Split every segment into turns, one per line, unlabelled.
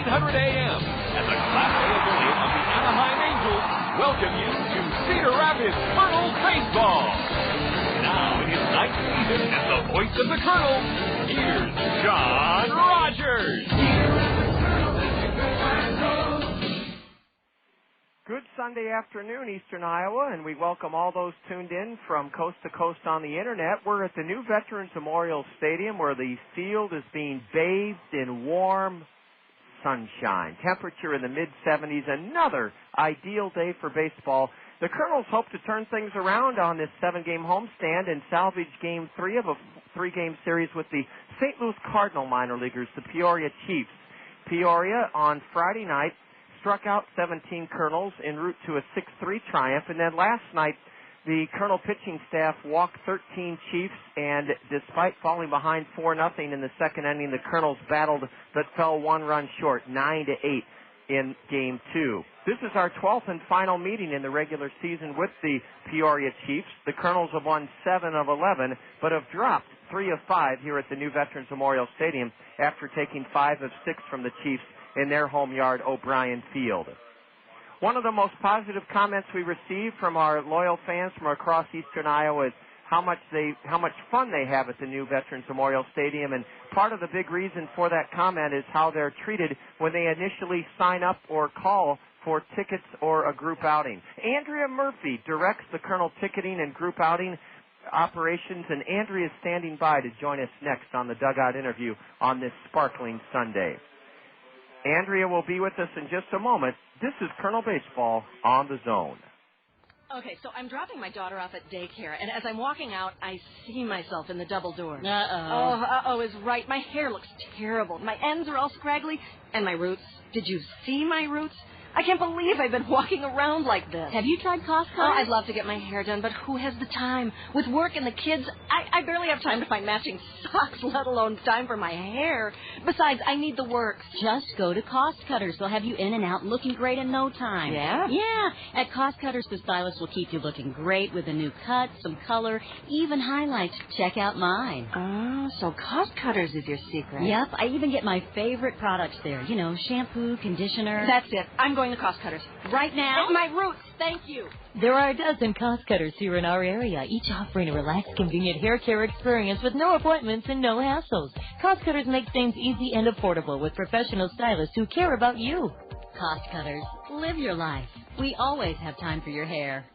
1400 AM, and the Class A affiliate of the Anaheim Angels welcome you to Cedar Rapids Kernels Baseball. Now in his ninth season as the voice of the Kernels, here's John Rogers.
Good Sunday afternoon, Eastern Iowa, and we welcome all those tuned in from coast to coast on the Internet. We're at the new Veterans Memorial Stadium where the field is being bathed in warm sunshine. Temperature in the mid-70s, another ideal day for baseball. The Kernels hope to turn things around on this 7-game homestand and salvage Game 3 of a 3-game series with the St. Louis Cardinal minor leaguers, the Peoria Chiefs. Peoria on Friday night struck out 17 Kernels en route to a 6-3 triumph, and then last night the Kernel pitching staff walked 13 Chiefs, and despite falling behind 4-0 in the second inning, the Kernels battled but fell one run short, 9-8 in Game 2. This is our 12th and final meeting in the regular season with the Peoria Chiefs. The Kernels have won 7 of 11, but have dropped 3 of 5 here at the new Veterans Memorial Stadium after taking 5 of 6 from the Chiefs in their home yard, O'Brien Field. One of the most positive comments we received from our loyal fans from across Eastern Iowa is how much fun they have at the new Veterans Memorial Stadium, and part of the big reason for that comment is how they're treated when they initially sign up or call for tickets or a group outing. Andrea Murphy directs the Kernel ticketing and group outing operations, and Andrea is standing by to join us next on the Dugout Interview on this sparkling Sunday. Andrea will be with us in just a moment. This is Kernel Baseball on the Zone.
Okay, so I'm dropping my daughter off at daycare, and as I'm walking out, I see myself in the double doors. Uh-oh is right. My hair looks terrible. My ends are all scraggly, and my roots. Did you see my roots? I can't believe I've been walking around like this.
Have you tried Costco?
Oh, I'd love to get my hair done, but who has the time? With work and the kids, I barely have time to find matching socks, let alone time for my hair. Besides, I need the works.
Just go to Cost Cutters. They'll have you in and out looking great in no time.
Yeah?
Yeah. At Cost Cutters, the stylist will keep you looking great with a new cut, some color, even highlights. Check out mine.
Oh, so Cost Cutters is your secret.
Yep. I even get my favorite products there. You know, shampoo, conditioner.
That's it. I'm going to Cost Cutters.
Right now?
My roots. Thank you.
There are a dozen Cost Cutters here in our area, each offering a relaxed, convenient hair care experience with no appointments and no hassles. Cost Cutters make things easy and affordable with professional stylists who care about you.
Cost Cutters. Live your life. We always have time for your hair.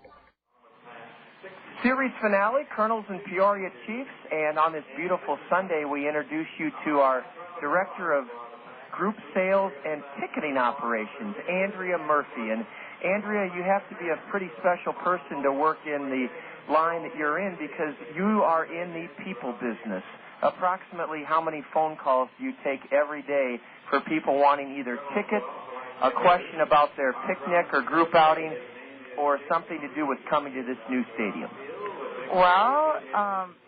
Series finale, Kernels and Peoria Chiefs, and on this beautiful Sunday, we introduce you to our Director of Group Sales and Ticketing Operations, Andrea Murphy. And Andrea, you have to be a pretty special person to work in the line that you're in because you are in the people business. Approximately how many phone calls do you take every day for people wanting either tickets, a question about their picnic or group outing, or something to do with coming to this new stadium?
Well,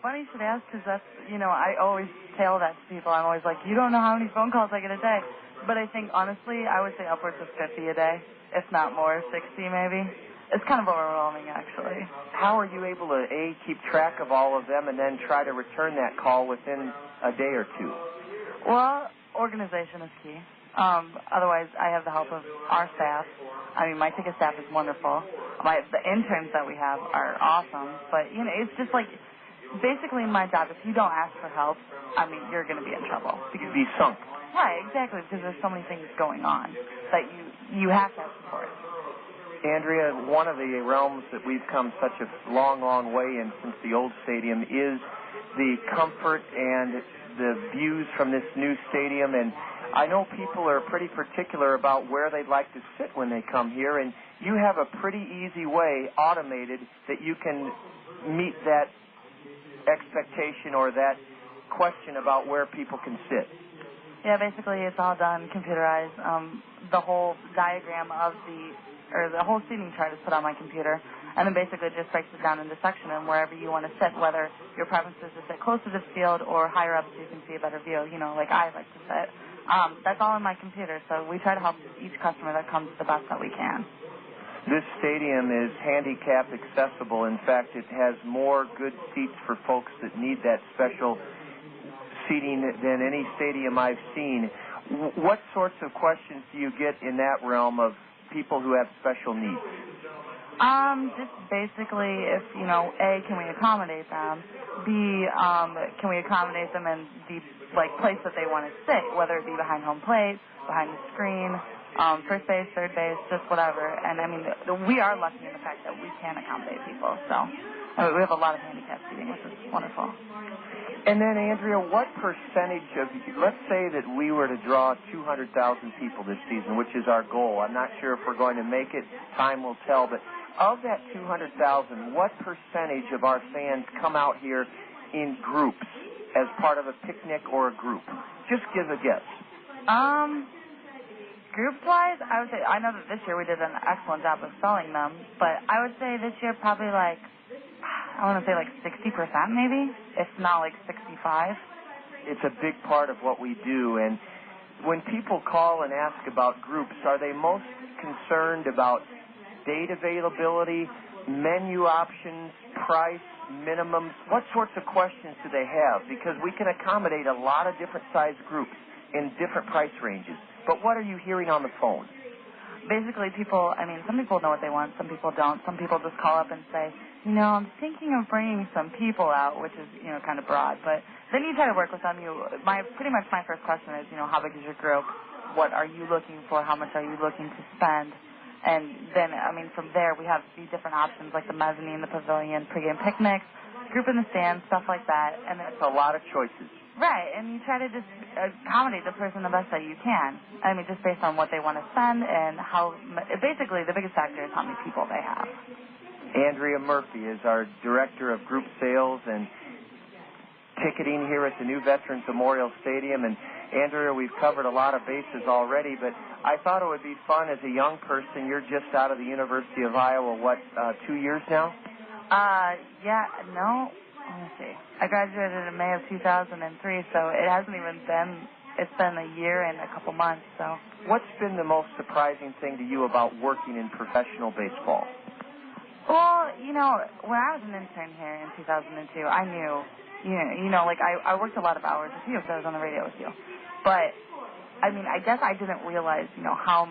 funny you should ask because that's, I always tell that to people. I'm always like, you don't know how many phone calls I get a day. But I think, honestly, I would say upwards of 50 a day, if not more, 60 maybe. It's kind of overwhelming, actually.
How are you able to, A, keep track of all of them and then try to return that call within a day or two?
Well, organization is key. Otherwise, I have the help of our staff. I mean, my ticket staff is wonderful. The interns that we have are awesome. But, it's just like, basically in my job, if you don't ask for help, you're going to be in trouble.
You'd be sunk.
Right, exactly, because there's so many things going on that you have to have support.
Andrea, one of the realms that we've come such a long, long way in since the old stadium is the comfort and the views from this new stadium. And I know people are pretty particular about where they'd like to sit when they come here, and you have a pretty easy way, automated, that you can meet that expectation or that question about where people can sit.
Yeah, basically it's all done computerized. The whole diagram of the whole seating chart is put on my computer, and then basically it just breaks it down into section and wherever you want to sit, whether your preference is to sit close to the field or higher up so you can see a better view, like I like to sit. That's all on my computer, so we try to help each customer that comes the best that we can.
This stadium is handicap accessible. In fact, it has more good seats for folks that need that special seating than any stadium I've seen. What sorts of questions do you get in that realm of people who have special needs?
Just basically if, A, can we accommodate them? B, can we accommodate them in the, place that they want to sit, whether it be behind home plate, behind the screen, first base, third base, just whatever. And, we are lucky in the fact that we can accommodate people. So, we have a lot of handicap seating, which is wonderful.
And then, Andrea, what percentage of, let's say that we were to draw 200,000 people this season, which is our goal. I'm not sure if we're going to make it. Time will tell. But of that 200,000, what percentage of our fans come out here in groups as part of a picnic or a group? Just give a guess.
Group-wise, I would say, I know that this year we did an excellent job of selling them, but I would say this year probably I want to say 60% maybe, if not 65.
It's a big part of what we do, and when people call and ask about groups, are they most concerned about date availability, menu options, price, minimums? What sorts of questions do they have? Because we can accommodate a lot of different size groups in different price ranges. But what are you hearing on the phone?
Basically, people, some people know what they want, some people don't. Some people just call up and say, I'm thinking of bringing some people out, which is, kind of broad. But then you try to work with them. Pretty much my first question is, how big is your group? What are you looking for? How much are you looking to spend? And then, from there, we have the different options like the mezzanine, the pavilion, pregame picnics, group in the stands, stuff like that. And
that's a lot of choices.
Right, and you try to just accommodate the person the best that you can. Just based on what they want to spend and basically the biggest factor is how many people they have.
Andrea Murphy is our Director of Group Sales and Ticketing here at the new Veterans Memorial Stadium. And Andrea, we've covered a lot of bases already, but I thought it would be fun as a young person. You're just out of the University of Iowa, 2 years now?
No. Let me see. I graduated in May of 2003, so it hasn't even been, it's been a year and a couple months, so.
What's been the most surprising thing to you about working in professional baseball?
Well, when I was an intern here in 2002, I knew, I worked a lot of hours with you because I was on the radio with you. But, I guess I didn't realize, how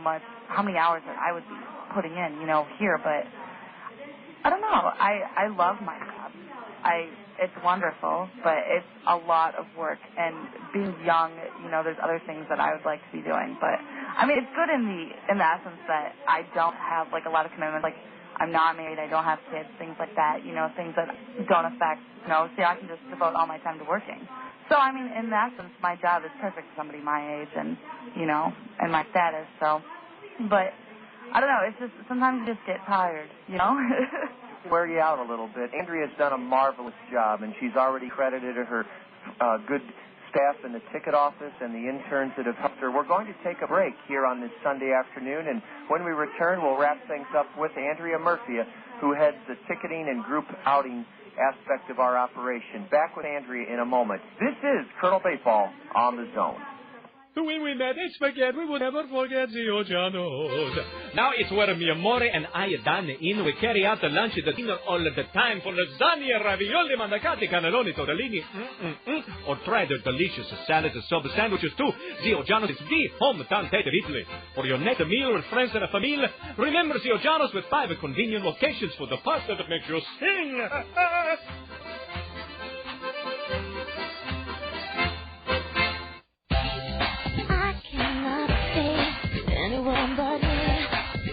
many hours that I would be putting in, here, but I don't know. I love my job. It's wonderful, but it's a lot of work. And being young, there's other things that I would like to be doing. But it's good in the essence that I don't have a lot of commitments. I'm not married, I don't have kids, things like that. Things that don't affect. I can just devote all my time to working. So in essence, my job is perfect for somebody my age and and my status. So, but I don't know. It's just sometimes you just get tired.
Wear you out a little bit. Andrea's done a marvelous job, and she's already credited her good staff in the ticket office and the interns that have helped her. We're going to take a break here on this Sunday afternoon, and when we return, we'll wrap things up with Andrea Murphy, who heads the ticketing and group outing aspect of our operation. Back with Andrea in a moment. This is Colonel Baseball on the Zone.
When we met in spaghetti, we would never forget Zio Giano's. Now it's where mi amore and I dine in. We carry out the lunch and the dinner all the time for lasagna, ravioli, mandacati, cannelloni, tortellini, or try their delicious salads and sub sandwiches too. Zio Giano's is the hometown taste of Italy. For your next meal with friends and a family, remember Zio Giano's with 5 convenient locations for the pasta that makes you sing.
But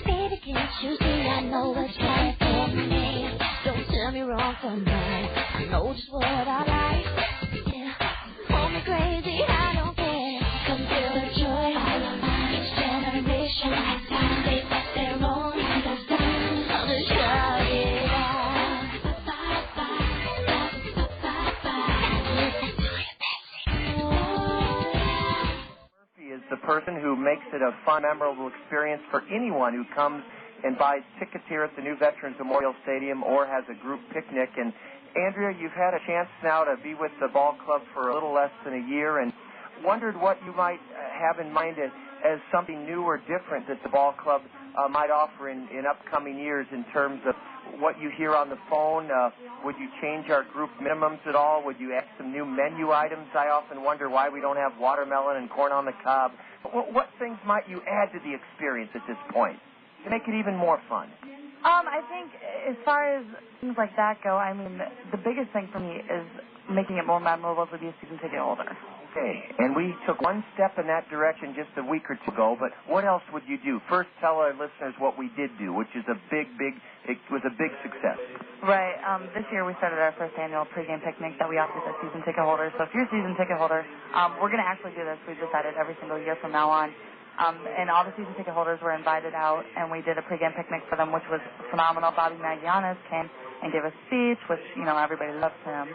baby, can't you see I know what's right for me? Don't tell me wrong for mine. I know just what I like. Yeah, call me crazy, I don't care. Come feel the joy all of mine. Each generation has time. They got their own understanding. I'll just shout it out.
Murphy is the person who makes it a fun, memorable experience for anyone who comes and buys tickets here at the new Veterans Memorial Stadium or has a group picnic. And Andrea, you've had a chance now to be with the ball club for a little less than a year, and wondered what you might have in mind as something new or different that the ball club might offer in upcoming years in terms of what you hear on the phone? Would you change our group minimums at all? Would you add some new menu items? I often wonder why we don't have watermelon and corn on the cob. What things might you add to the experience at this point to make it even more fun?
I think as far as things like that go, I mean, the biggest thing for me is making it more memorable to be a season ticket holder.
Okay, and we took one step in that direction just a week or two ago, but what else would you do? First, tell our listeners what we did do, which is it was a big success.
Right. This year we started our first annual pregame picnic that we offer to season ticket holders. So if you're a season ticket holder, we're going to actually do this. We've decided every single year from now on. And all the season ticket holders were invited out, and we did a pregame picnic for them, which was phenomenal. Bobby Magianis came and gave a speech, which, everybody loves him.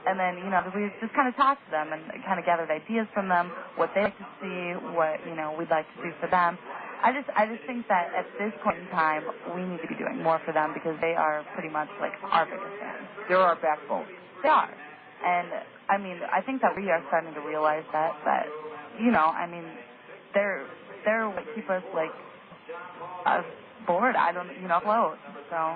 And then, we just kind of talked to them and kind of gathered ideas from them, what they like to see, what, we'd like to do for them. I just think that at this point in time, we need to be doing more for them because they are pretty much like our biggest fans.
They're our backbone.
They are. And, I think that we are starting to realize that they're what keep us, bored. Afloat. So...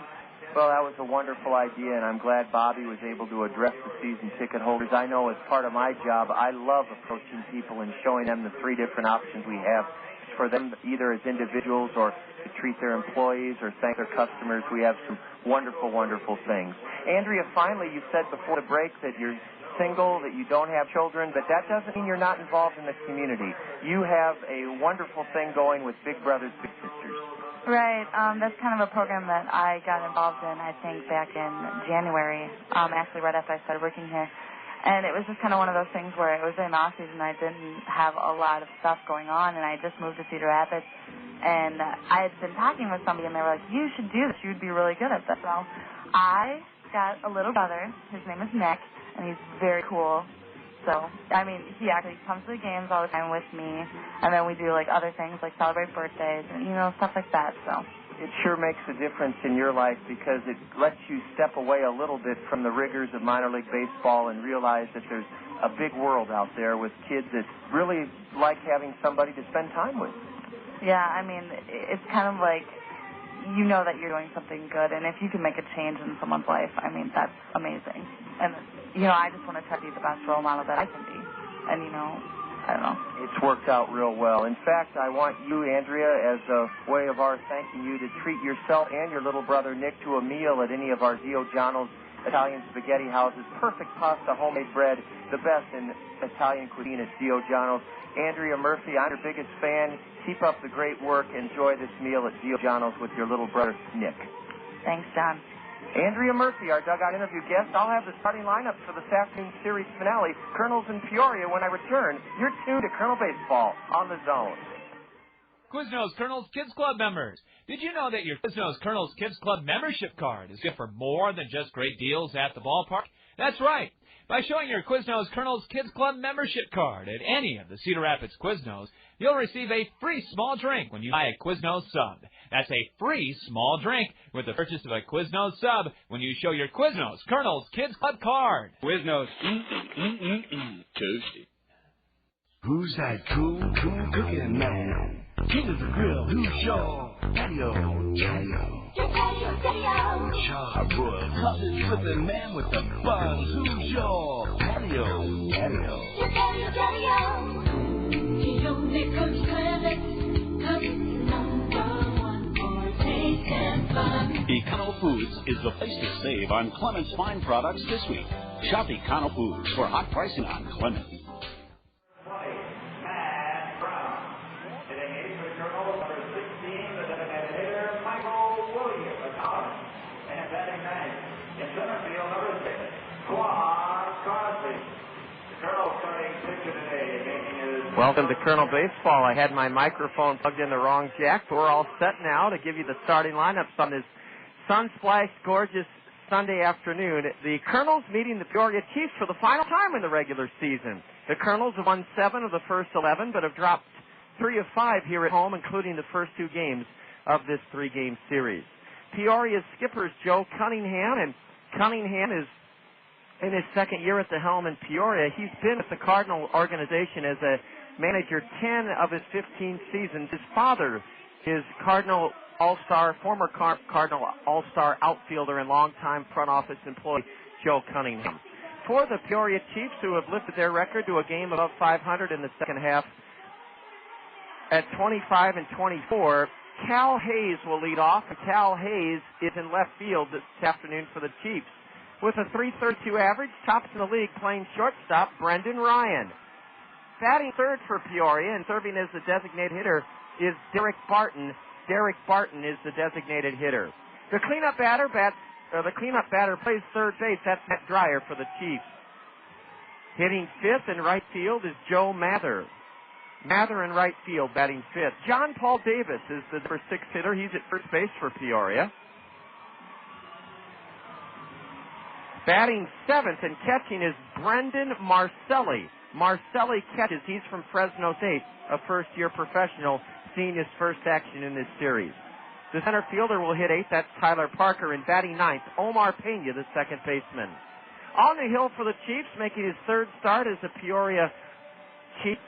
Well, that was a wonderful idea, and I'm glad Bobby was able to address the season ticket holders. I know as part of my job, I love approaching people and showing them the three different options we have for them, either as individuals or to treat their employees or thank their customers. We have some wonderful, wonderful things. Andrea, finally, you said before the break that you're single, that you don't have children, but that doesn't mean you're not involved in the community. You have a wonderful thing going with Big Brothers Big Sisters.
Right. That's kind of a program that I got involved in, I think, back in January, actually right after I started working here. And it was just kind of one of those things where it was in off-season. I didn't have a lot of stuff going on, and I just moved to Cedar Rapids. And I had been talking with somebody, and they were like, you should do this. You would be really good at this. So I got a little brother. His name is Nick, and he's very cool. So, he actually comes to the games all the time with me, and then we do, other things, like celebrate birthdays and, stuff like that, so.
It sure makes a difference in your life because it lets you step away a little bit from the rigors of minor league baseball and realize that there's a big world out there with kids that really like having somebody to spend time with.
Yeah, it's kind of like that you're doing something good, and if you can make a change in someone's life, that's amazing. And, I just want to try to be the best role model that I can be. And, I don't know.
It's worked out real well. In fact, I want you, Andrea, as a way of our thanking you, to treat yourself and your little brother Nick to a meal at any of our Zio Giano's Italian spaghetti houses. Perfect pasta, homemade bread, the best in Italian cuisine at Zio Giano's. Andrea Murphy, I'm your biggest fan. Keep up the great work. Enjoy this meal at Zio Giano's with your little brother Nick.
Thanks, John.
Andrea Murphy, our dugout interview guest. I'll have the starting lineup for this afternoon series finale, Kernels in Peoria, when I return. You're tuned to Kernel Baseball on the Zone.
Quiznos Kernels Kids Club members. Did you know that your Quiznos Kernels Kids Club membership card is good for more than just great deals at the ballpark? That's right. By showing your Quiznos Kernels Kids Club membership card at any of the Cedar Rapids Quiznos, you'll receive a free small drink when you buy a Quiznos sub. That's a free small drink with the purchase of a Quiznos sub when you show your Quiznos Kernels Kids Club card.
Quiznos, toasty.
Who's that cool cooking man? King of the grill, who's your patio?
Your patio.
Sharpwood, sausage flipping man with the buns, who's your patio?
Your patio. He only cooks #1 for taste and fun.
Econo Foods is the place to save on Clement's fine products this week. Shop Econo Foods for hot pricing on Clement.
Welcome to Kernel Baseball. I had my microphone plugged in the wrong jack, but we're all set now to give you the starting lineups on this sun-splashed, gorgeous Sunday afternoon. The Kernels meeting the Peoria Chiefs for the final time in the regular season. The Kernels have won 7 of the first 11, but have dropped 3 of 5 here at home, including the first 2 games of this 3-game series. Peoria's skipper is Joe Cunningham, and Cunningham is in his second year at the helm in Peoria. He's been with the Cardinal organization as a manager 10 of his 15 seasons. His father, is Cardinal All-Star, former Cardinal All-Star outfielder and longtime front office employee Joe Cunningham. For the Peoria Chiefs, who have lifted their record to a game above 500 in the second half at 25-24, Cal Hayes will lead off, and Cal Hayes is in left field this afternoon for the Chiefs. With a .332 average, tops in the league, playing shortstop, Brendan Ryan. Batting third for Peoria and serving as the designated hitter is Daric Barton. Daric Barton is the designated hitter. The cleanup batter plays third base. That's Matt Dreyer for the Chiefs. Hitting fifth in right field is Joe Mather. Mather in right field, batting fifth. John Paul Davis is the number 6 hitter. He's at first base for Peoria. Batting seventh and catching is Brendan Marcelli. Marcelli catches. He's from Fresno State, a first-year professional, seeing his first action in this series. The center fielder will hit eighth. That's Tyler Parker. And batting ninth, Omar Pena, the second baseman. On the hill for the Chiefs, making his third start as a Peoria Chief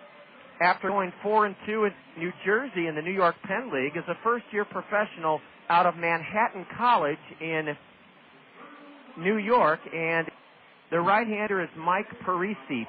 after going 4-2 in New Jersey in the New York Penn League, is a first-year professional out of Manhattan College in New York, and the right-hander is Mike Parisi,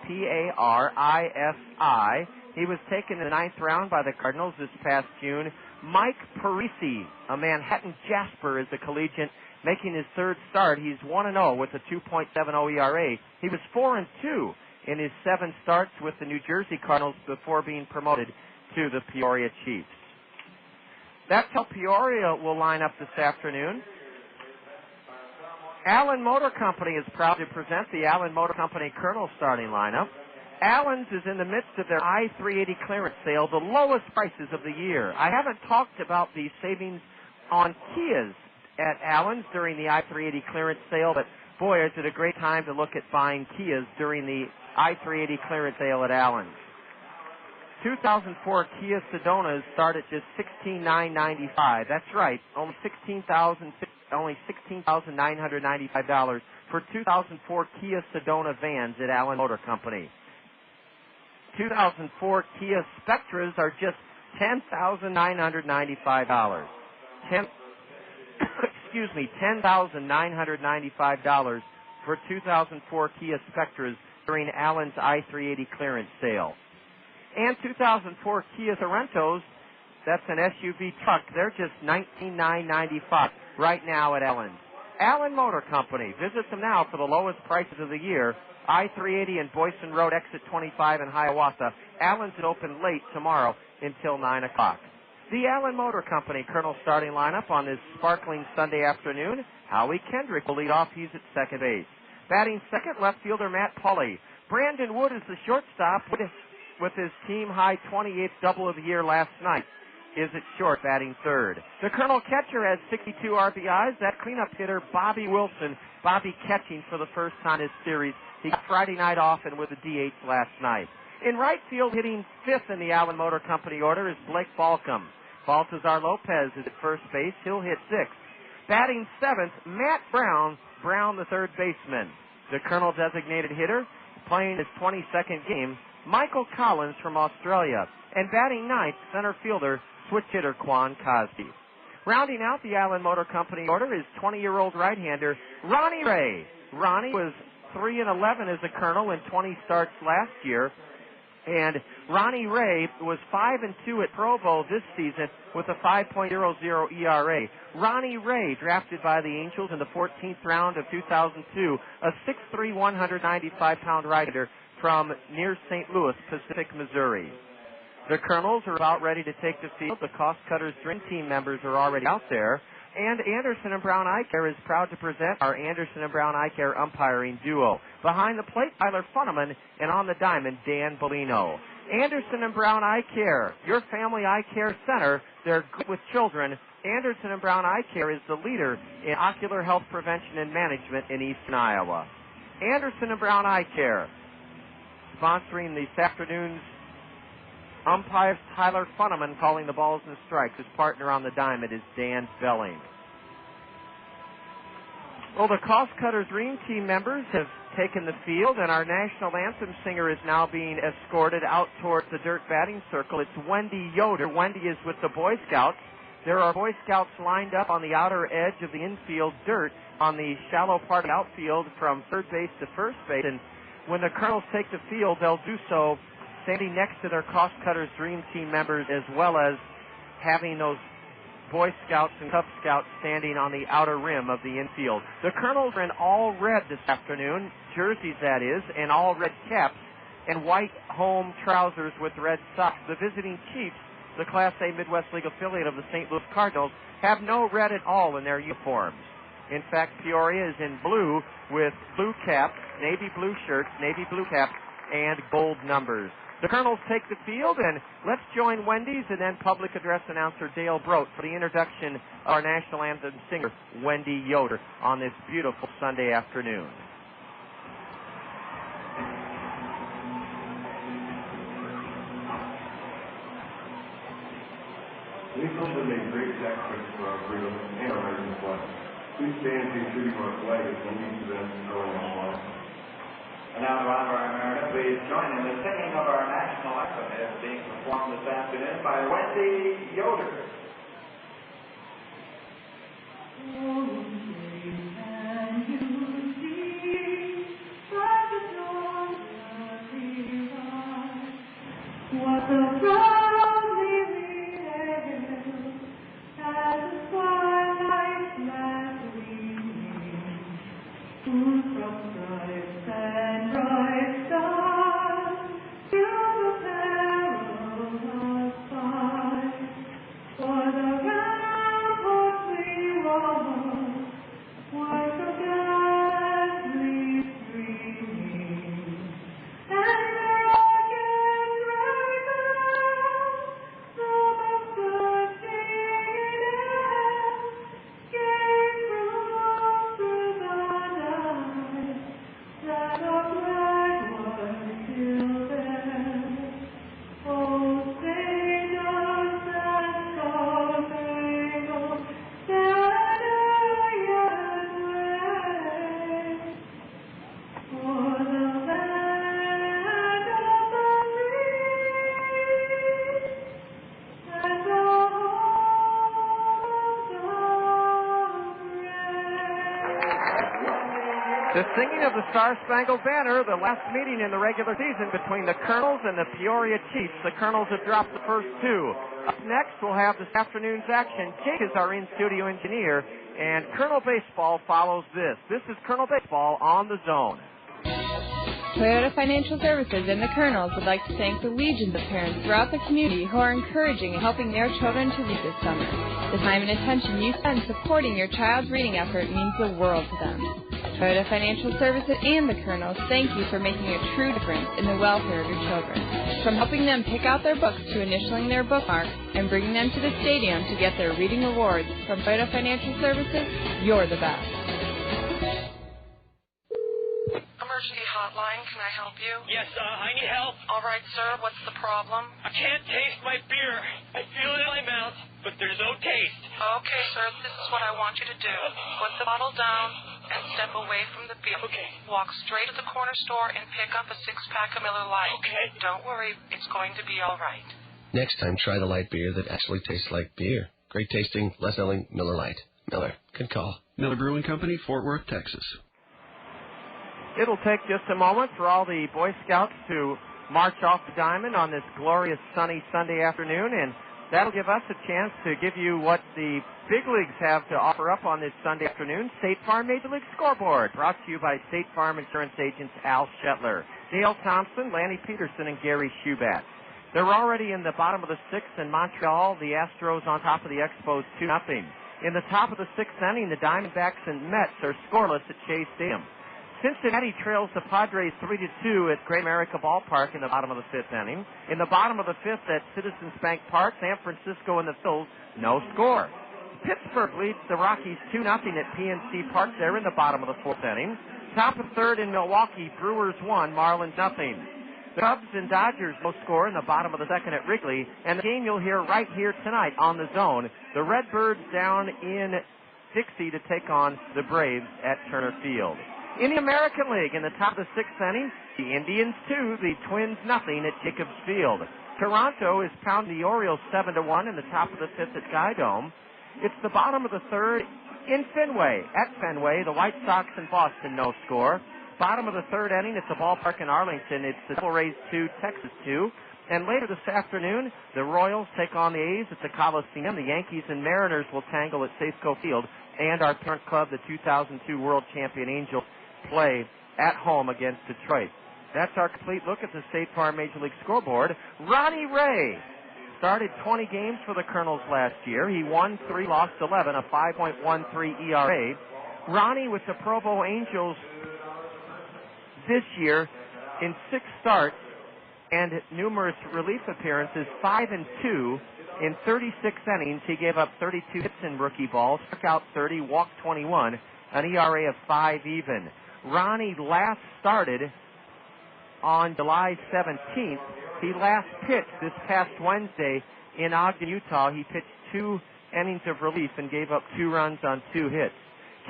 Parisi. He was taken in the 9th round by the Cardinals this past June. Mike Parisi, a Manhattan Jasper, is a collegiate, making his third start. He's 1-0 with a 2.70 ERA. He was 4-2 in his 7 starts with the New Jersey Cardinals before being promoted to the Peoria Chiefs. That's how Peoria will line up this afternoon. Allen Motor Company is proud to present the Allen Motor Company Kernels starting lineup. Allen's is in the midst of their I-380 clearance sale, the lowest prices of the year. I haven't talked about the savings on Kias at Allen's during the I-380 clearance sale, but boy, is it a great time to look at buying Kias during the I-380 clearance sale at Allen's. 2004 Kia Sedonas start at just $16,995. That's right, only $16,995 for 2004 Kia Sedona vans at Allen Motor Company. 2004 Kia Spectras are just $10,995. $10,995 for 2004 Kia Spectras during Allen's I-380 clearance sale. And 2004 Kia Sorrentos, that's an SUV truck, they're just $19,995 right now at Allen's. Allen Motor Company, visit them now for the lowest prices of the year. I-380 and Boyson Road, exit 25 in Hiawatha. Allen's is open late tomorrow until 9 o'clock. The Allen Motor Company Colonel starting lineup on this sparkling Sunday afternoon. Howie Kendrick will lead off. He's at second base. Batting second, left fielder Matt Pulley. Brandon Wood is the shortstop with his team-high 28th double of the year last night. Is at short, batting third. The Colonel catcher has 62 RBIs. That cleanup hitter, Bobby Wilson. Bobby catching for the first time this series. He got Friday night off and with a DH last night. In right field, hitting fifth in the Allen Motor Company order is Blake Balcom. Baltazar Lopez is at first base. He'll hit sixth. Batting seventh, Matt Brown. Brown, the third baseman. The Colonel designated hitter, playing his 22nd game, Michael Collins from Australia. And batting ninth, center fielder, switch hitter Quan Cosby. Rounding out the Allen Motor Company order is 20-year-old right-hander Ronnie Ray. Ronnie was 3-11 as a Colonel in 20 starts last year. And Ronnie Ray was 5-2 at Provo this season with a 5.00 ERA. Ronnie Ray, drafted by the Angels in the 14th round of 2002, a 6'3", 195-pound right-hander from near St. Louis, Pacific, Missouri. The Kernels are about ready to take the field. The Cost Cutters Dream Team members are already out there. And Anderson and Brown Eye Care is proud to present our Anderson and Brown Eye Care umpiring duo. Behind the plate, Tyler Funneman, and on the diamond, Dan Bellino. Anderson and Brown Eye Care, your family eye care center. They're good with children. Anderson and Brown Eye Care is the leader in ocular health prevention and management in eastern Iowa. Anderson and Brown Eye Care, sponsoring this afternoon's umpire Tyler Funneman, calling the balls and strikes. His partner on the diamond is Dan Belling. Well, the Cost Cutters Dream Team members have taken the field, and our national anthem singer is now being escorted out towards the dirt batting circle. It's Wendy Yoder. Wendy is with the Boy Scouts. There are Boy Scouts lined up on the outer edge of the infield dirt on the shallow part of the outfield from third base to first base. And when the Kernels take the field, they'll do so standing next to their Cost Cutters Dream Team members, as well as having those Boy Scouts and Cub Scouts standing on the outer rim of the infield. The Kernels are in all red this afternoon, jerseys that is, and all red caps, and white home trousers with red socks. The visiting Chiefs, the Class A Midwest League affiliate of the St. Louis Cardinals, have no red at all in their uniforms. In fact, Peoria is in blue with blue caps, navy blue shirts, navy blue caps, and gold numbers. The Kernels take the field, and let's join Wendy's and then public address announcer Dale Brote for the introduction of our national anthem singer, Wendy Yoder, on this beautiful Sunday afternoon.
We've also made great sacrifices for our freedom and our American flag. Please stand to true to our flag as one means to them growing our flag.
And now, to honor our America, please join in the singing of our national anthem as being performed this afternoon by Wendy Yoder.
What the proudly we hail, as the twilight mass gleaming, who from stripes and bright stars till the perilous fight, for the ramparts we walk, were so gladly streaming, and
the singing of the Star-Spangled Banner, the last meeting in the regular season between the Kernels and the Peoria Chiefs. The Kernels have dropped the first two. Up next, we'll have this afternoon's action. Jake is our in-studio engineer, and Kernel Baseball follows this. This is Kernel Baseball on the Zone.
Toyota Financial Services and the Kernels would like to thank the legions of parents throughout the community who are encouraging and helping their children to read this summer. The time and attention you spend supporting your child's reading effort means the world to them. Toyota Financial Services and the Kernels thank you for making a true difference in the welfare of your children. From helping them pick out their books to initialing their bookmark and bringing them to the stadium to get their reading awards, from Toyota Financial Services, you're the best.
Emergency hotline, can I help you?
Yes, I need help.
All right, sir, what's the problem?
I can't taste my beer. I feel it in my mouth, but there's no taste.
Okay, sir, this is what I want you to do. Put the bottle down and step away from the beer.
Okay.
Walk straight to the corner store and pick up a six-pack of Miller Lite.
Okay.
Don't worry, it's going to be all right.
Next time, try the light beer that actually tastes like beer. Great tasting, less selling Miller Lite. Miller, good call.
Miller Brewing Company, Fort Worth, Texas.
It'll take just a moment for all the Boy Scouts to march off the diamond on this glorious sunny Sunday afternoon, and that'll give us a chance to give you what the big leagues have to offer up on this Sunday afternoon. State Farm Major League Scoreboard, brought to you by State Farm Insurance agents Al Shetler, Dale Thompson, Lanny Peterson, and Gary Shubat. They're already in the bottom of the sixth in Montreal. The Astros on top of the Expos 2-0. In the top of the sixth inning, the Diamondbacks and Mets are scoreless at Shea Stadium. Cincinnati trails the Padres 3-2 at Great America Ballpark in the bottom of the fifth inning. In the bottom of the fifth at Citizens Bank Park, San Francisco and the Phils, no score. Pittsburgh leads the Rockies 2-0 at PNC Park. They're in the bottom of the fourth inning. Top of third in Milwaukee, Brewers 1, Marlins 0. The Cubs and Dodgers no score in the bottom of the second at Wrigley. And the game you'll hear right here tonight on the Zone. The Redbirds down in Dixie to take on the Braves at Turner Field. In the American League, in the top of the sixth inning, the Indians 2, the Twins 0 at Jacobs Field. Toronto is pounding the Orioles 7-1 in the top of the fifth at Sky Dome. It's the bottom of the third in Fenway. At Fenway, the White Sox and Boston no score. Bottom of the third inning, it's a ballpark in Arlington. It's the Devil Rays 2, Texas 2. And later this afternoon, the Royals take on the A's at the Coliseum. The Yankees and Mariners will tangle at Safeco Field. And our parent club, the 2002 World Champion Angels, play at home against Detroit. That's our complete look at the State Farm Major League scoreboard. Ronnie Ray started 20 games for the Kernels last year. He won 3, lost 11, a 5.13 ERA. Ronnie with the Provo Angels this year in 6 starts and numerous relief appearances, 5-2 in 36 innings. He gave up 32 hits in rookie ball, struck out 30, walked 21, an ERA of 5 even. Ronnie last started on July 17th. He last pitched this past Wednesday in Ogden, Utah. He pitched 2 innings of relief and gave up 2 runs on 2 hits.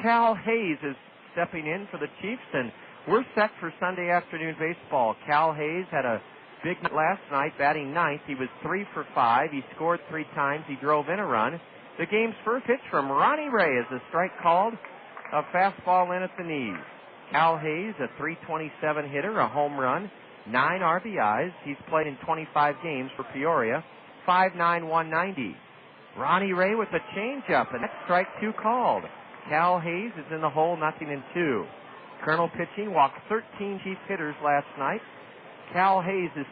Cal Hayes is stepping in for the Chiefs, and we're set for Sunday afternoon baseball. Cal Hayes had a big night last night, batting ninth. He was 3 for 5. He scored 3 times. He drove in a run. The game's first pitch from Ronnie Ray is a strike called, a fastball in at the knees. Cal Hayes, a .327 hitter, a home run, 9 RBIs. He's played in 25 games for Peoria, 5'9", 190. Ronnie Ray with a changeup, and that's strike 2 called. Cal Hayes is in the hole, 0-2. Colonel pitching walked 13 chief hitters last night. Cal Hayes is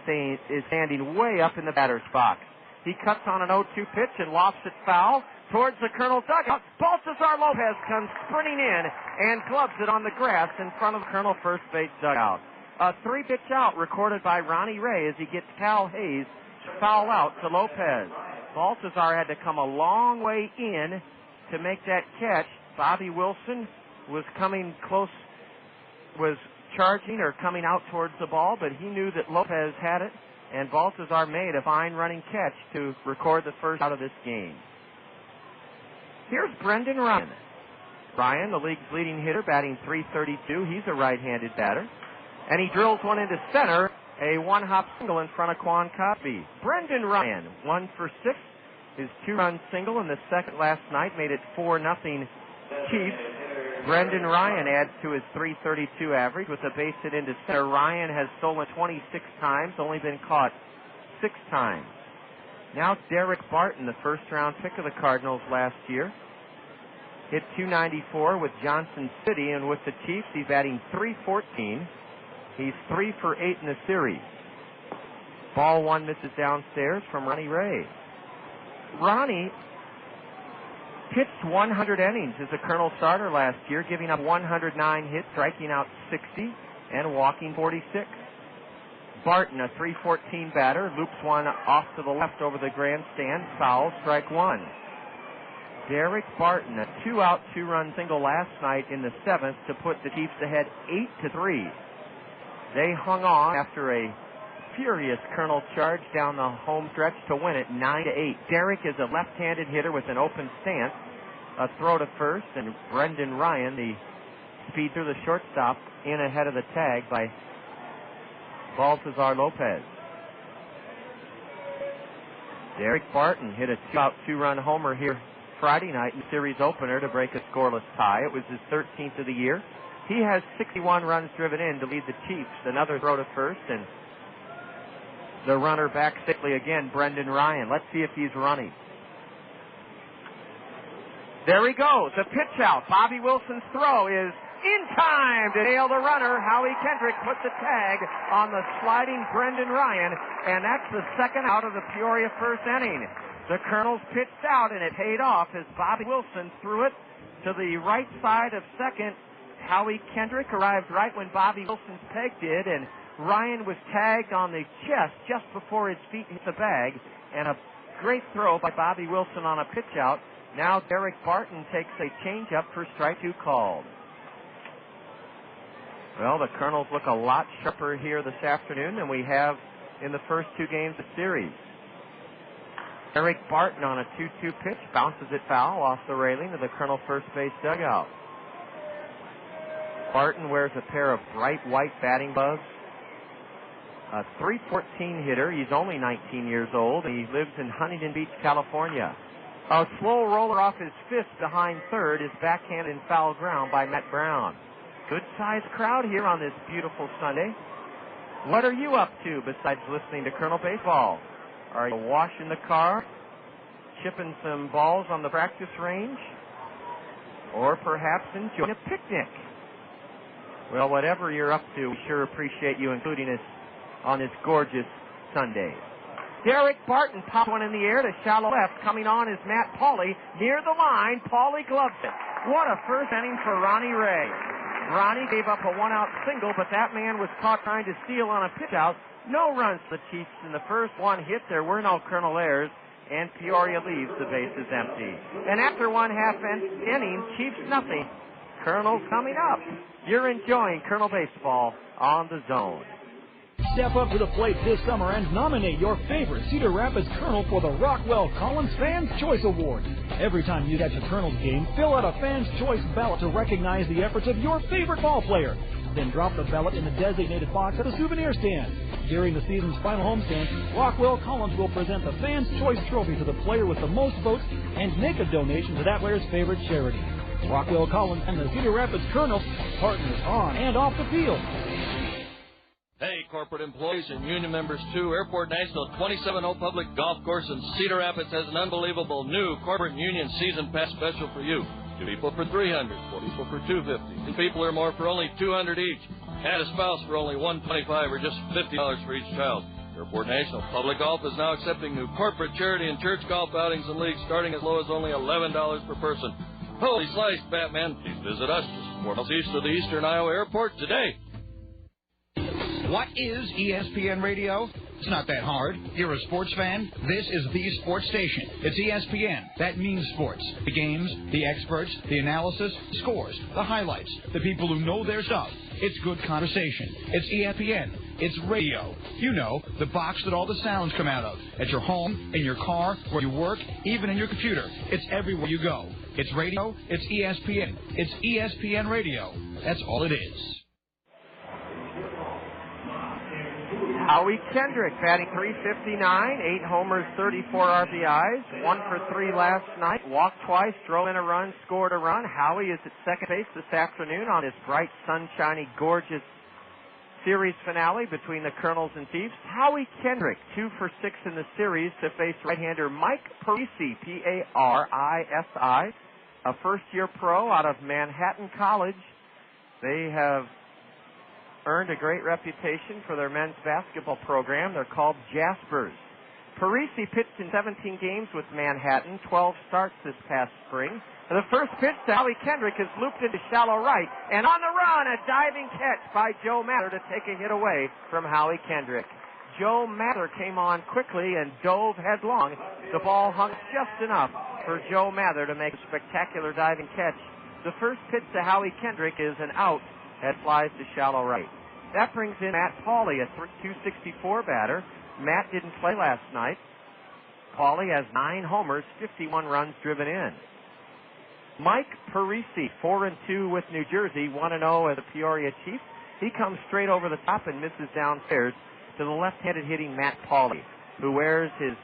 standing way up in the batter's box. He cuts on an 0-2 pitch and lofts it foul towards the Colonel dugout. Baltazar Lopez comes sprinting in and clubs it on the grass in front of the Colonel first base dugout. A 3-pitch out recorded by Ronnie Ray as he gets Cal Hayes to foul out to Lopez. Baltazar had to come a long way in to make that catch. Bobby Wilson was coming close, was charging or coming out towards the ball, but he knew that Lopez had it, and Baltazar made a fine running catch to record the first out of this game. Here's Brendan Ryan. Ryan, the league's leading hitter, batting .332. He's a right-handed batter. And he drills one into center, a one-hop single in front of Quan Cosby. Brendan Ryan, 1 for 6. His 2-run single in the second last night made it 4-0 Chiefs. Brendan Ryan adds to his .332 average with a base hit into center. Ryan has stolen 26 times, only been caught 6 times. Now Daric Barton, the first-round pick of the Cardinals last year, hit .294 with Johnson City, and with the Chiefs, he's batting .314. He's 3 for 8 in the series. Ball 1 misses downstairs from Ronnie Ray. Ronnie pitched 100 innings as a Colonel starter last year, giving up 109 hits, striking out 60, and walking 46. Barton, a .314 batter, loops one off to the left over the grandstand, foul, strike 1. Daric Barton, a 2-out, 2-run single last night in the 7th to put the Chiefs ahead 8-3. They hung on after a furious Colonel charge down the home stretch to win it 9-8. Daric is a left-handed hitter with an open stance. A throw to first, and Brendan Ryan, the speed through the shortstop, in ahead of the tag by Baltazar Lopez. Daric Barton hit a 2-out, 2-run homer here Friday night in the series opener to break a scoreless tie. It was his 13th of the year. He has 61 runs driven in to lead the Chiefs. Another throw to first, and the runner back safely again, Brendan Ryan. Let's see if he's running. There he goes. A pitch out. Bobby Wilson's throw is in time to nail the runner. Howie Kendrick put the tag on the sliding Brendan Ryan, and that's the second out of the Peoria first inning. The Colonels pitched out, and it paid off as Bobby Wilson threw it to the right side of second. Howie Kendrick arrived right when Bobby Wilson's peg did, and Ryan was tagged on the chest just before his feet hit the bag, and a great throw by Bobby Wilson on a pitch out. Now Daric Barton takes a changeup for strike 2 called. Well, the Colonels look a lot sharper here this afternoon than we have in the first 2 games of the series. Daric Barton on a 2-2 pitch bounces it foul off the railing of the Colonel first base dugout. Barton wears a pair of bright white batting gloves. a .314 hitter. He's only 19 years old. He lives in Huntington Beach, California. A slow roller off his fist behind third is backhanded in foul ground by Matt Brown. Good-sized crowd here on this beautiful Sunday. What are you up to besides listening to Colonel Baseball? Are you washing the car, chipping some balls on the practice range, or perhaps enjoying a picnic? Well, whatever you're up to, we sure appreciate you including us on this gorgeous Sunday. Daric Barton pops one in the air to shallow left. Coming on is Matt Pauley. Near the line, Pauley gloves it. What a first inning for Ronnie Ray. Ronnie gave up a one-out single, but that man was caught trying to steal on a pitch-out. No runs for the Chiefs in the first. One hit. There were no Colonel errors, and Peoria leaves the bases empty. And after one half inning, Chiefs nothing. Colonel's coming up. You're enjoying Colonel Baseball on the Zone.
Step up to the plate this summer and nominate your favorite Cedar Rapids Colonel for the Rockwell Collins Fans Choice Award. Every time you catch a Colonels game, fill out a Fans Choice ballot to recognize the efforts of your favorite ball player. Then drop the ballot in the designated box at a souvenir stand. During the season's final homestand, Rockwell Collins will present the Fans Choice Trophy to the player with the most votes and make a donation to that player's favorite charity. Rockwell Collins and the Cedar Rapids Colonels, partners on and off the field.
Hey, corporate employees and union members too. Airport National 27-0 Public Golf Course in Cedar Rapids has an unbelievable new corporate union season pass special for you. 2 people for $300, 4 people for $250, 2 people or more for only $200 each. Add a spouse for only $125 or just $50 for each child. Airport National Public Golf is now accepting new corporate, charity, and church golf outings and leagues starting as low as only $11 per person. Holy sliced, Batman. Please visit us just 4 miles east of the Eastern Iowa Airport today.
What is ESPN Radio? It's not that hard. You're a sports fan? This is the sports station. It's ESPN. That means sports. The games, the experts, the analysis, scores, the highlights, the people who know their stuff. It's good conversation. It's ESPN. It's radio. You know, the box that all the sounds come out of. At your home, in your car, where you work, even in your computer. It's everywhere you go. It's radio. It's ESPN. It's ESPN Radio. That's all it is.
Howie Kendrick batting .359, 8 homers, 34 RBIs, 1 for 3 last night, walked twice, drove in a run, scored a run. Howie is at second base this afternoon on his bright, sunshiny, gorgeous series finale between the Kernels and Chiefs. Howie Kendrick, 2 for 6 in the series to face right-hander Mike Parisi, P-A-R-I-S-I, a first-year pro out of Manhattan College. They have earned a great reputation for their men's basketball program. They're called Jaspers. Parisi pitched in 17 games with Manhattan, 12 starts this past spring. And the first pitch to Howie Kendrick is looped into shallow right. And on the run, a diving catch by Joe Mather to take a hit away from Howie Kendrick. Joe Mather came on quickly and dove headlong. The ball hung just enough for Joe Mather to make a spectacular diving catch. The first pitch to Howie Kendrick is an out that flies to shallow right. That brings in Matt Pauley, a .264 batter. Matt didn't play last night. Pauley has 9 homers, 51 runs driven in. Mike Parisi, 4-2 with New Jersey, 1-0 as a Peoria Chief. He comes straight over the top and misses downstairs to the left-handed hitting Matt Pauley, who wears his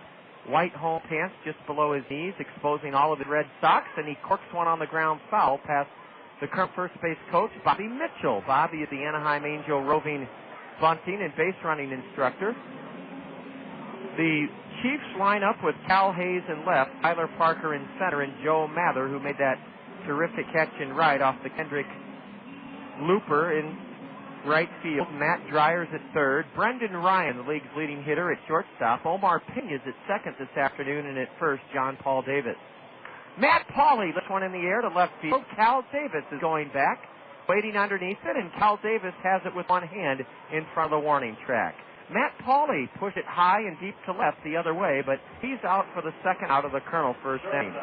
white home pants just below his knees, exposing all of his red socks, and he corks one on the ground foul past the current first base coach, Bobby Mitchell. Bobby is the Anaheim Angel roving bunting and base running instructor. The Chiefs line up with Cal Hayes in left, Tyler Parker in center, and Joe Mather, who made that terrific catch in right off the Kendrick looper in right field. Matt Dryer's at third. Brendan Ryan, the league's leading hitter, at shortstop. Omar Pena's at second this afternoon, and at first, John Paul Davis. Matt Pauley lifts one in the air to left field. Cal Davis is going back, waiting underneath it, and Cal Davis has it with one hand in front of the warning track. Matt Pauley pushed it high and deep to left the other way, but he's out for the second out of the Colonel first inning.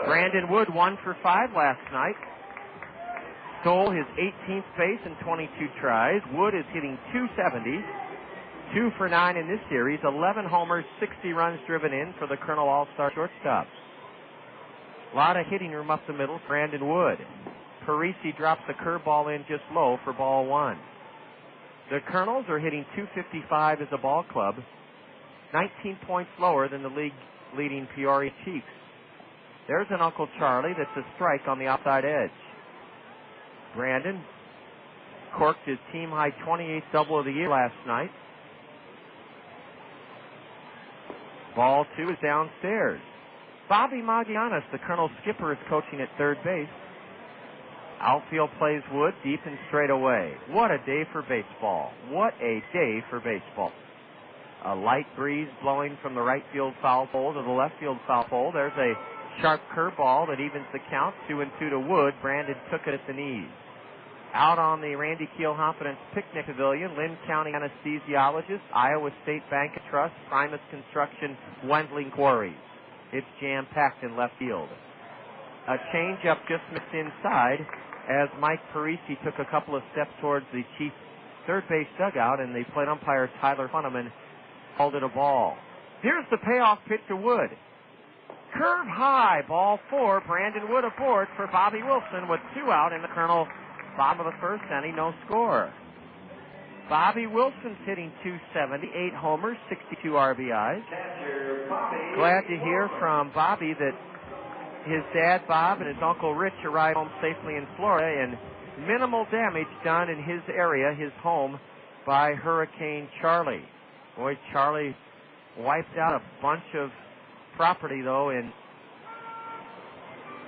Brandon Wood, 1 for 5 last night. Stole his 18th base in 22 tries. Wood is hitting .270. 2 for 9 in this series, 11 homers, 60 runs driven in for the Colonel All-Star shortstop. A lot of hitting room up the middle, Brandon Wood. Parisi drops the curveball in just low for ball 1. The Kernels are hitting .255 as a ball club, 19 points lower than the league-leading Peoria Chiefs. There's an Uncle Charlie that's a strike on the outside edge. Brandon corked his team-high 28th double of the year last night. Ball 2 is downstairs. Bobby Magianis, the Colonel skipper, is coaching at third base. Outfield plays Wood deep and straight away. What a day for baseball. What a day for baseball. A light breeze blowing from the right field foul pole to the left field foul pole. There's a sharp curveball that evens the count. 2-2 to Wood. Brandon took it at the knees. Out on the Randy Keel Confidence Picnic Pavilion, Lynn County Anesthesiologist, Iowa State Bank and Trust, Primus Construction, Wendling Quarries. It's jam-packed in left field. A change-up just missed inside as Mike Parisi took a couple of steps towards the Chiefs' third base dugout, and the plate umpire Tyler Funneman called it a ball. Here's the payoff pitch to Wood. Curve high, ball 4. Brandon Wood aboard for Bobby Wilson with 2 out in the Colonel bottom of the first inning, no score. Bobby Wilson's hitting .270, 8 homers, 62 RBIs. Glad to hear from Bobby that his dad Bob and his uncle Rich arrived home safely in Florida, and minimal damage done in his area, his home, by Hurricane Charlie. Boy, Charlie wiped out a bunch of property, though, in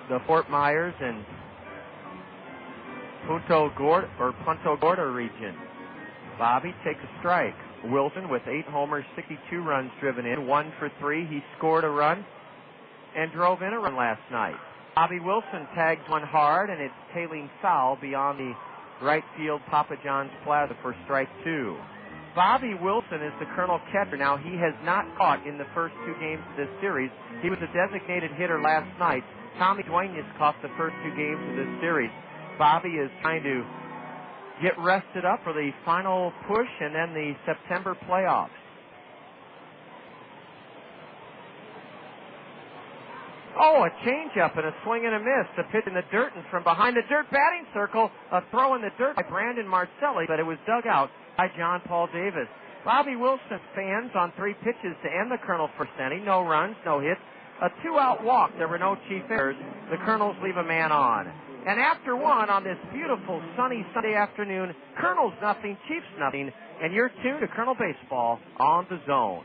the Fort Myers and Punta Gorda region. Bobby takes a strike. Wilson with 8 homers, 62 runs driven in, 1 for 3. He scored a run and drove in a run last night. Bobby Wilson tags one hard, and it's tailing foul beyond the right field Papa John's Plaza for strike 2. Bobby Wilson is the Colonel catcher. Now, he has not caught in the first 2 games of this series. He was a designated hitter last night. Tommy Duenas caught the first 2 games of this series. Bobby is trying to get rested up for the final push and then the September playoffs. Oh, a changeup and a swing and a miss. A pitch in the dirt, and from behind the dirt batting circle, a throw in the dirt by Brandon Marcelli, but it was dug out by John Paul Davis. Bobby Wilson fans on 3 pitches to end the Colonel first inning. No runs, no hits. A 2-out walk. There were no chief errors. The Colonels leave a man on. And after 1 on this beautiful sunny Sunday afternoon, Colonels nothing, Chiefs nothing, and you're tuned to Colonel Baseball on the Zone.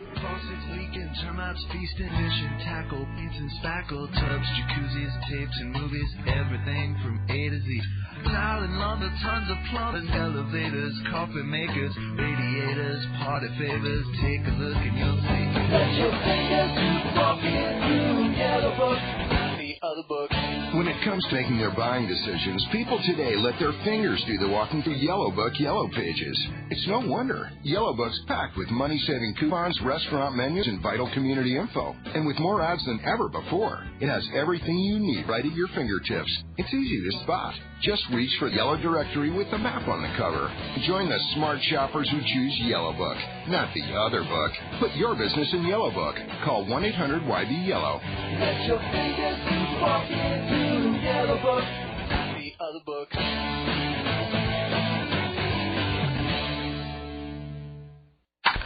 Faucets leaking, termites feasting, fishing, tackle, paints and spackle, tubs, jacuzzis, tapes and movies, everything from A to Z. Tile and lumber, tons of plumbing, elevators, coffee makers, radiators, party favors. Take a look and you'll see. Let your fingers walk into Yellow Book. The other book. When it comes to making their buying decisions, people today let their fingers do the walking through Yellow Book Yellow Pages. It's no wonder. Yellow Book's packed with money-saving coupons, restaurant menus, and vital community info. And with more ads than ever before, it has everything you need right at your fingertips. It's easy to spot. Just reach for the Yellow Directory with the map on the cover. Join the smart shoppers who choose Yellow Book, not the other book. Put your business in Yellow Book. Call 1-800-YB-YELLOW. Let your fingers walk into Yellow Book, the other book.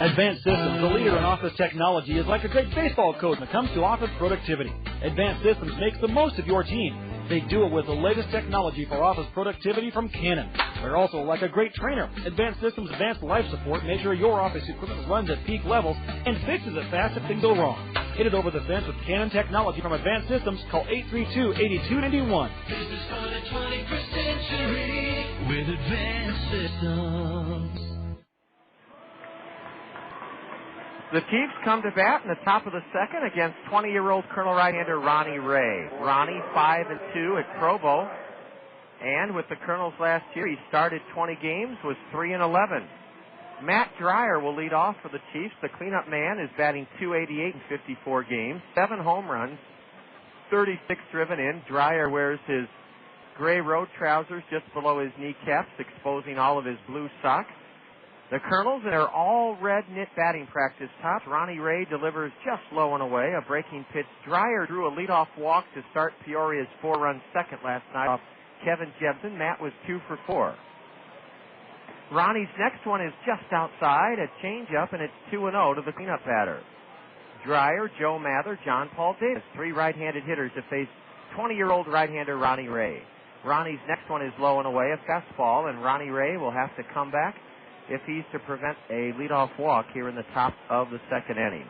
Advanced Systems, the leader in office technology, is like a great baseball coach when it comes to office productivity. Advanced Systems makes the most of your team. They do it with the latest technology for office productivity from Canon. They're also like a great trainer. Advanced Systems Advanced Life Support makes sure your office equipment runs at peak levels and fixes it fast if things go wrong. Hit it over the fence with Canon technology from Advanced Systems. Call 832-8291.
Business for the 21st century with Advanced Systems.
The Chiefs come to bat in the top of the second against 20-year-old Colonel right-hander Ronnie Ray. Ronnie 5-2 at Provo. And with the Colonels last year, he started 20 games, was 3-11. Matt Dreyer will lead off for the Chiefs. The cleanup man is batting .288 in 54 games, 7 home runs, 36 driven in. Dreyer wears his gray road trousers just below his kneecaps, exposing all of his blue socks. The Colonels in their all-red knit batting practice tops. Ronnie Ray delivers just low and away. A breaking pitch. Dreyer drew a leadoff walk to start Peoria's 4-run second last night off Kevin Jebsen. Matt was 2 for 4. Ronnie's next one is just outside, a changeup, and it's 2-0 to the cleanup batter. Dreyer, Joe Mather, John Paul Davis, 3 right-handed hitters to face 20-year-old right-hander Ronnie Ray. Ronnie's next one is low and away, a fastball, and Ronnie Ray will have to come back if he's to prevent a leadoff walk here in the top of the second inning.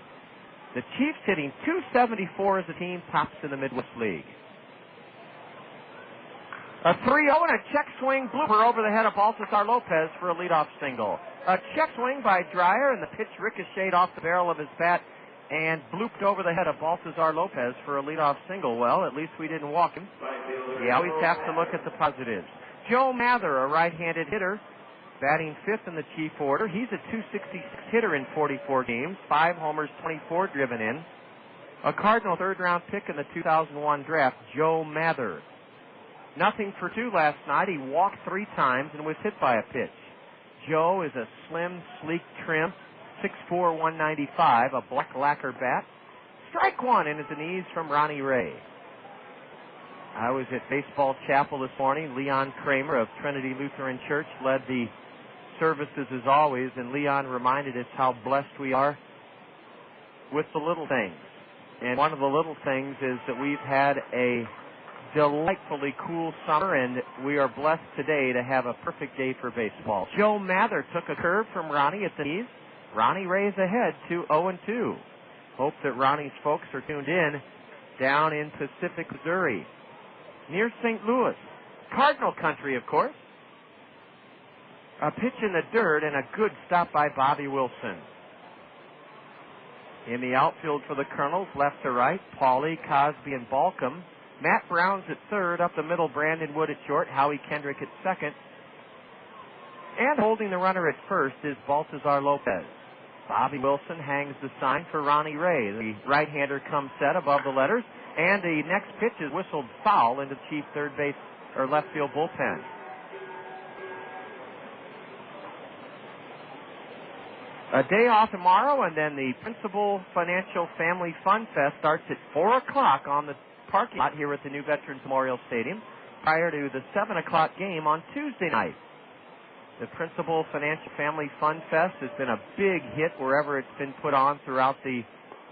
The Chiefs hitting .274 as a team, tops in the Midwest League. A 3-0 and a check swing blooper over the head of Baltazar Lopez for a leadoff single. A check swing by Dreyer, and the pitch ricocheted off the barrel of his bat and blooped over the head of Baltazar Lopez for a leadoff single. Well, at least we didn't walk him. You always have to look at the positives. Joe Mather, a right-handed hitter, batting 5th in the Chief order. He's a .266 hitter in 44 games, 5 homers, 24 driven in. A Cardinal third-round pick in the 2001 draft, Joe Mather. 0-for-2 last night. He walked 3 times and was hit by a pitch. Joe is a slim, sleek, trim, 6'4", 195, a black lacquer bat. Strike one into the knees from Ronnie Ray. I was at Baseball Chapel this morning. Leon Kramer of Trinity Lutheran Church led the services as always, and Leon reminded us how blessed we are with the little things. And one of the little things is that we've had a delightfully cool summer, and we are blessed today to have a perfect day for baseball. Joe Mather took a curve from Ronnie at the knees. Ronnie Ray's ahead to 0-2. Hope that Ronnie's folks are tuned in down in Pacific, Missouri, near St. Louis. Cardinal country, of course. A pitch in the dirt and a good stop by Bobby Wilson. In the outfield for the Kernels, left to right, Pauly, Cosby, and Balcom. Matt Brown's at third, up the middle, Brandon Wood at short, Howie Kendrick at second. And holding the runner at first is Baltazar Lopez. Bobby Wilson hangs the sign for Ronnie Ray. The right-hander comes set above the letters, and the next pitch is whistled foul into Chief third base or left field bullpen. A day off tomorrow, and then the Principal Financial Family Fun Fest starts at 4 o'clock on the parking lot here at the new Veterans Memorial Stadium prior to the 7 o'clock game on Tuesday night. The Principal Financial Family Fun Fest has been a big hit wherever it's been put on throughout the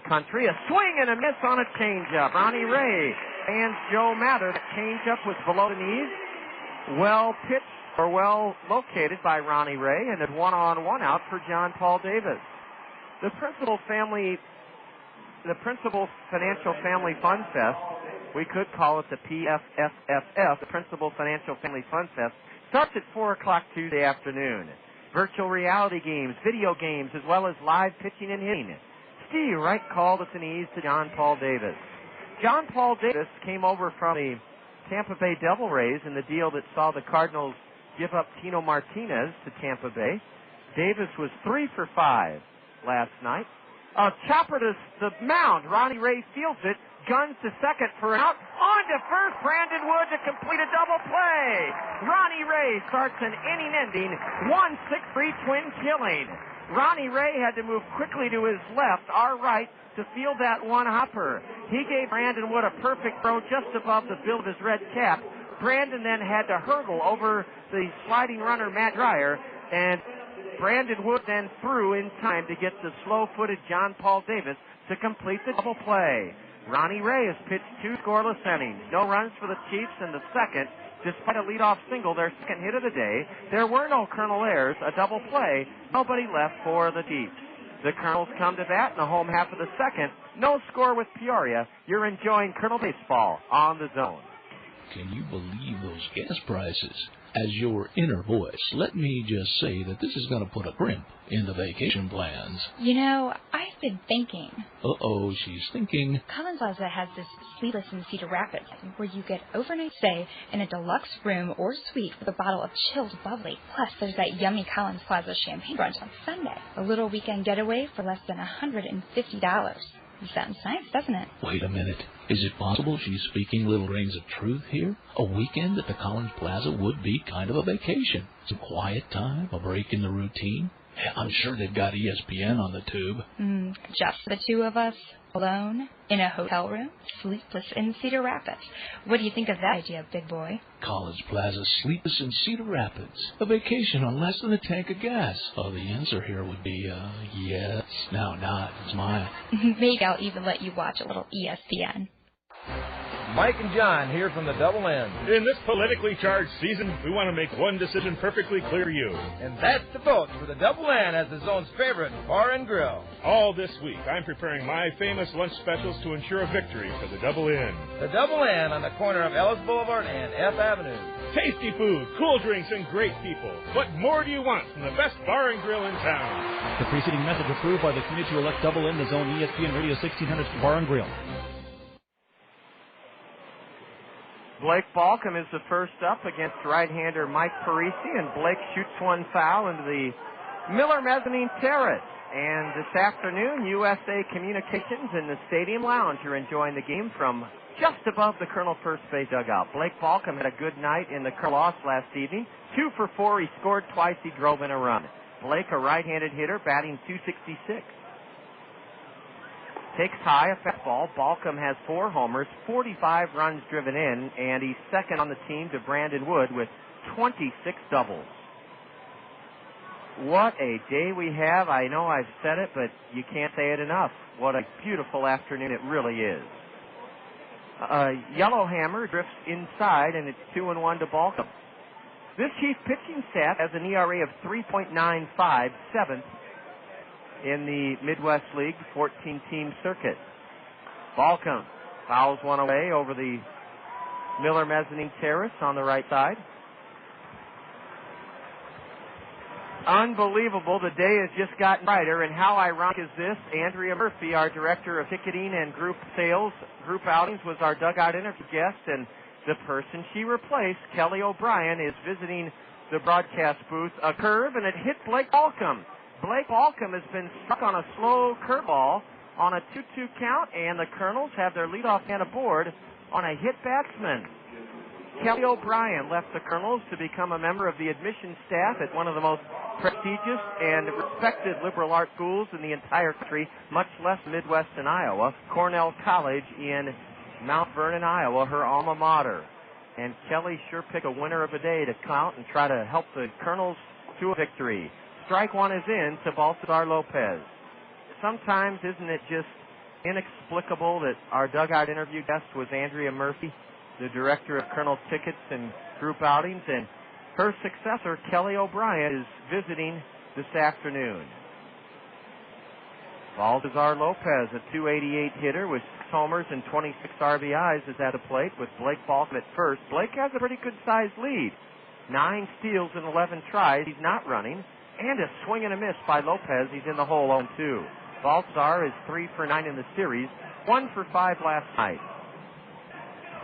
country. A swing and a miss on a changeup. Ronnie Ray and Joe Mather. The changeup was below the knees. Well pitched or well located by Ronnie Ray, and a one-on-one out for John Paul Davis. The Principal Financial Family Fun Fest, we could call it the PFFFF, the Principal Financial Family Fun Fest, starts at 4 o'clock Tuesday afternoon. Virtual reality games, video games, as well as live pitching and hitting. Steve Wright called at the knees to John Paul Davis. John Paul Davis came over from the Tampa Bay Devil Rays in the deal that saw the Cardinals give up Tino Martinez to Tampa Bay. Davis was 3 for 5 last night. A chopper to the mound. Ronnie Ray fields it. Guns to second for an out. On to first, Brandon Wood to complete a double play. Ronnie Ray starts an inning-ending 1-6-3 twin killing. Ronnie Ray had to move quickly to his left, our right, to field that one hopper. He gave Brandon Wood a perfect throw just above the bill of his red cap. Brandon then had to hurdle over the sliding runner, Matt Dreyer, and Brandon Wood then threw in time to get the slow-footed John Paul Davis to complete the double play. Ronnie Ray has pitched 2 scoreless innings. No runs for the Chiefs in the second. Despite a leadoff single, their second hit of the day, there were no Colonel errors, a double play, nobody left for the Chiefs. The Colonels come to bat in the home half of the second. No score with Peoria. You're enjoying Colonel Baseball on the Zone.
Can you believe those gas prices? As your inner voice, let me just say that this is going to put a crimp in the vacation plans.
You know, I've been thinking.
Uh-oh, she's thinking.
Collins Plaza has this Suiteless in Cedar Rapids where you get overnight stay in a deluxe room or suite with a bottle of chilled bubbly. Plus, there's that yummy Collins Plaza champagne brunch on Sunday. A little weekend getaway for less than $150. Sounds nice, doesn't it?
Wait a minute. Is it possible she's speaking little grains of truth here? A weekend at the Collins Plaza would be kind of a vacation. Some quiet time, a break in the routine. I'm sure they've got ESPN on the tube.
Just the two of us? Alone? In a hotel room? Sleepless in Cedar Rapids? What do you think of that idea, big boy?
College Plaza Sleepless in Cedar Rapids. A vacation on less than a tank of gas. Oh, the answer here would be, yes. Now, nod, smile.
Maybe I'll even let you watch a little ESPN.
Mike and John here from the Double N.
In this politically charged season, we want to make one decision perfectly clear to you.
And that's to vote for the Double N as the zone's favorite bar and grill.
All this week, I'm preparing my famous lunch specials to ensure a victory for the Double N.
The Double N on the corner of Ellis Boulevard and F Avenue.
Tasty food, cool drinks, and great people. What more do you want from the best bar and grill in town?
The preceding message approved by the committee to elect Double N, the zone ESPN Radio 1600 Bar and Grill.
Blake Balcom is the first up against right-hander Mike Parisi, and Blake shoots one foul into the Miller Mezzanine Terrace. And this afternoon, USA Communications in the Stadium Lounge are enjoying the game from just above the Colonel First Base dugout. Blake Balcom had a good night in the Colonel loss last evening. 2 for 4. He scored twice. He drove in a run. Blake, a right-handed hitter, batting .266. Takes high, a fastball. Balcom has 4 homers, 45 runs driven in, and he's second on the team to Brandon Wood with 26 doubles. What a day we have. I know I've said it, but you can't say it enough. What a beautiful afternoon it really is. Yellowhammer drifts inside, and it's 2-1 to Balcom. This Chief pitching staff has an ERA of 3.95, 7th in the Midwest League 14-team circuit. Balcom fouls one away over the Miller Mezzanine Terrace on the right side. Unbelievable. The day has just gotten brighter, and how ironic is this? Andrea Murphy, our Director of Ticketing and Group Sales, Group Outings, was our dugout interview guest, and the person she replaced, Kelly O'Brien, is visiting the broadcast booth. A curve, and it hit Blake Balcom. Blake Balcom has been struck on a slow curveball on a 2-2 count, and the Kernels have their leadoff man aboard on a hit batsman. Kelly O'Brien left the Kernels to become a member of the admissions staff at one of the most prestigious and respected liberal arts schools in the entire country, much less Midwest and Iowa, Cornell College in Mount Vernon, Iowa, her alma mater. And Kelly sure picked a winner of a day to come out and try to help the Kernels to a victory. Strike one is in to Balthazar Lopez. Sometimes, isn't it just inexplicable that our dugout interview guest was Andrea Murphy, the Director of Kernel Tickets and Group Outings, and her successor, Kelly O'Brien, is visiting this afternoon. Balthazar Lopez, a .288 hitter with 6 homers and 26 RBIs, is at the plate with Blake Balcom at first. Blake has a pretty good-sized lead. 9 steals in 11 tries. He's not running. And a swing and a miss by Lopez. He's in the hole 0-2. Balthazar is 3 for 9 in the series, 1 for 5 last night.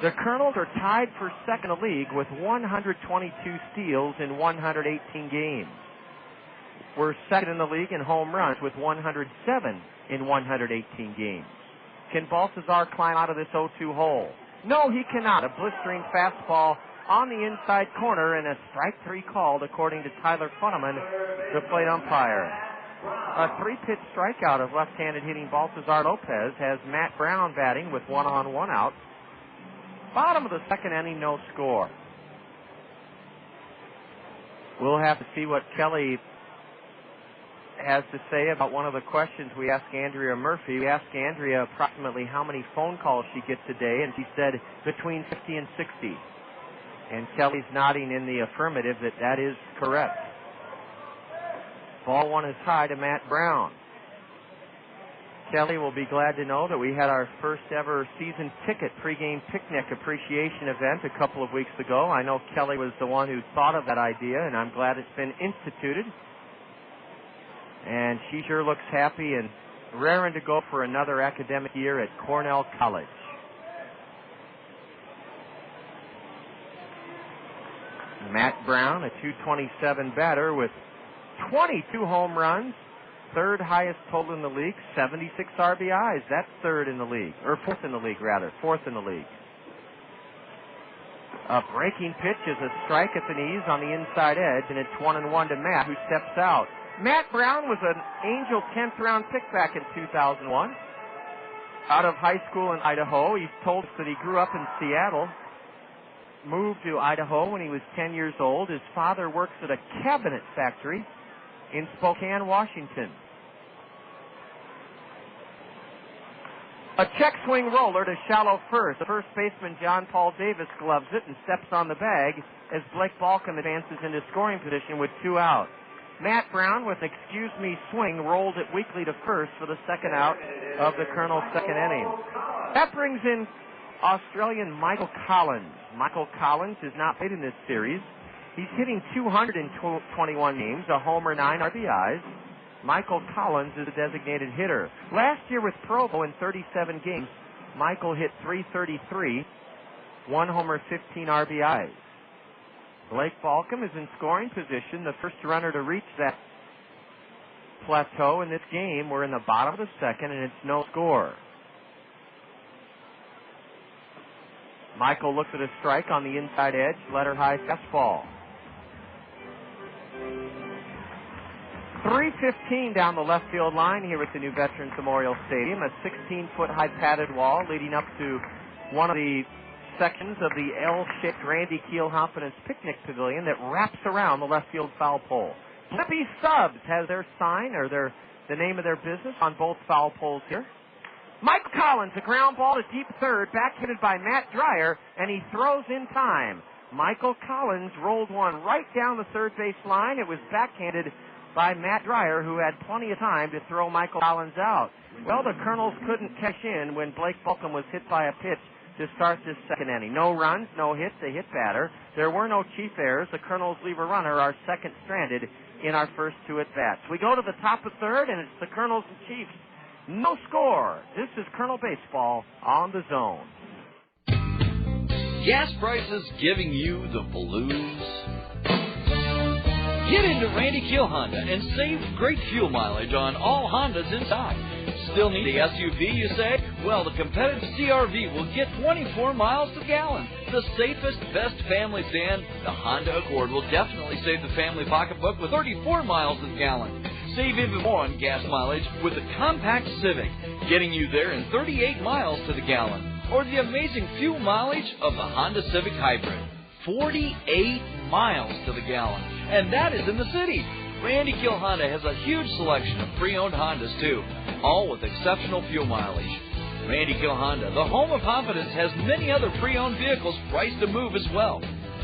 The Kernels are tied for second in the league with 122 steals in 118 games. We're second in the league in home runs with 107 in 118 games. Can Balthazar climb out of this 0-2 hole? No, he cannot. A blistering fastball on the inside corner, and a strike 3 called, according to Tyler Funneman, the plate umpire. A 3-pitch strikeout of left-handed hitting Balthazar Lopez has Matt Brown batting with 1-on-1 out. Bottom of the second inning, no score. We'll have to see what Kelly has to say about one of the questions we asked Andrea Murphy. We asked Andrea approximately how many phone calls she gets a day, and she said between 50 and 60. And Kelly's nodding in the affirmative that is correct. Ball 1 is high to Matt Brown. Kelly will be glad to know that we had our first ever season ticket pregame picnic appreciation event a couple of weeks ago. I know Kelly was the one who thought of that idea, and I'm glad it's been instituted. And she sure looks happy and raring to go for another academic year at Cornell College. Matt Brown, a .227 batter with 22 home runs, third highest total in the league, 76 RBIs. That's third in the league, or fourth in the league, rather. Fourth in the league. A breaking pitch is a strike at the knees on the inside edge, and it's 1-1 to Matt, who steps out. Matt Brown was an Angel 10th round pick back in 2001. out of high school in Idaho. He's told us that he grew up in Seattle, moved to Idaho when he was 10 years old. His father works at a cabinet factory in Spokane, Washington. A check swing roller to shallow first. The first baseman, John Paul Davis, gloves it and steps on the bag as Blake Balcom advances into scoring position with 2 out. Matt Brown, with an excuse-me swing, rolled it weakly to first for the second out of the Kernels' second inning. That brings in Australian Michael Collins. Michael Collins has not played in this series. He's hitting 221 games, a homer, 9 RBIs. Michael Collins is a designated hitter. Last year with Provo in 37 games, Michael hit .333, 1 homer, 15 RBIs. Blake Balcom is in scoring position, the first runner to reach that plateau in this game. We're in the bottom of the second, and it's no score. Michael looks at a strike on the inside edge, letter high fastball. 3:15 down the left field line here at the new Veterans Memorial Stadium. A 16-foot high padded wall leading up to one of the sections of the L-shaped Randy Kielhoffen's picnic pavilion that wraps around the left field foul pole. Flippy Subs has their sign or the name of their business on both foul poles here. Mike Collins, a ground ball to deep third, backhanded by Matt Dreyer, and he throws in time. Michael Collins rolled one right down the third base line. It was backhanded by Matt Dreyer, who had plenty of time to throw Michael Collins out. Well, the Kernels couldn't cash in when Blake Balcom was hit by a pitch to start this second inning. No runs, no hits, a hit batter. There were no chief errors. The Kernels leave a runner, our second stranded in our first 2 at-bats. We go to the top of third, and it's the Kernels and Chiefs. No score. This is Kernel Baseball on the Zone.
Gas prices giving you the blues? Get into Randy Kiel Honda and save great fuel mileage on all Hondas in stock. Still need a SUV, you say? Well, the competitive CR-V will get 24 miles per gallon. The safest, best family sedan, the Honda Accord will definitely save the family pocketbook with 34 miles per gallon. Save even more on gas mileage with the compact Civic, getting you there in 38 miles to the gallon. Or the amazing fuel mileage of the Honda Civic Hybrid, 48 miles to the gallon. And that is in the city. Randy Kiel Honda has a huge selection of pre-owned Hondas, too, all with exceptional fuel mileage. Randy Kiel Honda, the home of confidence, has many other pre-owned vehicles priced to move as well.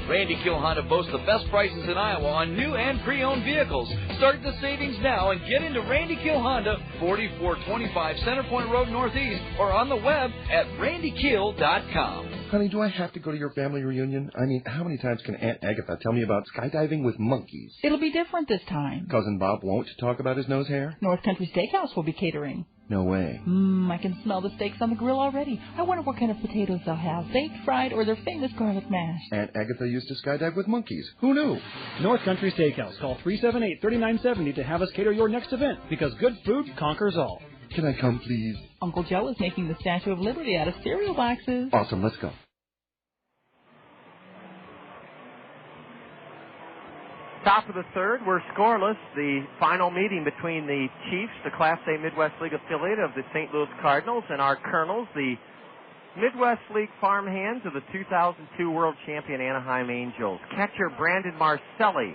Randy Kiel Honda boasts the best prices in Iowa on new and pre-owned vehicles. Start the savings now and get into Randy Kiel Honda, 4425 Centerpoint Road Northeast, or on the web at randykiel.com.
Honey, do I have to go to your family reunion? I mean, how many times can Aunt Agatha tell me about skydiving with monkeys?
It'll be different this time.
Cousin Bob won't talk about his nose hair?
North Country Steakhouse will be catering.
No way.
I can smell the steaks on the grill already. I wonder what kind of potatoes they'll have, baked, fried, or their famous garlic mash.
Aunt Agatha used to skydive with monkeys. Who knew?
North Country Steakhouse. Call 378-3970 to have us cater your next event, because good food conquers all.
Can I come, please?
Uncle Joe is making the Statue of Liberty out of cereal boxes.
Awesome, let's go.
Top of the third, we're scoreless. The final meeting between the Chiefs, the Class A Midwest League affiliate of the St. Louis Cardinals, and our Kernels, the Midwest League farmhands of the 2002 World Champion Anaheim Angels. Catcher Brandon Marcelli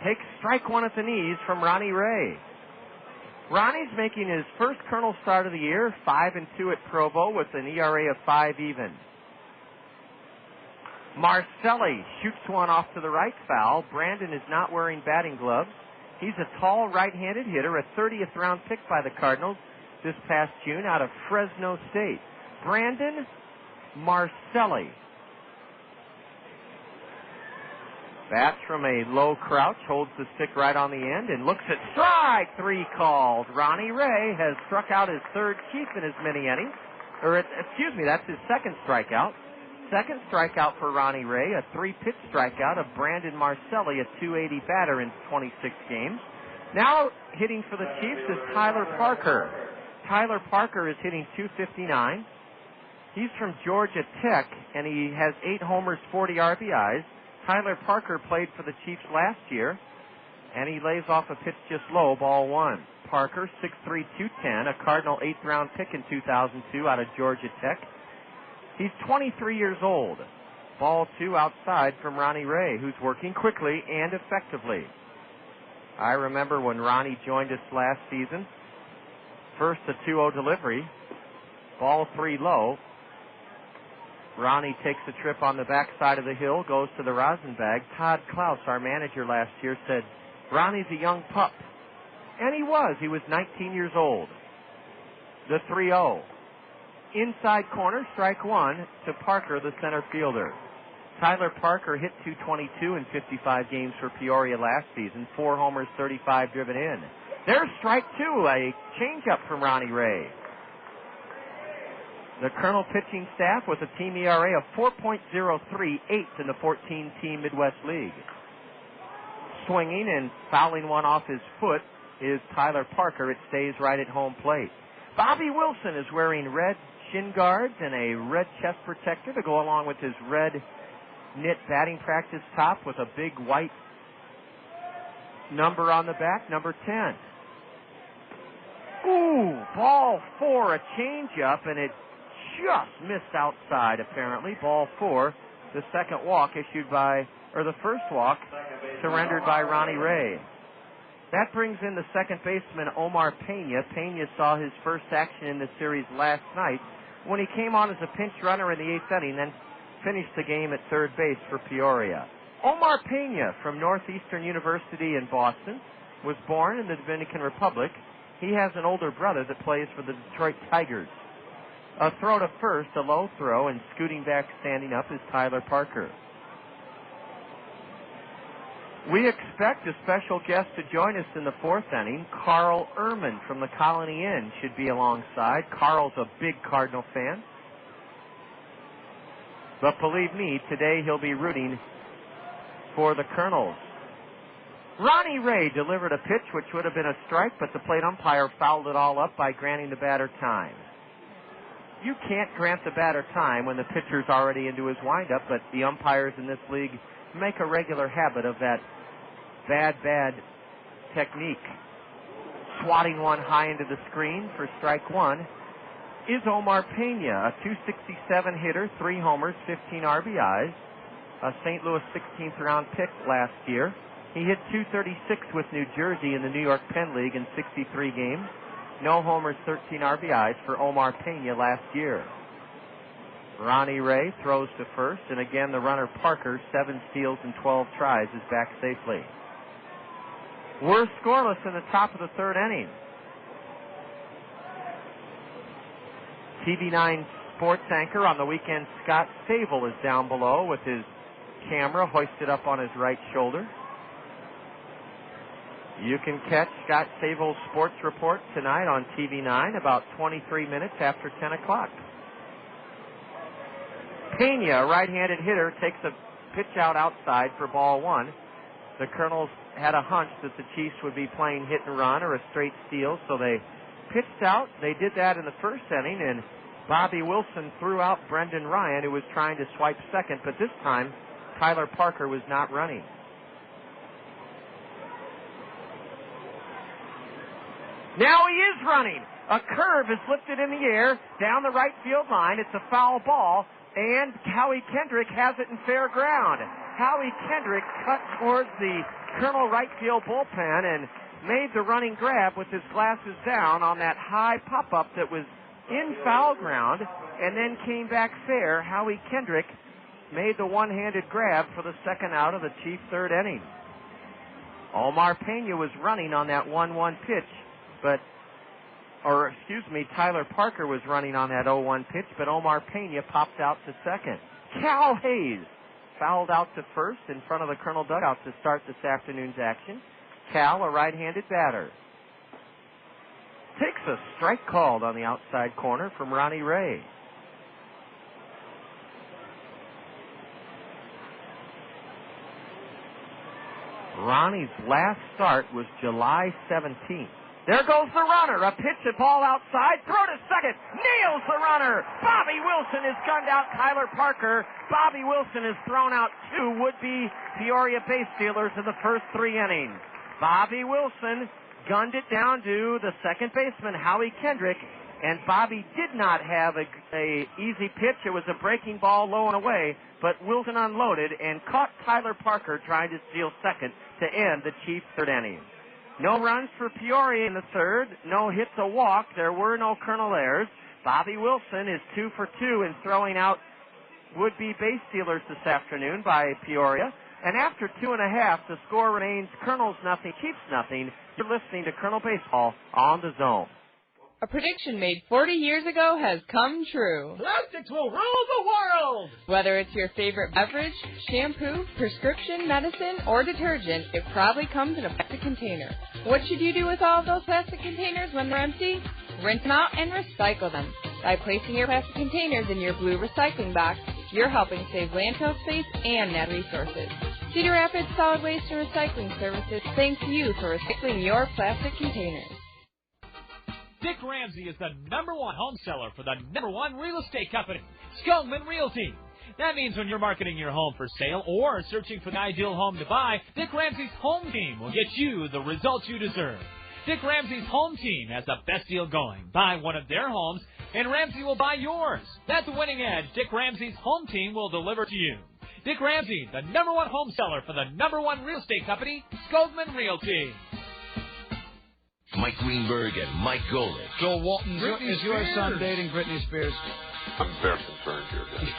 takes strike one at the knees from Ronnie Ray. Ronnie's making his first Kernel start of the year, 5-2 at Provo with an ERA of 5 even. Marcelli shoots one off to the right, foul. Brandon is not wearing batting gloves. He's a tall right-handed hitter, a 30th round pick by the Cardinals this past June out of Fresno State. Brandon Marcelli bats from a low crouch, holds the stick right on the end, and looks at strike 3 called. Ronnie Ray has struck out his third Chief in as many innings. That's his second strikeout. Second strikeout for Ronnie Ray, a 3-pitch strikeout of Brandon Marcelli, a .280 batter in 26 games. Now hitting for the Chiefs is Tyler Parker. Tyler Parker is hitting .259. He's from Georgia Tech, and he has 8 homers, 40 RBIs. Tyler Parker played for the Chiefs last year, and he lays off a pitch just low, ball 1. Parker, 6'3", 210, a Cardinal 8th-round pick in 2002 out of Georgia Tech. He's 23 years old. Ball 2 outside from Ronnie Ray, who's working quickly and effectively. I remember when Ronnie joined us last season. First, a 2-0 delivery. Ball 3 low. Ronnie takes a trip on the backside of the hill, goes to the rosin bag. Todd Klaus, our manager last year, said, Ronnie's a young pup. And he was. He was 19 years old. The 3-0. Inside corner, strike 1 to Parker, the center fielder. Tyler Parker hit .222 in 55 games for Peoria last season. 4 homers, 35 driven in. There's strike 2, a changeup from Ronnie Ray. The Kernel pitching staff with a team ERA of 4.03, 8th in the 14-team Midwest League. Swinging and fouling one off his foot is Tyler Parker. It stays right at home plate. Bobby Wilson is wearing red shin guards and a red chest protector to go along with his red knit batting practice top with a big white number on the back, number 10. Ooh, ball 4, a changeup, and it just missed outside, apparently. Ball 4, the second walk issued by, or the first walk surrendered by Ronnie Ray. That brings in the second baseman, Omar Pena. Pena saw his first action in the series last night when he came on as a pinch runner in the 8th inning, then finished the game at third base for Peoria. Omar Pena from Northeastern University in Boston was born in the Dominican Republic. He has an older brother that plays for the Detroit Tigers. A throw to first, a low throw, and scooting back, standing up is Tyler Parker. We expect a special guest to join us in the 4th inning. Carl Ehrman from the Colony Inn should be alongside. Carl's a big Cardinal fan. But believe me, today he'll be rooting for the Kernels. Ronnie Ray delivered a pitch which would have been a strike, but the plate umpire fouled it all up by granting the batter time. You can't grant the batter time when the pitcher's already into his windup, but the umpires in this league make a regular habit of that bad technique. Swatting one high into the screen for strike 1 is Omar Pena, a .267 hitter, 3 homers, 15 RBIs, a St. Louis 16th round pick last year. He hit .236 with New Jersey in the New York Penn League in 63 games. No homers, 13 RBIs for Omar Pena last year. Ronnie Ray throws to first, and again the runner Parker, 7 steals and 12 tries, is back safely. We're scoreless in the top of the 3rd inning. TV9 sports anchor on the weekend, Scott Sable, is down below with his camera hoisted up on his right shoulder. You can catch Scott Sable's sports report tonight on TV9 about 23 minutes after 10 o'clock. Pena, a right-handed hitter, takes a pitch out outside for ball 1. The Kernels had a hunch that the Chiefs would be playing hit and run or a straight steal, so they pitched out. They did that in the 1st inning, and Bobby Wilson threw out Brendan Ryan, who was trying to swipe second, but this time Tyler Parker was not running. Now he is running. A curve is lifted in the air down the right field line. It's a foul ball, and Howie Kendrick has it in fair ground. Howie Kendrick cut towards the Kernel right field bullpen and made the running grab with his glasses down on that high pop-up that was in foul ground and then came back fair. Howie Kendrick made the one-handed grab for the second out of the Chief 3rd inning. Omar Pena was running on that 1-1 pitch, Tyler Parker was running on that 0-1 pitch, but Omar Pena popped out to second. Cal Hayes fouled out to first in front of the Kernel dugout to start this afternoon's action. Cal, a right-handed batter, takes a strike called on the outside corner from Ronnie Ray. Ronnie's last start was July 17th. There goes the runner. A pitch, a ball outside. Throw to second. Nails the runner. Bobby Wilson has gunned out Tyler Parker. Bobby Wilson has thrown out 2 would-be Peoria base stealers in the first 3 innings. Bobby Wilson gunned it down to the second baseman, Howie Kendrick, and Bobby did not have a easy pitch. It was a breaking ball low and away, but Wilson unloaded and caught Tyler Parker trying to steal second to end the Chiefs' third inning. No runs for Peoria in the third, no hits, a walk. There were no Kernel errors. Bobby Wilson is 2 for 2 in throwing out would-be base stealers this afternoon by Peoria. And after 2.5, the score remains Kernels nothing, Chiefs nothing. You're listening to Kernel Baseball on the Zone.
A prediction made 40 years ago has come true.
Plastics will rule the world!
Whether it's your favorite beverage, shampoo, prescription, medicine, or detergent, it probably comes in a plastic container. What should you do with all of those plastic containers when they're empty? Rinse them out and recycle them. By placing your plastic containers in your blue recycling box, you're helping save landfill space and net resources. Cedar Rapids Solid Waste and Recycling Services thanks you for recycling your plastic containers.
Dick Ramsey is the #1 home seller for the #1 real estate company, Skogman Realty. That means when you're marketing your home for sale or searching for the ideal home to buy, Dick Ramsey's home team will get you the results you deserve. Dick Ramsey's home team has the best deal going. Buy one of their homes, and Ramsey will buy yours. That's the winning edge Dick Ramsey's home team will deliver to you. Dick Ramsey, the #1 home seller for the #1 real estate company, Skogman Realty.
Mike Greenberg and Mike Golick.
Joel Walton, is your son dating Britney Spears?
I'm very concerned here, guys.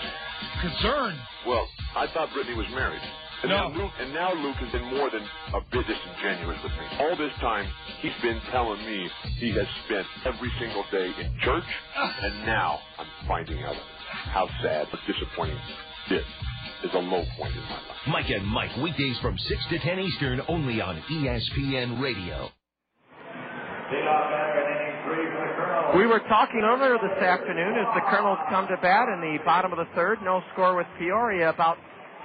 Concerned?
Well, I thought Britney was married. And now Luke has been more than a bit disingenuous with me. All this time, he's been telling me he has spent every single day in church, and now I'm finding out how sad but disappointing this is a low point in my life.
Mike and Mike, weekdays from 6 to 10 Eastern, only on ESPN Radio.
We were talking earlier this afternoon as the Kernels come to bat in the bottom of the third, no score with Peoria, about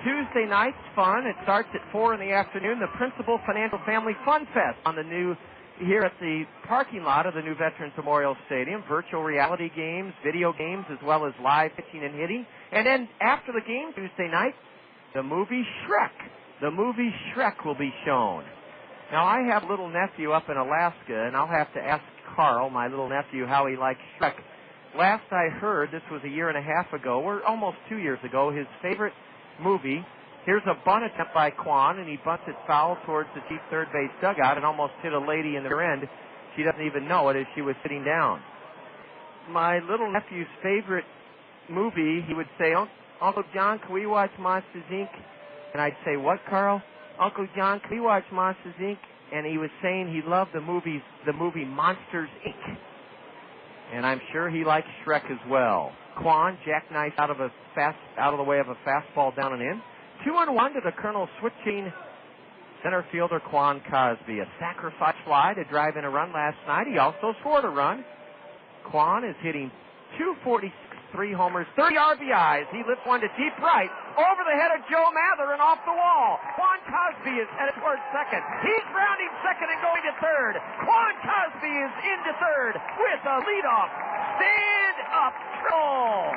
Tuesday night's fun. It starts at 4 in the afternoon, the Principal Financial Family Fun Fest on the new, here at the parking lot of the new Veterans Memorial Stadium. Virtual reality games, video games, as well as live pitching and hitting. And then after the game Tuesday night, the movie Shrek. The movie Shrek will be shown. Now, I have a little nephew up in Alaska, and I'll have to ask Carl, my little nephew, how he likes Shrek. Last I heard, this was a year and a half ago, or almost 2 years ago, his favorite movie, here's a bunt attempt by Quan, and he bunts it foul towards the deep third base dugout and almost hit a lady in the rear end. She doesn't even know it as she was sitting down. My little nephew's favorite movie, he would say, Uncle John, can we watch Monsters, Inc.? And I'd say, what, Carl? Uncle John, can we watch Monsters, Inc.? And he was saying he loved the movie Monsters, Inc. And I'm sure he likes Shrek as well. Quan jackknifes out of the way of a fastball down and in. 2-1 to the Colonel switching center fielder Quan Cosby. A sacrifice fly to drive in a run last night. He also scored a run. Quan is hitting .246, 3 homers, 30 RBIs. He lifts one to deep right, over the head of Joe Mather and off the wall. Quan Cosby is headed towards second. He's rounding second and going to third. Quan Cosby is into third with a leadoff stand-up triple.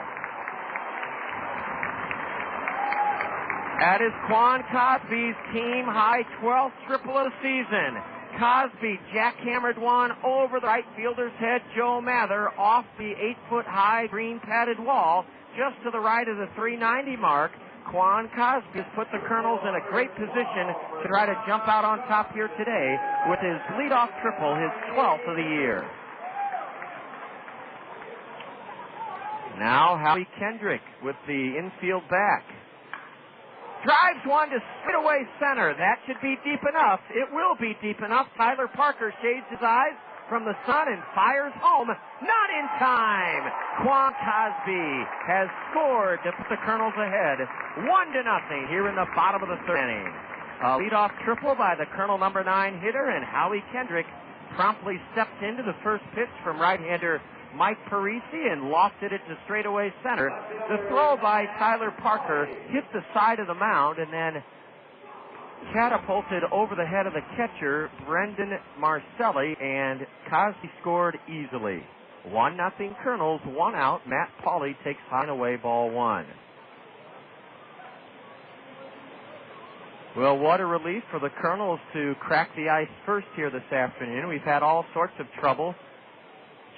That is Quan Cosby's team-high 12th triple of the season. Cosby jackhammered one over the right fielder's head, Joe Mather, off the 8-foot-high green padded wall, just to the right of the 390 mark. Quan Cosby has put the Kernels in a great position to try to jump out on top here today with his leadoff triple, his 12th of the year. Now Howie Kendrick with the infield back. Drives one to straightaway center. That should be deep enough. It will be deep enough. Tyler Parker shades his eyes from the sun and fires home. Not in time. Quan Cosby has scored to put the Kernels ahead 1-0 here in the bottom of the third inning. A leadoff triple by the Colonel number 9 hitter, and Howie Kendrick promptly stepped into the first pitch from right-hander Mike Parisi and lofted it to straightaway center. The throw by Tyler Parker hit the side of the mound and then catapulted over the head of the catcher, Brendan Marcelli, and Cosby scored easily. 1-0 Kernels, 1 out. Matt Pauley takes high and away, ball 1. Well, what a relief for the Kernels to crack the ice first here this afternoon. We've had all sorts of trouble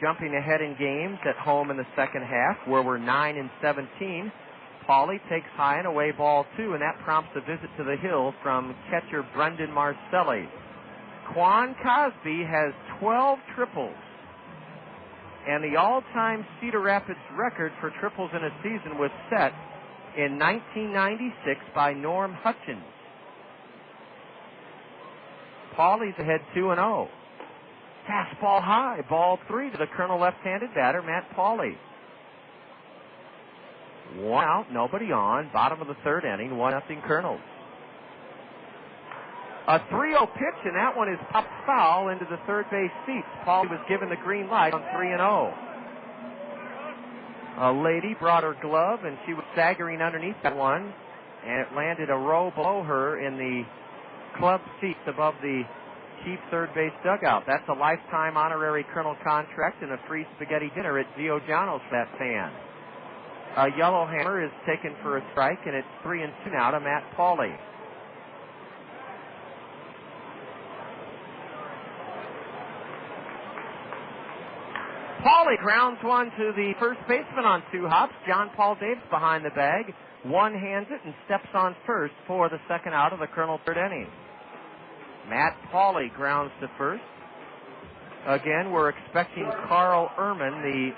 jumping ahead in games at home in the second half, where we're 9-17. Pauly takes high and away ball 2, and that prompts a visit to the hill from catcher Brendan Marcelli. Quan Cosby has 12 triples, and the all-time Cedar Rapids record for triples in a season was set in 1996 by Norm Hutchins. Pauly's ahead 2-0. Fastball high, ball 3 to the Colonel left-handed batter, Matt Pauly. 1 out, nobody on. Bottom of the third inning, 1-0 Kernels. A 3-0 pitch, and that one is popped foul into the third base seats. Pauly was given the green light on 3-0. A lady brought her glove, and she was staggering underneath that one, and it landed a row below her in the club seats above the chief third base dugout. That's a lifetime honorary Colonel contract and a free spaghetti dinner at Zio Giano's for that fan. A yellow hammer is taken for a strike, and it's 3-2 now to Matt Pauly. Pauly grounds one to the first baseman on 2 hops. John Paul Davis behind the bag. One-hands it and steps on first for the second out of the Colonel third inning. Matt Pauly grounds to first. Again, we're expecting Carl Ehrman, the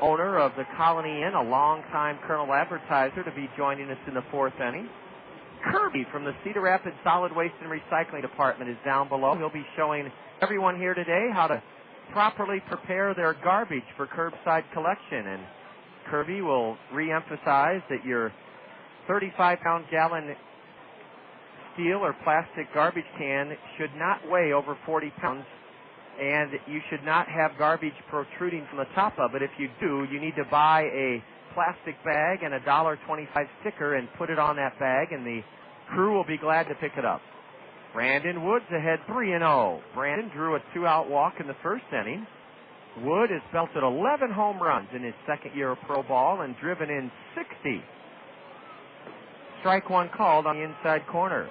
owner of the Colony Inn, a longtime Colonel advertiser, to be joining us in the fourth inning. Kirby from the Cedar Rapids Solid Waste and Recycling Department is down below. He'll be showing everyone here today how to properly prepare their garbage for curbside collection. And Kirby will re-emphasize that your 35-pound gallon steel or plastic garbage can should not weigh over 40 pounds, and you should not have garbage protruding from the top of it. If you do, you need to buy a plastic bag and a $1.25 sticker and put it on that bag, and the crew will be glad to pick it up. Brandon Wood's ahead 3-0. Brandon drew a 2-out walk in the first inning. Wood has belted 11 home runs in his second year of pro ball and driven in 60. Strike one called on the inside corner.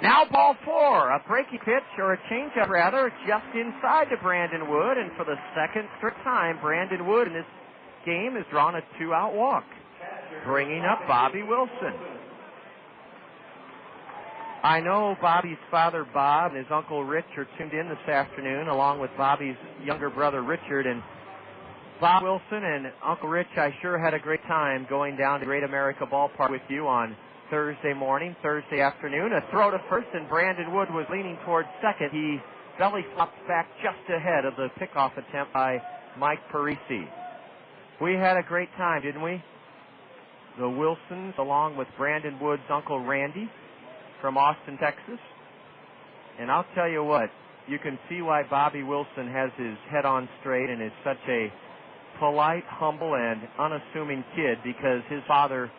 Now ball 4, a breaking pitch, or a changeup rather, just inside to Brandon Wood, and for the second straight time, Brandon Wood in this game has drawn a 2-out walk, bringing up Bobby Wilson. I know Bobby's father, Bob, and his uncle Rich are tuned in this afternoon, along with Bobby's younger brother, Richard. And Bob Wilson and Uncle Rich, I sure had a great time going down to Great America Ballpark with you on Thursday morning, Thursday afternoon. A throw to first, and Brandon Wood was leaning towards second. He belly flopped back just ahead of the pickoff attempt by Mike Parisi. We had a great time, didn't we? The Wilsons, along with Brandon Wood's Uncle Randy from Austin, Texas. And I'll tell you what, you can see why Bobby Wilson has his head on straight and is such a polite, humble, and unassuming kid, because his father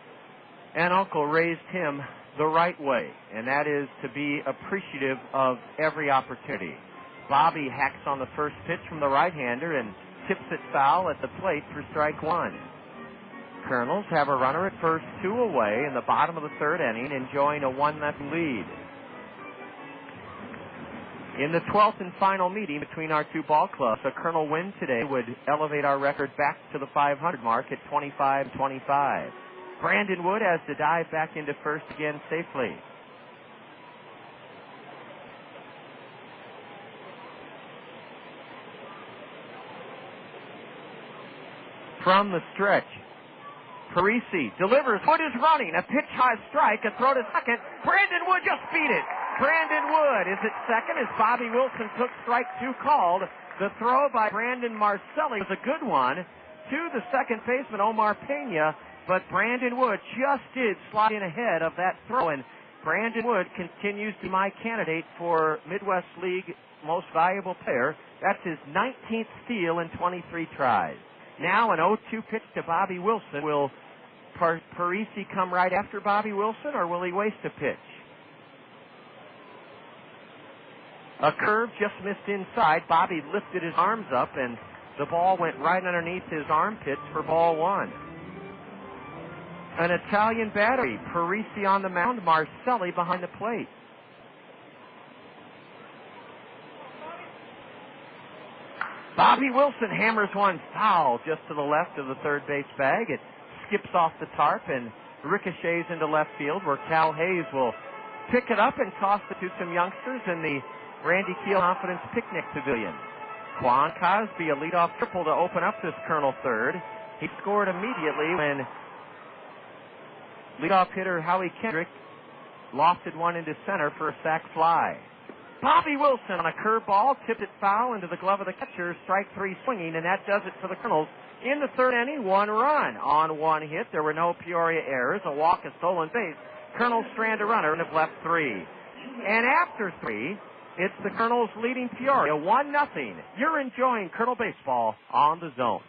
and uncle raised him the right way, and that is to be appreciative of every opportunity. Bobby hacks on the first pitch from the right-hander and tips it foul at the plate for strike one. Kernels have a runner at first, 2 away in the bottom of the third inning, enjoying a 1-0 lead. In the 12th and final meeting between our two ball clubs, a Colonel win today would elevate our record back to the 500 mark at 25-25. Brandon Wood has to dive back into first again safely. From the stretch, Parisi delivers. Wood is running. A pitch high strike. A throw to second. Brandon Wood just beat it. Brandon Wood is at second as Bobby Wilson took strike 2 called. The throw by Brandon Marcelli was a good one to the second baseman, Omar Pena. But Brandon Wood just did slide in ahead of that throw, and Brandon Wood continues to be my candidate for Midwest League Most Valuable Player. That's his 19th steal in 23 tries. Now an 0-2 pitch to Bobby Wilson. Will Parisi come right after Bobby Wilson, or will he waste a pitch? A curve just missed inside. Bobby lifted his arms up, and the ball went right underneath his armpits for ball one. An Italian battery. Parisi on the mound, Marcelli behind the plate. Bobby Wilson hammers one foul just to the left of the third base bag. It skips off the tarp and ricochets into left field, where Cal Hayes will pick it up and toss it to some youngsters in the Randy Keel Confidence Picnic Pavilion. Quan Cosby, a leadoff triple to open up this Kernel third. He scored immediately when leadoff hitter Howie Kendrick lofted one into center for a sac fly. Bobby Wilson on a curveball, tipped it foul into the glove of the catcher, strike three swinging, and that does it for the Kernels. In the third inning, one run on one hit. There were no Peoria errors, a walk, a stolen base. Kernels strand a runner and have left three. And after three, it's the Kernels leading Peoria 1-0. You're enjoying Kernel baseball on the Zone.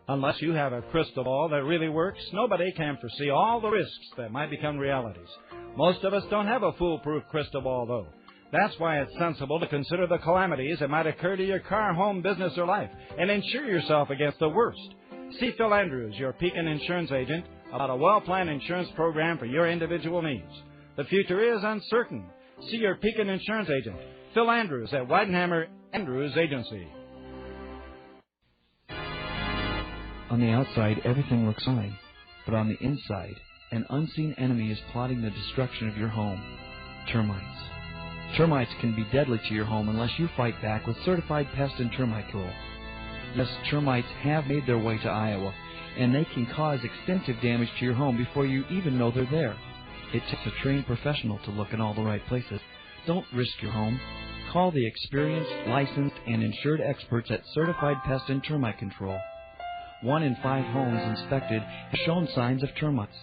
Unless you have a crystal ball that really works, nobody can foresee all the risks that might become realities. Most of us don't have a foolproof crystal ball, though. That's why it's sensible to consider the calamities that might occur to your car, home, business, or life, and insure yourself against the worst. See Phil Andrews, your Pekin insurance agent, about a well-planned insurance program for your individual needs. The future is uncertain. See your Pekin insurance agent, Phil Andrews, at Weidenhammer Andrews Agency.
On the outside, everything looks fine, but on the inside, an unseen enemy is plotting the destruction of your home. Termites. Termites can be deadly to your home unless you fight back with certified pest and termite control. Yes, termites have made their way to Iowa, and they can cause extensive damage to your home before you even know they're there. It takes a trained professional to look in all the right places. Don't risk your home. Call the experienced, licensed, and insured experts at Certified Pest and Termite Control. 1 in 5 homes inspected have shown signs of termites.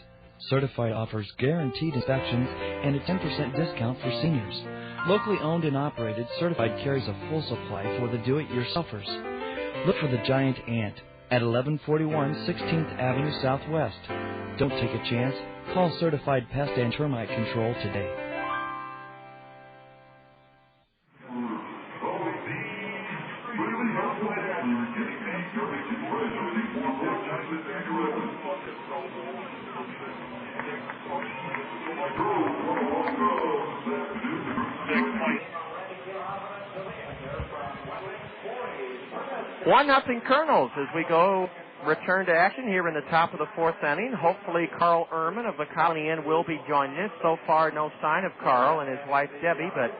Certified offers guaranteed inspections and a 10% discount for seniors. Locally owned and operated, Certified carries a full supply for the do-it-yourselfers. Look for the giant ant at 1141 16th Avenue Southwest. Don't take a chance. Call Certified Pest and Termite Control today.
One nothing Kernels as we return to action here in the top of the fourth inning. Hopefully Carl Ehrman of the Colony Inn will be joining us. So far, no sign of Carl and his wife Debbie, but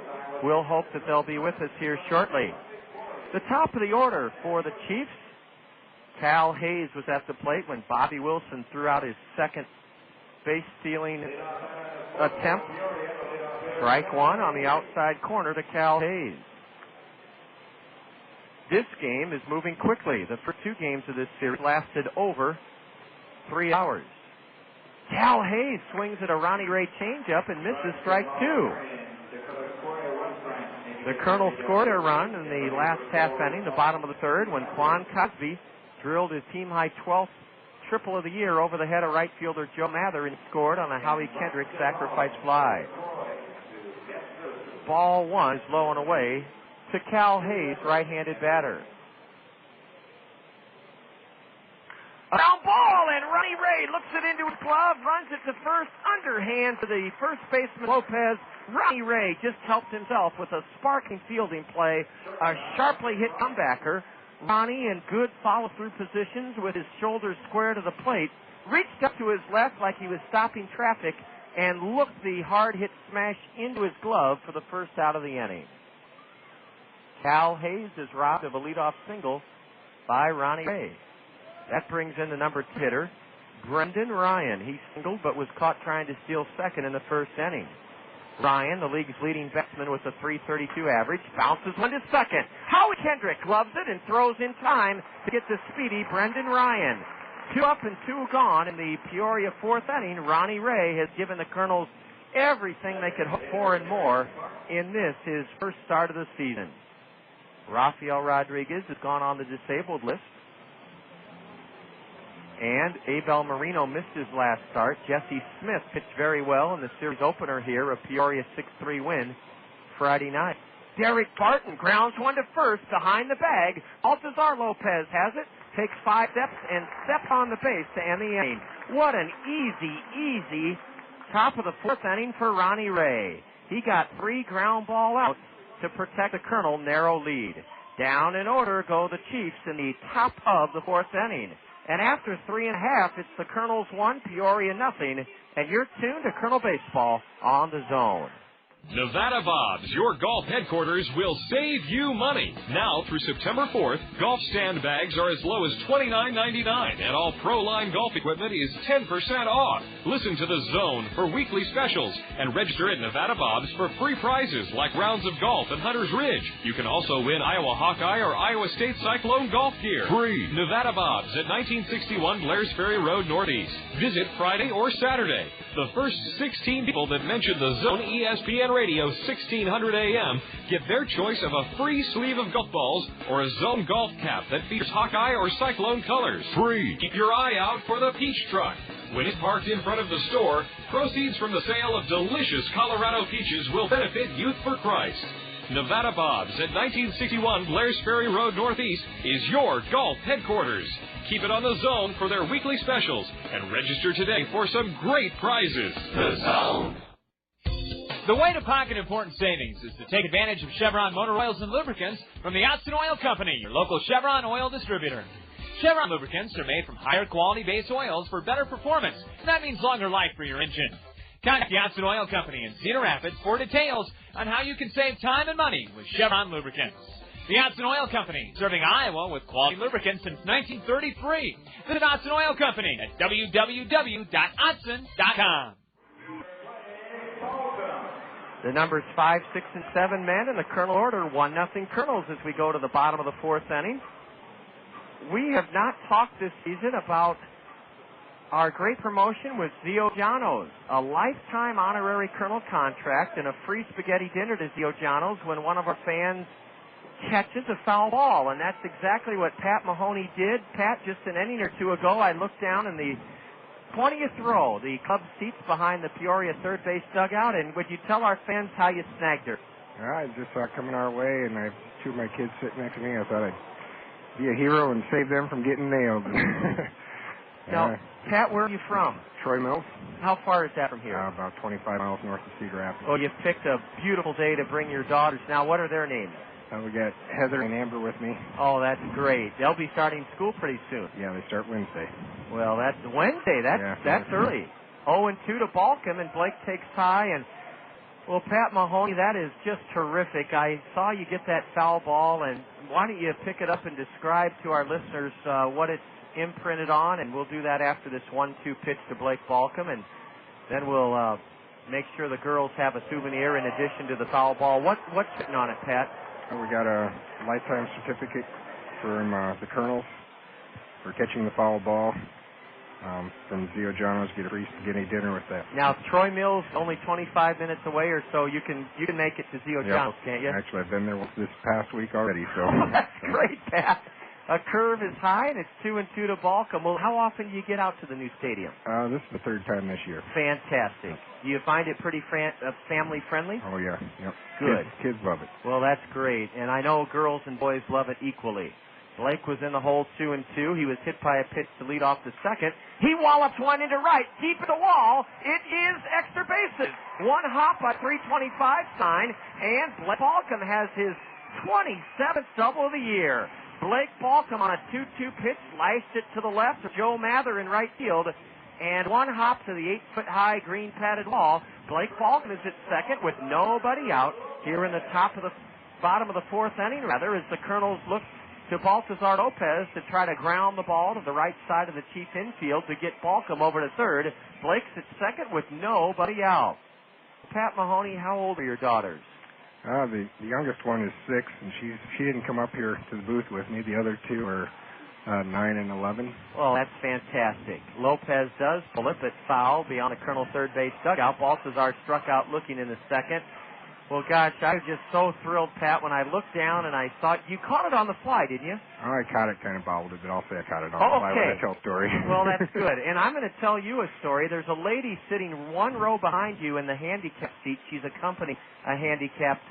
we'll hope that they'll be with us here shortly. The top of the order for the Chiefs. Cal Hayes was at the plate when Bobby Wilson threw out his second base-stealing attempt. Strike one on the outside corner to Cal Hayes. This game is moving quickly. The first 2 games of this series lasted over 3 hours. Cal Hayes swings at a Ronnie Ray changeup and misses strike 2. The Kernels scored a run in the last half inning, the bottom of the third, when Quan Cosby drilled his team-high 12th triple of the year over the head of right fielder Joe Mather and scored on a Howie Kendrick sacrifice fly. Ball one is low and away to Cal Hayes, right-handed batter. A down ball, and Ronnie Ray looks it into his glove, runs it to first, underhand to the first baseman Lopez. Ronnie Ray just helped himself with a sparking fielding play, a sharply hit comebacker. Ronnie in good follow-through positions with his shoulders square to the plate, reached up to his left like he was stopping traffic, and looked the hard hit smash into his glove for the first out of the inning. Cal Hayes is robbed of a leadoff single by Ronnie Ray. That brings in the number 2 hitter, Brendan Ryan. He singled but was caught trying to steal second in the first inning. Ryan, the league's leading batsman with a .332 average, bounces one to second. Howie Kendrick gloves it and throws in time to get the speedy Brendan Ryan. 2 up and 2 gone in the Peoria fourth inning. Ronnie Ray has given the Kernels everything they could hope for and more in this, his first start of the season. Rafael Rodriguez has gone on the disabled list. And Abel Marino missed his last start. Jesse Smith pitched very well in the series opener here, a Peoria 6-3 win Friday night. Daric Barton grounds one to first behind the bag. Baltazar Lopez has it, takes 5 steps, and steps on the base to end the inning. What an easy top of the 4th inning for Ronnie Ray. He got 3 ground ball outs to protect the Colonel narrow lead. Down in order go the Chiefs in the top of the 4th inning. And after 3.5, it's the Colonels 1, Peoria nothing. And you're tuned to Colonel Baseball on the Zone.
Nevada Bob's, your golf headquarters, will save you money. Now through September 4th, golf stand bags are as low as $29.99, and all Pro-Line golf equipment is 10% off. Listen to the Zone for weekly specials, and register at Nevada Bob's for free prizes like rounds of golf at Hunter's Ridge. You can also win Iowa Hawkeye or Iowa State Cyclone golf gear. Free. Nevada Bob's at 1961 Blair's Ferry Road Northeast. Visit Friday or Saturday. The first 16 people that mention the Zone ESPN Radio 1600 AM get their choice of a free sleeve of golf balls or a Zone golf cap that features Hawkeye or Cyclone colors. Free. Keep your eye out for the Peach Truck. When it's parked in front of the store, proceeds from the sale of delicious Colorado peaches will benefit Youth for Christ. Nevada Bob's at 1961 Blair's Ferry Road Northeast is your golf headquarters. Keep it on the Zone for their weekly specials and register today for some great prizes. The Zone.
The way to pocket important savings is to take advantage of Chevron motor oils and lubricants from the Otson Oil Company, your local Chevron oil distributor. Chevron lubricants are made from higher quality base oils for better performance, and that means longer life for your engine. Contact the Otson Oil Company in Cedar Rapids for details on how you can save time and money with Chevron lubricants. The Otson Oil Company, serving Iowa with quality lubricants since 1933. Visit Otson Oil Company at www.otson.com.
The numbers 5, 6, and 7 men in the Colonel order, 1-0 Colonels as we go to the bottom of the 4th inning. We have not talked this season about our great promotion with Zio Gianos, a lifetime honorary Colonel contract and a free spaghetti dinner to Zio Gianos when one of our fans catches a foul ball, and that's exactly what Pat Mahoney did. Pat, just an inning or two ago, I looked down in the 20th row, the club seats behind the Peoria third base dugout, and would you tell our fans how you snagged her?
I just saw it coming our way, and I have 2 of my kids sitting next to me. I thought I'd be a hero and save them from getting nailed.
Now, Pat, where are you from?
Troy Mills.
How far is that from here?
About 25 miles north of Cedar Rapids.
Oh, you picked a beautiful day to bring your daughters. Now, what are their names?
We got Heather and Amber with me.
Oh, that's great. They'll be starting school pretty soon.
Yeah, they start Wednesday.
Well, that's Wednesday. That's early. 0-2 to Balcom, and Blake takes tie. And, well, Pat Mahoney, that is just terrific. I saw you get that foul ball, and why don't you pick it up and describe to our listeners what it's imprinted on, and we'll do that after this 1-2 pitch to Blake Balcom, and then we'll make sure the girls have a souvenir in addition to the foul ball. What's sitting on it, Pat?
We got a lifetime certificate from the Kernels for catching the foul ball. From Zio Gianos, get a free spaghetti dinner with that.
Now, Troy Mills, only 25 minutes away or so. You can make it to Zio Gianos, can't you?
Actually, I've been there this past week already. So
that's great, Pat. A curve is high, and it's 2-2 to Balcom. Well, how often do you get out to the new stadium?
This is the 3rd time this year.
Fantastic. Do you find it pretty family friendly?
Oh yeah, yep.
Good.
Kids love it.
Well, that's great, and I know girls and boys love it equally. Blake was in the hole 2-2. He was hit by a pitch to lead off the second. He wallops one into right, deep at the wall. It is extra bases. One hop by 325 sign, and Blake Balcom has his 27th double of the year. Blake Balcom on a 2-2 pitch, sliced it to the left of Joe Mather in right field, and one hop to the 8-foot-high green padded wall. Blake Balcom is at second with nobody out here in the bottom of the 4th inning, rather, as the Colonels look to Baltazar Lopez to try to ground the ball to the right side of the Chief infield to get Balcom over to third. Blake's at second with nobody out. Pat Mahoney, how old are your daughters?
The youngest one is 6, and she didn't come up here to the booth with me. The other 2 are 9 and 11.
Well, that's fantastic. Lopez does flip it foul beyond the Colonel third base dugout. Baltazar struck out looking in the second. Well, gosh, I was just so thrilled, Pat, when I looked down and I saw you caught it on the fly, didn't you?
Oh, I caught it, kind of bobbled it, but I'll say I caught it on the fly when I tell a story.
Well, that's good. And I'm going to tell you a story. There's a lady sitting one row behind you in the handicap seat. She's accompanying a handicapped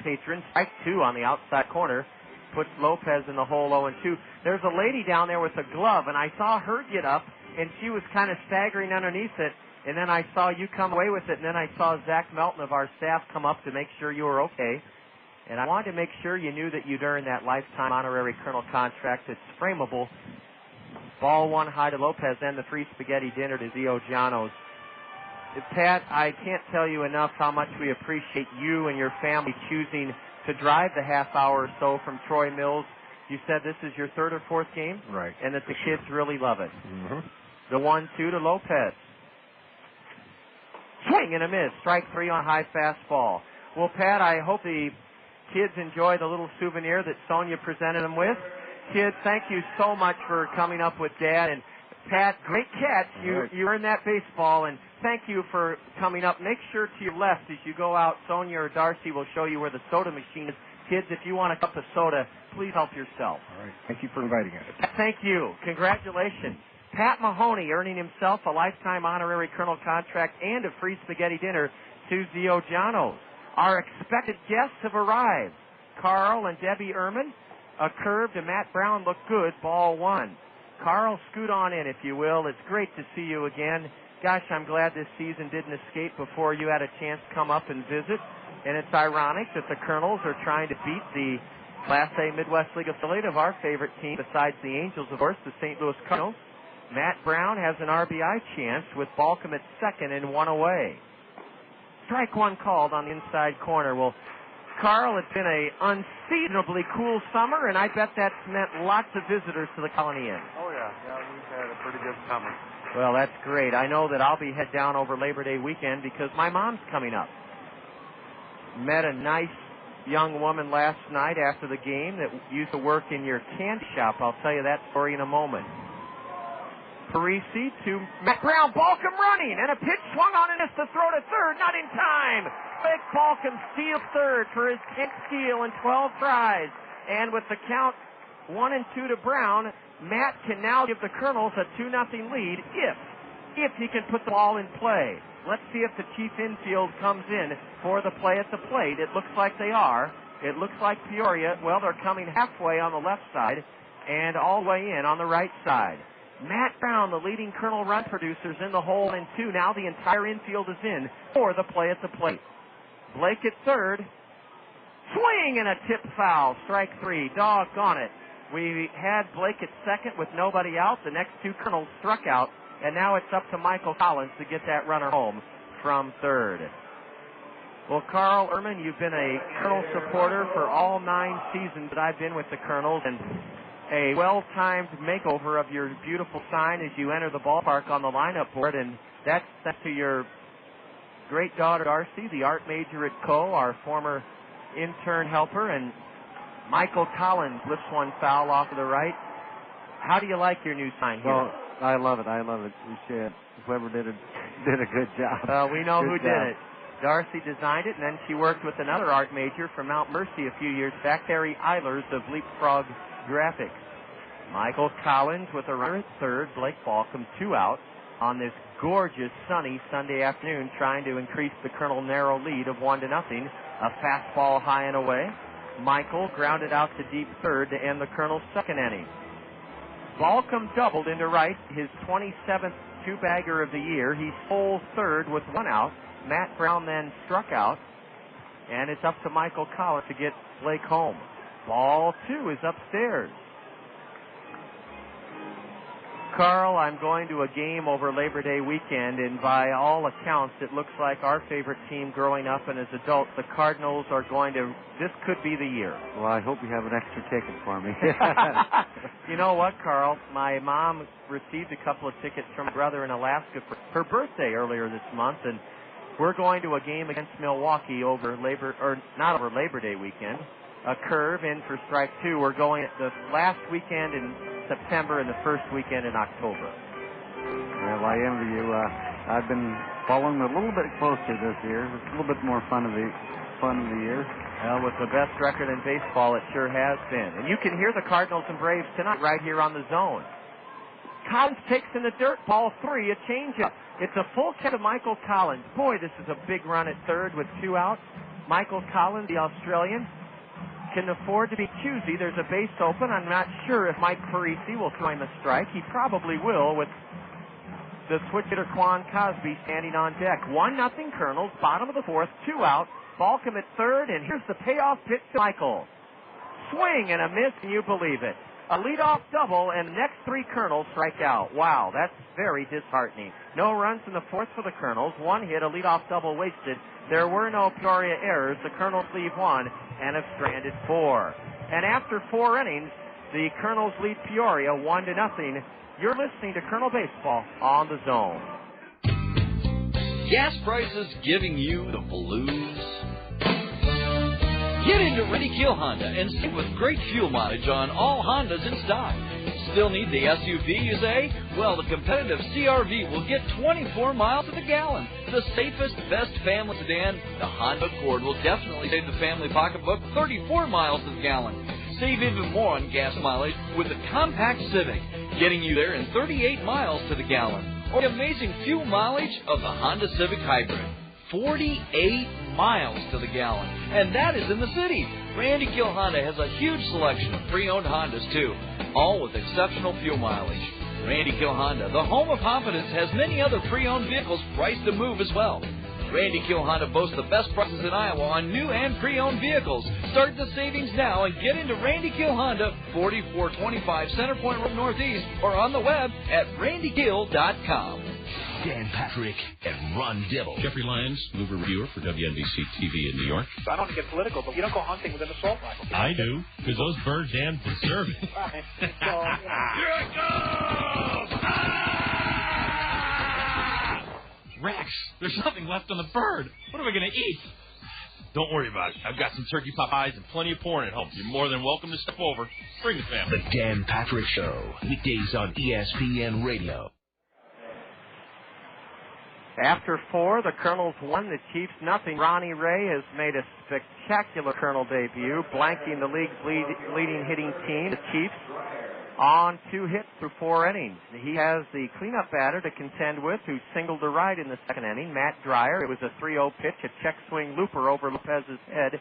patron. Strike 2 on the outside corner. Puts Lopez in the hole 0-2. There's a lady down there with a glove, and I saw her get up, and she was kind of staggering underneath it. And then I saw you come away with it, and then I saw Zach Melton of our staff come up to make sure you were okay. And I wanted to make sure you knew that you'd earned that lifetime honorary Colonel contract. It's frameable. Ball 1 high to Lopez, then the free spaghetti dinner to Zio Gianos. Pat, I can't tell you enough how much we appreciate you and your family choosing to drive the half hour or so from Troy Mills. You said this is your 3rd or 4th game?
Right.
And that the kids really love it.
Mm-hmm.
The 1-2 to Lopez. Swing and a miss. Strike 3 on high fastball. Well, Pat, I hope the kids enjoy the little souvenir that Sonia presented them with. Kids, thank you so much for coming up with Dad. And Pat, great catch. You earned that baseball, and thank you for coming up. Make sure to your left as you go out, Sonia or Darcy will show you where the soda machine is. Kids, if you want a cup of soda, please help yourself.
All right. Thank you for inviting us.
Thank you. Congratulations. Pat Mahoney earning himself a lifetime honorary Colonel contract and a free spaghetti dinner to Zio Gianos. Our expected guests have arrived. Carl and Debbie Ehrman. A curve to Matt Brown looked good. Ball 1. Carl, scoot on in, if you will. It's great to see you again. Gosh, I'm glad this season didn't escape before you had a chance to come up and visit. And it's ironic that the Kernels are trying to beat the Class A Midwest League affiliate of our favorite team, besides the Angels, of course, the St. Louis Cardinals. Matt Brown has an RBI chance with Balcom at second and 1 away. Strike 1 called on the inside corner. Well, Carl, it's been a unseasonably cool summer, and I bet that's meant lots of visitors to the Colony Inn.
Oh, yeah. We've had a pretty good summer.
Well, that's great. I know that I'll be head down over Labor Day weekend because my mom's coming up. Met a nice young woman last night after the game that used to work in your candy shop. I'll tell you that story in a moment. Parisi to Matt Brown. Balcom running, and a pitch swung on and it's the throw to third. Not in time. Big Balcom steals third for his 10th steal in 12 tries. And with the count 1-2 to Brown, Matt can now give the Kernels a 2-0 lead if he can put the ball in play. Let's see if the Chief infield comes in for the play at the plate. It looks like they are. It looks like Peoria, well, they're coming halfway on the left side and all the way in on the right side. Matt Brown, the leading Colonel run producers, in the hole in 2. Now the entire infield is in for the play at the plate. Blake at third. Swing and a tip foul. Strike 3. Doggone it. We had Blake at second with nobody out. The next 2 Colonels struck out. And now it's up to Michael Collins to get that runner home from third. Well, Carl Ehrman, you've been a Colonel supporter for all 9 seasons that I've been with the Kernels, and a well-timed makeover of your beautiful sign as you enter the ballpark on the lineup board, and that's sent to your great daughter, Darcy, the art major at Co., our former intern helper, and Michael Collins lifts one foul off to the right. How do you like your new sign here?
Well, I love it. Whoever did a good job.
We know who did it. Darcy designed it, and then she worked with another art major from Mount Mercy a few years back, Harry Eilers of Leapfrog Graphics. Michael Collins with a runner at third. Blake Balcom 2 out on this gorgeous sunny Sunday afternoon, trying to increase the Colonel narrow lead of 1-0. A fastball high and away. Michael grounded out to deep third to end the Colonel's second inning. Balcom doubled into right, his 27th 2-bagger of the year. He stole third with 1 out. Matt Brown then struck out, and it's up to Michael Collins to get Blake home. Ball 2 is upstairs. Carl, I'm going to a game over Labor Day weekend, and by all accounts, it looks like our favorite team growing up and as adults, the Cardinals, are going to, this could be the year.
Well, I hope you have an extra ticket for me.
You know what, Carl? My mom received a couple of tickets from my brother in Alaska for her birthday earlier this month, and we're going to a game against Milwaukee over not over Labor Day weekend. A curve in for strike 2. We're going the last weekend in September and the first weekend in October.
Well, I envy you. I've been following a little bit closer this year. It's a little bit more fun of the fun of the year.
Well, with the best record in baseball, it sure has been. And you can hear the Cardinals and Braves tonight right here on the zone. Collins takes in the dirt, ball 3, a changeup. It's a full count of Michael Collins. Boy, this is a big run at third with 2 outs. Michael Collins, the Australian, can afford to be choosy. There's a base open. I'm not sure if Mike Parisi will claim a strike. He probably will with the switch hitter Quan Cosby standing on deck. 1-0 Kernels, bottom of the 4th, 2 out. Balcom at third, and here's the payoff pitch to Michael. Swing and a miss, and you believe it. A leadoff double, and the next 3 Kernels strike out. Wow, that's very disheartening. No runs in the 4th for the Kernels. 1 hit, a leadoff double wasted. There were no Peoria errors. The Kernels leave 1 and have stranded 4. And after 4 innings, the Kernels lead Peoria 1-0. You're listening to Kernel Baseball on the Zone.
Gas prices giving you the blues? Get into Randy Kiel Honda and save with great fuel mileage on all Hondas in stock. Still need the SUV, you say? Well, the competitive CR-V will get 24 miles to the gallon. The safest, best family sedan, the Honda Accord, will definitely save the family pocketbook 34 miles to the gallon. Save even more on gas mileage with the compact Civic, getting you there in 38 miles to the gallon. Or the amazing fuel mileage of the Honda Civic Hybrid, 48 miles to the gallon. And that is in the city. Randy Kiel Honda has a huge selection of pre-owned Hondas, too, all with exceptional fuel mileage. Randy Kiel Honda, the home of confidence, has many other pre-owned vehicles priced to move as well. Randy Kiel Honda boasts the best prices in Iowa on new and pre-owned vehicles. Start the savings now and get into Randy Kiel Honda, 4425 Center Point Road Northeast, or on the web at randykiel.com.
Dan Patrick and Ron Dibble.
Jeffrey Lyons, mover reviewer for WNBC-TV in New York.
I don't want to get political, but you don't go hunting with an assault rifle.
I do, because those bird dams deserve it.
Right. So, you know.
Here it goes! Ah! Rex, there's nothing left on the bird. What are we going to eat? Don't worry about it. I've got some turkey pot pies and plenty of porn at home. You're more than welcome to step over. Bring the family.
The Dan Patrick Show, weekdays on ESPN Radio.
After 4, the Kernels 1, the Chiefs nothing. Ronnie Ray has made a spectacular Kernel debut, blanking the league's leading hitting team, the Chiefs, on 2 hits through 4 innings. He has the cleanup batter to contend with, who singled to right in the 2nd inning, Matt Dreyer. It was a 3-0 pitch, a check swing looper over Lopez's head.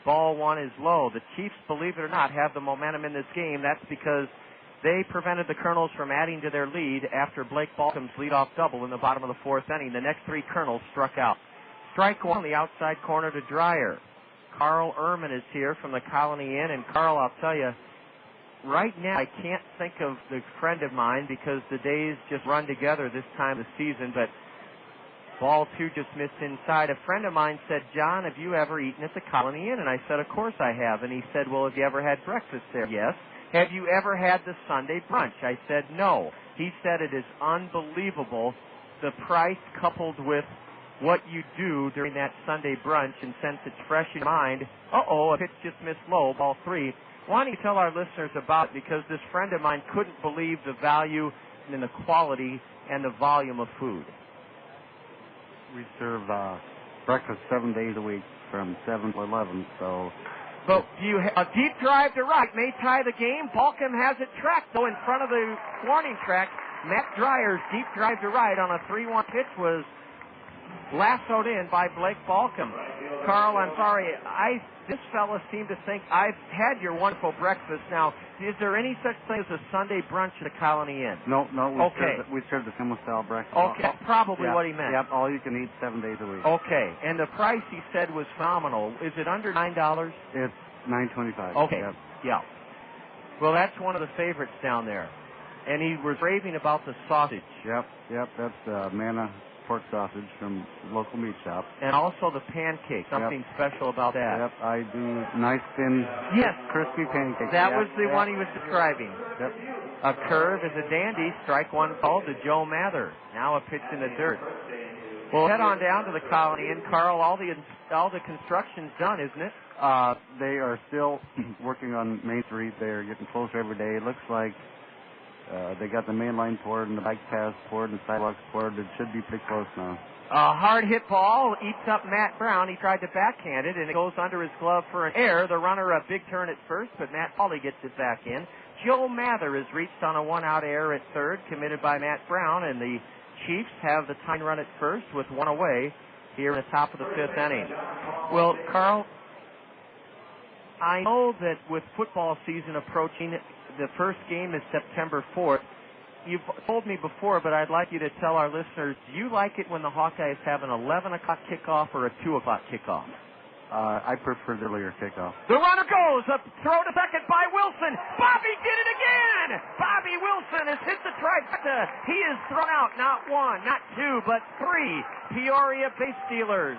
Ball 1 is low. The Chiefs, believe it or not, have the momentum in this game. That's because they prevented the Kernels from adding to their lead after Blake Balcom's leadoff double in the bottom of the 4th inning. The next 3 Kernels struck out. Strike 1 on the outside corner to Dreyer. Carl Ehrman is here from the Colony Inn. And Carl, I'll tell you, right now I can't think of the friend of mine because the days just run together this time of the season, but ball 2 just missed inside. A friend of mine said, John, have you ever eaten at the Colony Inn? And I said, of course I have. And he said, well, have you ever had breakfast there? Yes. Have you ever had the Sunday brunch? I said no. He said it is unbelievable, the price coupled with what you do during that Sunday brunch, and since it's fresh in mind, a pitch just missed low, ball 3. Why don't you tell our listeners about it, because this friend of mine couldn't believe the value and the quality and the volume of food.
We serve breakfast 7 days a week from 7 to 11, so...
But a deep drive to right may tie the game. Balcom has it tracked, though, in front of the warning track. Matt Dreyer's deep drive to right on a 3-1 pitch was lassoed in by Blake Balcom. Carl, I'm sorry. This fella seemed to think I've had your wonderful breakfast. Now, is there any such thing as a Sunday brunch at a Colony Inn?
No. We serve the similar-style breakfast.
Okay, probably what he meant.
Yep, all you can eat 7 days a week.
Okay, and the price he said was phenomenal. Is it under $9?
It's $9.25.
Okay,
yep.
Yeah. Well, that's one of the favorites down there. And he was raving about the sausage.
Yep, that's Manna pork sausage from the local meat shop.
And also the pancake, something special about that.
Yep, I do nice thin, crispy pancakes.
That was the one he was describing.
Yep.
A curve is a dandy. Strike 1 called to Joe Mather. Now a pitch in the dirt. Well, head on down to the Colony Inn. Carl, all the construction's done, isn't it?
They are still working on Main Street. They're getting closer every day. It looks like They got the main line poured and the bike paths poured and sidewalks poured. It should be pretty close now.
A hard hit ball eats up Matt Brown. He tried to backhand it, and it goes under his glove for an error. The runner a big turn at first, but Matt Pauley gets it back in. Joe Mather is reached on a one-out error at third, committed by Matt Brown, and the Chiefs have the tying run at first with one away here in the top of the fifth inning. Well, Carl, I know that with football season approaching, the first game is September 4th. You've told me before, but I'd like you to tell our listeners, do you like it when the Hawkeyes have an 11 o'clock kickoff or a 2 o'clock kickoff?
I prefer the earlier kickoff.
The runner goes, a throw to second by Wilson. Bobby did it again! Bobby Wilson has hit the trifecta. He is thrown out, not one, not two, but three Peoria base stealers.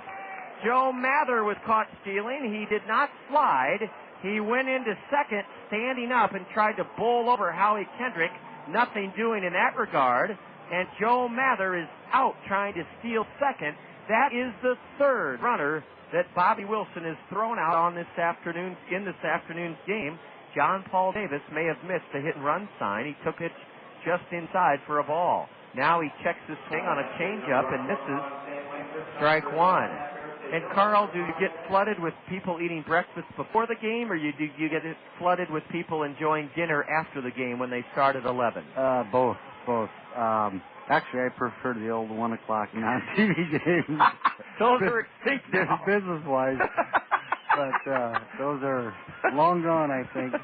Joe Mather was caught stealing. He did not slide. He went into second, standing up, and tried to bowl over Howie Kendrick. Nothing doing in that regard. And Joe Mather is out trying to steal second. That is the third runner that Bobby Wilson has thrown out on this afternoon's game. John Paul Davis may have missed the hit and run sign. He took it just inside for a ball. Now he checks his swing on a changeup and misses. Strike one. And Carl, do you get flooded with people eating breakfast before the game, or do you get flooded with people enjoying dinner after the game when they start at 11?
Both. Actually, I prefer the old 1 o'clock non-TV games.
Those are extinct now.
Business-wise. But those are long gone, I think.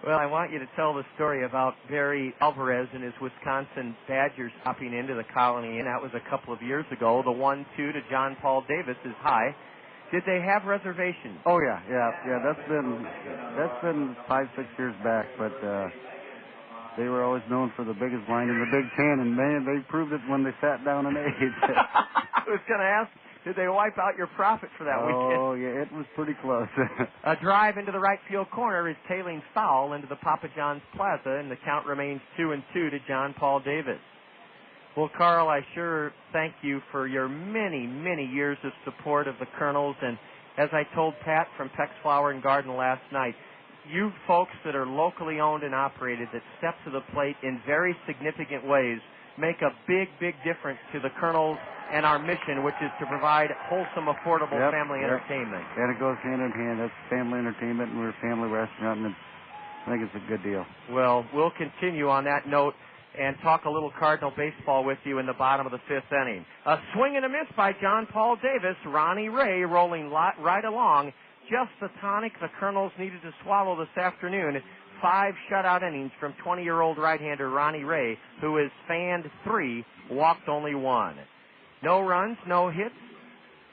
Well, I want you to tell the story about Barry Alvarez and his Wisconsin Badgers hopping into the Colony Inn. That was a couple of years ago. The 1-2 to John Paul Davis is high. Did they have reservations?
Oh, yeah. That's been 5-6 years back, but they were always known for the biggest line in the Big Ten, and man, they proved it when they sat down and ate.
I was going to ask, did they wipe out your profit for that weekend?
Oh, yeah, it was pretty close.
A drive into the right field corner is tailing foul into the Papa John's Plaza, and the count remains 2-2 to John Paul Davis. Well, Carl, I sure thank you for your many, many years of support of the Kernels, and as I told Pat from Peck's Flower and Garden last night, you folks that are locally owned and operated that step to the plate in very significant ways make a big, big difference to the Kernels and our mission, which is to provide wholesome, affordable family entertainment.
And it goes hand in hand. That's family entertainment, and we're a family restaurant, and I think it's a good deal.
Well, we'll continue on that note and talk a little Cardinal baseball with you in the bottom of the fifth inning. A swing and a miss by John Paul Davis. Ronnie Ray rolling right along. Just the tonic the Kernels needed to swallow this afternoon. 5 shutout innings from 20-year-old right-hander Ronnie Ray, who has fanned 3, walked only 1. No runs, no hits,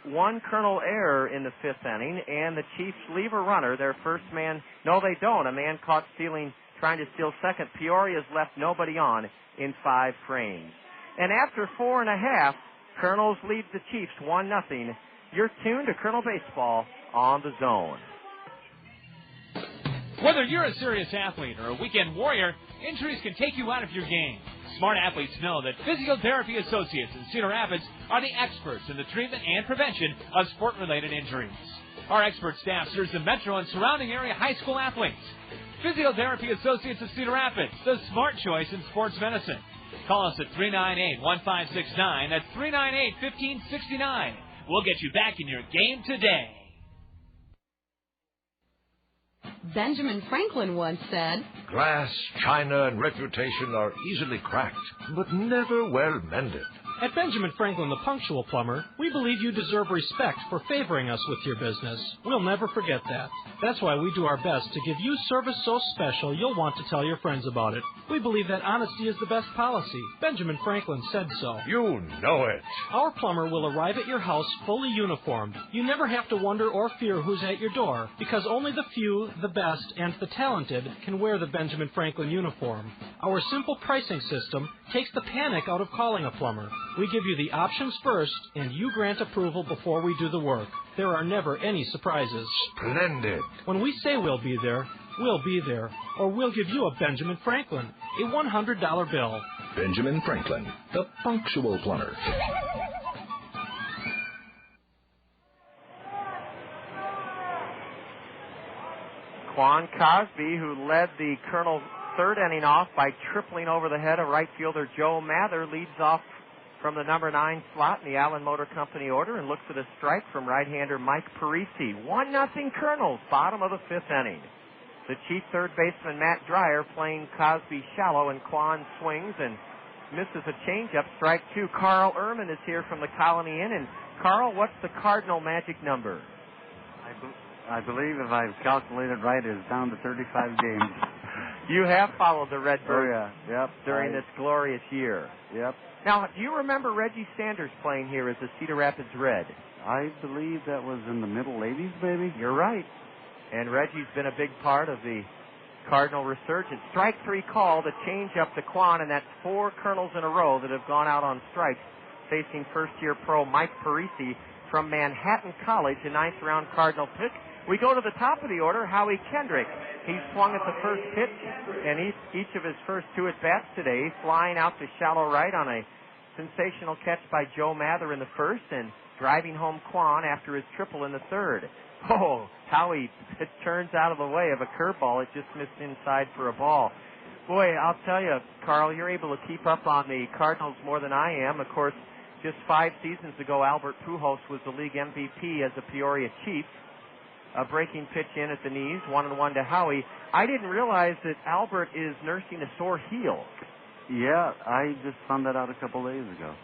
1 Kernel error in the fifth inning, and the Chiefs leave a runner, their first man. No, they don't. A man caught trying to steal second. Peoria's left nobody on in 5 frames. And after 4.5, Kernels lead the Chiefs 1-0. You're tuned to Kernel Baseball on the Zone.
Whether you're a serious athlete or a weekend warrior, injuries can take you out of your game. Smart athletes know that Physical Therapy Associates in Cedar Rapids are the experts in the treatment and prevention of sport-related injuries. Our expert staff serves the metro and surrounding area high school athletes. Physical Therapy Associates of Cedar Rapids, the smart choice in sports medicine. Call us at 398-1569. That's 398-1569. We'll get you back in your game today.
Benjamin Franklin once said,
"Glass, china, and reputation are easily cracked, but never well mended."
At Benjamin Franklin, the Punctual Plumber, we believe you deserve respect for favoring us with your business. We'll never forget that. That's why we do our best to give you service so special you'll want to tell your friends about it. We believe that honesty is the best policy. Benjamin Franklin said so.
You know it.
Our plumber will arrive at your house fully uniformed. You never have to wonder or fear who's at your door, because only the few, the best, and the talented can wear the Benjamin Franklin uniform. Our simple pricing system takes the panic out of calling a plumber. We give you the options first, and you grant approval before we do the work. There are never any surprises.
Splendid.
When we say we'll be there, or we'll give you a Benjamin Franklin, a $100 bill.
Benjamin Franklin, the Punctual Plumber.
Quan Cosby, who led the Kernel third inning off by tripling over the head of right fielder Joe Mather. Leads off from the number 9 slot in the Allen Motor Company order and looks at a strike from right-hander Mike Parisi. 1-0 Kernels, bottom of the 5th inning. The chief third baseman Matt Dreyer playing Cosby shallow, and Quan swings and misses a changeup. Strike 2. Carl Ehrman is here from the Colony Inn. And Carl, what's the Cardinal magic number?
I believe, if I've calculated right, it's down to 35 games.
You have followed the Redbirds
Yep.
during this glorious year.
Yep.
Now, do you remember Reggie Sanders playing here as a Cedar Rapids Red?
I believe that was in the middle 80s, maybe.
You're right. And Reggie's been a big part of the Cardinal resurgence. Strike 3 call, the change up to Quan, and that's 4 Kernels in a row that have gone out on strikes, facing first-year pro Mike Parisi from Manhattan College, a 9th-round Cardinal pick. We go to the top of the order, Howie Kendrick. He's swung at the first pitch, and each of his first 2 at-bats today, flying out to shallow right on a sensational catch by Joe Mather in the first, and driving home Quan after his triple in the third. Oh, Howie turns out of the way of a curveball. It just missed inside for a ball. Boy, I'll tell you, Carl, you're able to keep up on the Cardinals more than I am. Of course, just 5 seasons ago, Albert Pujols was the league MVP as a Peoria Chief. A breaking pitch in at the knees, 1-1 to Howie. I didn't realize that Albert is nursing a sore heel.
Yeah, I just found that out a couple days ago.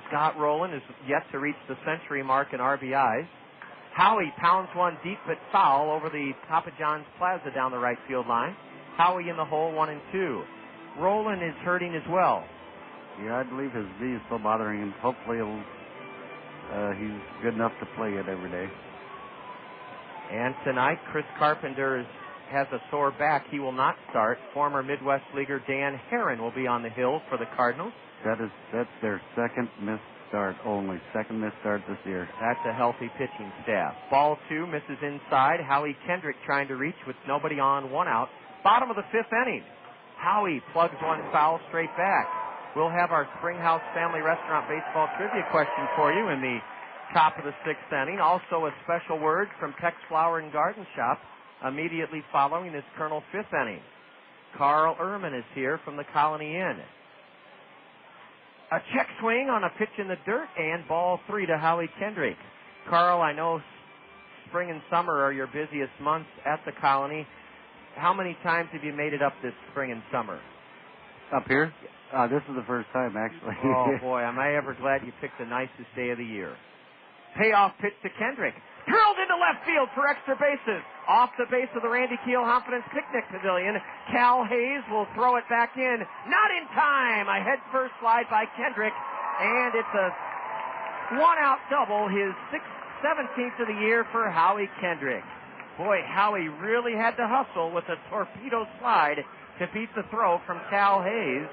Scott Rowland is yet to reach the century mark in RBIs. Howie pounds one deep but foul over the Papa John's Plaza down the right field line. Howie in the hole, 1-2. Rowland is hurting as well.
Yeah, I believe his knee is still bothering him. Hopefully he's good enough to play it every day.
And tonight, Chris Carpenter has a sore back. He will not start. Former Midwest leaguer Dan Herron will be on the hill for the Cardinals.
That's their second missed start only. Second missed start this year.
That's a healthy pitching staff. Ball 2, misses inside. Howie Kendrick trying to reach with nobody on, 1 out. Bottom of the 5th inning. Howie plugs one foul straight back. We'll have our Springhouse Family Restaurant baseball trivia question for you in the top of the 6th inning. Also a special word from Tex Flower and Garden Shop immediately following this Colonel 5th inning. Carl Ehrman is here from the Colony Inn. A check swing on a pitch in the dirt, and ball 3 to Howie Kendrick. Carl, I know spring and summer are your busiest months at the Colony. How many times have you made it up this spring and summer?
Up here? This is the first time, actually.
Oh, boy, am I ever glad you picked the nicest day of the year. Payoff pitch to Kendrick. Drilled into left field for extra bases. Off the base of the Randy Keel Confidence Picnic Pavilion. Cal Hayes will throw it back in. Not in time. A head-first slide by Kendrick. And it's a 1-out double. His 17th of the year for Howie Kendrick. Boy, Howie really had to hustle with a torpedo slide to beat the throw from Cal Hayes.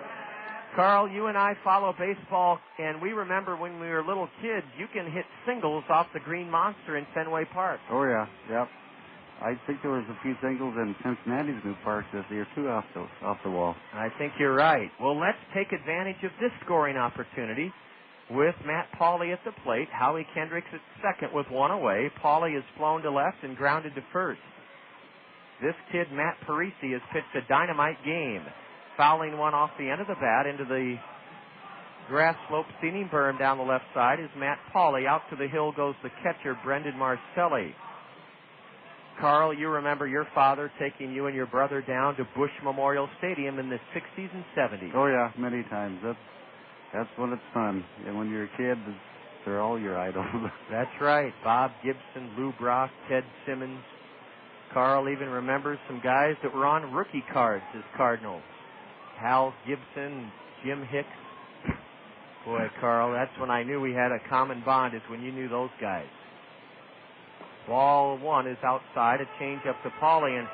Carl, you and I follow baseball, and we remember when we were little kids, you can hit singles off the Green Monster in Fenway Park.
Oh, yeah, yep. I think there was a few singles in Cincinnati's new park this year, too, off the wall.
I think you're right. Well, let's take advantage of this scoring opportunity with Matt Pauley at the plate. Howie Kendrick's at second with 1 away. Pauley is flown to left and grounded to first. This kid, Matt Parisi, has pitched a dynamite game. Fouling one off the end of the bat into the grass slope seating berm down the left side is Matt Pauley. Out to the hill goes the catcher, Brendan Marcelli. Carl, you remember your father taking you and your brother down to Bush Memorial Stadium in the 60s and 70s.
Oh, yeah, many times. That's when it's fun. And when you're a kid, they're all your idols.
That's right. Bob Gibson, Lou Brock, Ted Simmons. Carl even remembers some guys that were on rookie cards as Cardinals. Hal Gibson, Jim Hicks. Boy, Carl, that's when I knew we had a common bond, is when you knew those guys. Ball 1 is outside, a change up to Pauley, and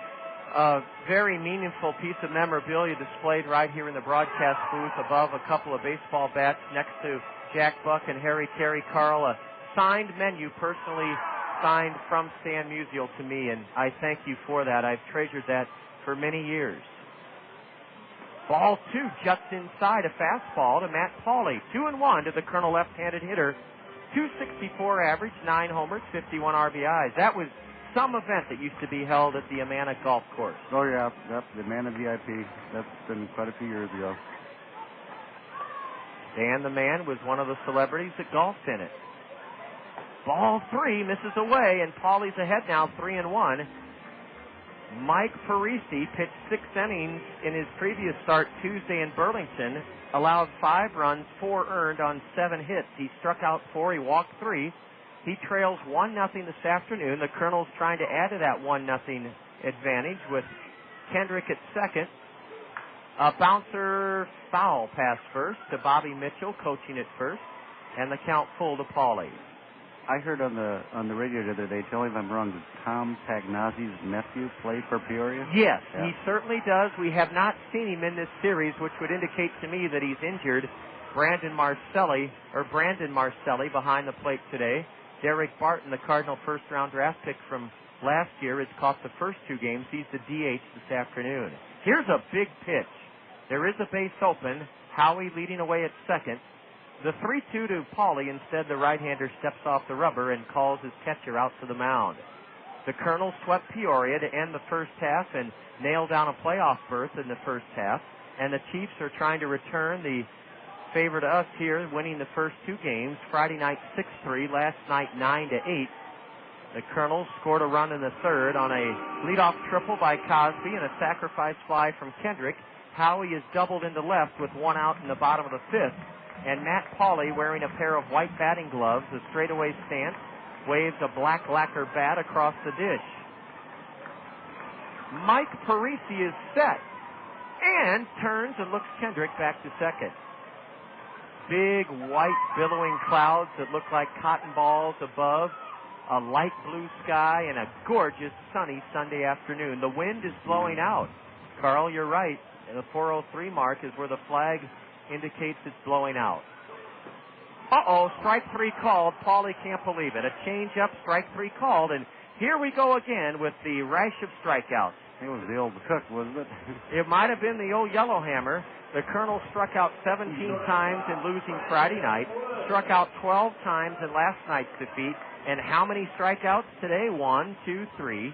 a very meaningful piece of memorabilia displayed right here in the broadcast booth above a couple of baseball bats next to Jack Buck and Harry Carey. Carl, a signed menu personally signed from Stan Musial to me, and I thank you for that. I've treasured that for many years. Ball 2 juts inside, a fastball to Matt Pauley. 2-1 to the Colonel left-handed hitter. .264 average, 9 homers, 51 RBIs. That was some event that used to be held at the Amana Golf Course.
Oh, yeah. Yep, the Amana VIP. That's been quite a few years ago.
Dan the Man was one of the celebrities that golfed in it. Ball 3 misses away, and Paulie's ahead now, 3-1. Mike Parisi pitched 6 innings in his previous start Tuesday in Burlington, allowed 5 runs, 4 earned on 7 hits. He struck out 4, he walked 3. He trails 1-0 this afternoon. The Kernels trying to add to that 1-0 advantage with Kendrick at second. A bouncer foul pass first to Bobby Mitchell, coaching at first, and the count full to Paulie.
I heard on the radio the other day, tell me if I'm wrong, did Tom Pagnazzi's nephew play for Peoria?
Yes,
yeah.
He certainly does. We have not seen him in this series, which would indicate to me that he's injured. Brandon Marcelli behind the plate today. Daric Barton, the Cardinal first-round draft pick from last year, has caught the first 2 games. He's the DH this afternoon. Here's a big pitch. There is a base open. Howie leading away at second. The 3-2 to Paulie. Instead, the right-hander steps off the rubber and calls his catcher out to the mound. The Kernels swept Peoria to end the first half and nail down a playoff berth in the first half. And the Chiefs are trying to return. The favor to us here, winning the first 2 games. Friday night 6-3, last night 9-8. The Kernels scored a run in the third on a leadoff triple by Cosby and a sacrifice fly from Kendrick. Howie is doubled into left with 1 out in the bottom of the 5th. And Matt Paulie, wearing a pair of white batting gloves, a straightaway stance, waves a black lacquer bat across the dish. Mike Parisi is set and turns and looks Kendrick back to second. Big white billowing clouds that look like cotton balls above, a light blue sky, and a gorgeous sunny Sunday afternoon. The wind is blowing out. Carl, you're right. The 4:03 mark is where the flag indicates it's blowing out. Strike 3 called. Paulie can't believe it. A change-up, strike 3 called, and here we go again with the rash of strikeouts.
It was the old Cook, wasn't it?
It might have been the old Yellowhammer. The Colonel struck out 17 times in losing Friday night, struck out 12 times in last night's defeat, and how many strikeouts today? 1, 2, 3,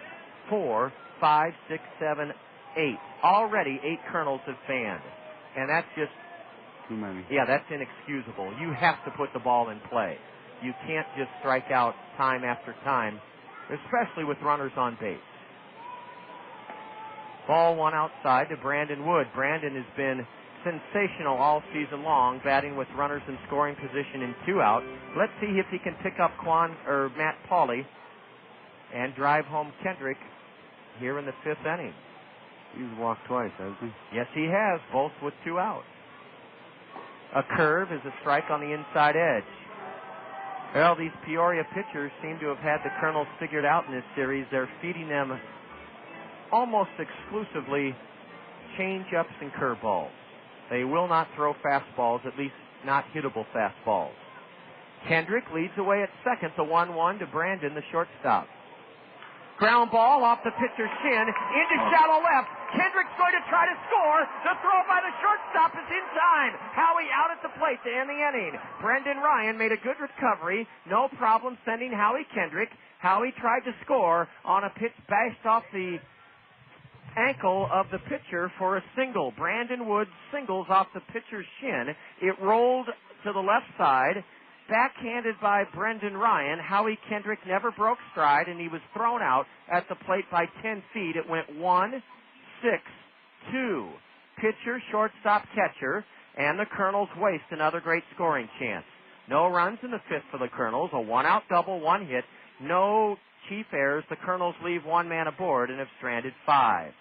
4, 5, 6, 7, 8. Already 8 Colonels have fanned, and that's just
too many.
Yeah, that's inexcusable. You have to put the ball in play. You can't just strike out time after time, especially with runners on base. Ball 1 outside to Brandon Wood. Brandon has been sensational all season long, batting with runners in scoring position in 2 out. Let's see if he can pick up Matt Paulie and drive home Kendrick here in the 5th inning.
He's walked twice, hasn't he?
Yes, he has, both with 2 outs. A curve is a strike on the inside edge. Well, these Peoria pitchers seem to have had the Kernels figured out in this series. They're feeding them almost exclusively change-ups and curveballs. They will not throw fastballs, at least not hittable fastballs. Kendrick leads away at second, the 1-1 to Brandon, the shortstop. Ground ball off the pitcher's shin into shallow left. Kendrick's going to try to score. The throw by the shortstop is in time. Howie out at the plate to end the inning. Brendan Ryan made a good recovery. No problem sending Howie Kendrick. Howie tried to score on a pitch bashed off the ankle of the pitcher for a single. Brandon Wood singles off the pitcher's shin. It rolled to the left side. Backhanded by Brendan Ryan. Howie Kendrick never broke stride, and he was thrown out at the plate by 10 feet. It went 1-6-2. Pitcher, shortstop, catcher, and the Kernels waste another great scoring chance. No runs in the 5th for the Kernels. A 1-out double, 1 hit. No chief errors. The Kernels leave 1 man aboard and have stranded 5.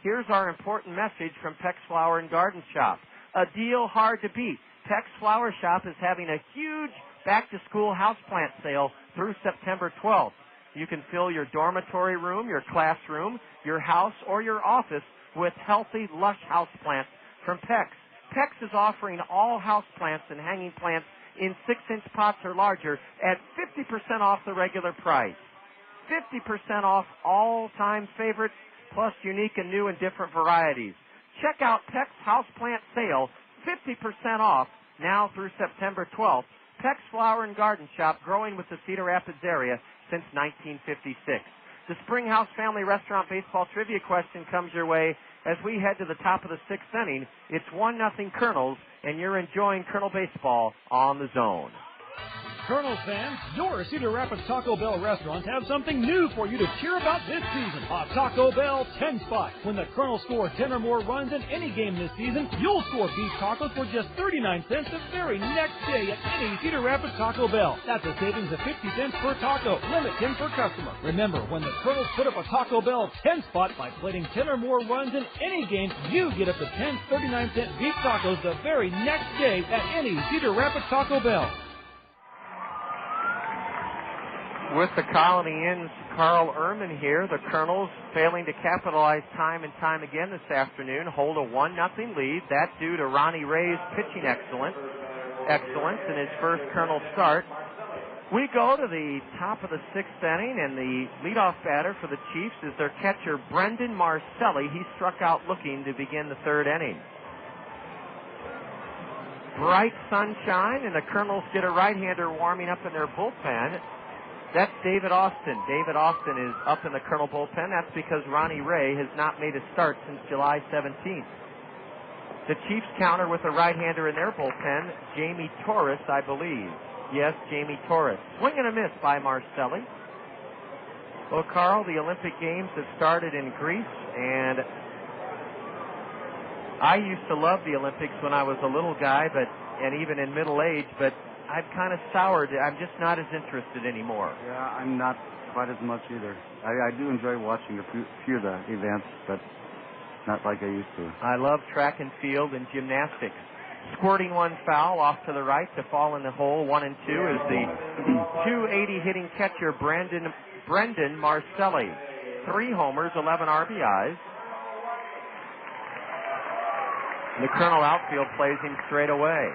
Here's our important message from Peck's Flower and Garden Shop. A deal hard to beat. Peck's Flower Shop is having a huge back-to-school houseplant sale through September 12th. You can fill your dormitory room, your classroom, your house, or your office with healthy, lush houseplants from Peck's. Peck's is offering all houseplants and hanging plants in 6-inch pots or larger at 50% off the regular price. 50% off all-time favorites, plus unique and new and different varieties. Check out Peck's houseplant sale, 50% off now through September 12th. Peck's Flower and Garden Shop, growing with the Cedar Rapids area since 1956. The Springhouse Family Restaurant baseball trivia question comes your way as we head to the top of the 6th inning. It's 1-0 Kernels, and you're enjoying Kernel baseball on the Zone.
Kernels fans, your Cedar Rapids Taco Bell restaurants have something new for you to cheer about this season. A Taco Bell 10 spot. When the Kernels score 10 or more runs in any game this season, you'll score beef tacos for just 39 cents the very next day at any Cedar Rapids Taco Bell. That's a savings of 50 cents per taco. Limit 10 per customer. Remember, when the Kernels put up a Taco Bell 10 spot by plating 10 or more runs in any game, you get up to 10 39-cent beef tacos the very next day at any Cedar Rapids Taco Bell.
With the Colony Inn's Carl Ehrman here, the Kernels failing to capitalize time and time again this afternoon, hold a 1-0 lead. That's due to Ronnie Ray's pitching excellence in his first Kernel start. We go to the top of the 6th inning, and the leadoff batter for the Chiefs is their catcher, Brendan Marcelli. He struck out looking to begin the 3rd inning. Bright sunshine, and the Kernels get a right-hander warming up in their bullpen. That's David Austin. David Austin is up in the Kernel bullpen. That's because Ronnie Ray has not made a start since July 17th. The Chiefs counter with a right-hander in their bullpen, Jamie Torres, I believe. Yes, Jamie Torres. Swing and a miss by Marcelli. Well, Carl, the Olympic Games have started in Greece, and I used to love the Olympics when I was a little guy, and even in middle age, but I've kind of soured. I'm just not as interested anymore.
Yeah, I'm not quite as much either. I do enjoy watching a few of the events, but not like I used to.
I love track and field and gymnastics. Squirting one foul off to the right to fall in the hole, 1-2, is the .280 hitting catcher, Brendan Marcelli. 3 homers, 11 RBIs. The Kernel outfield plays him straight away.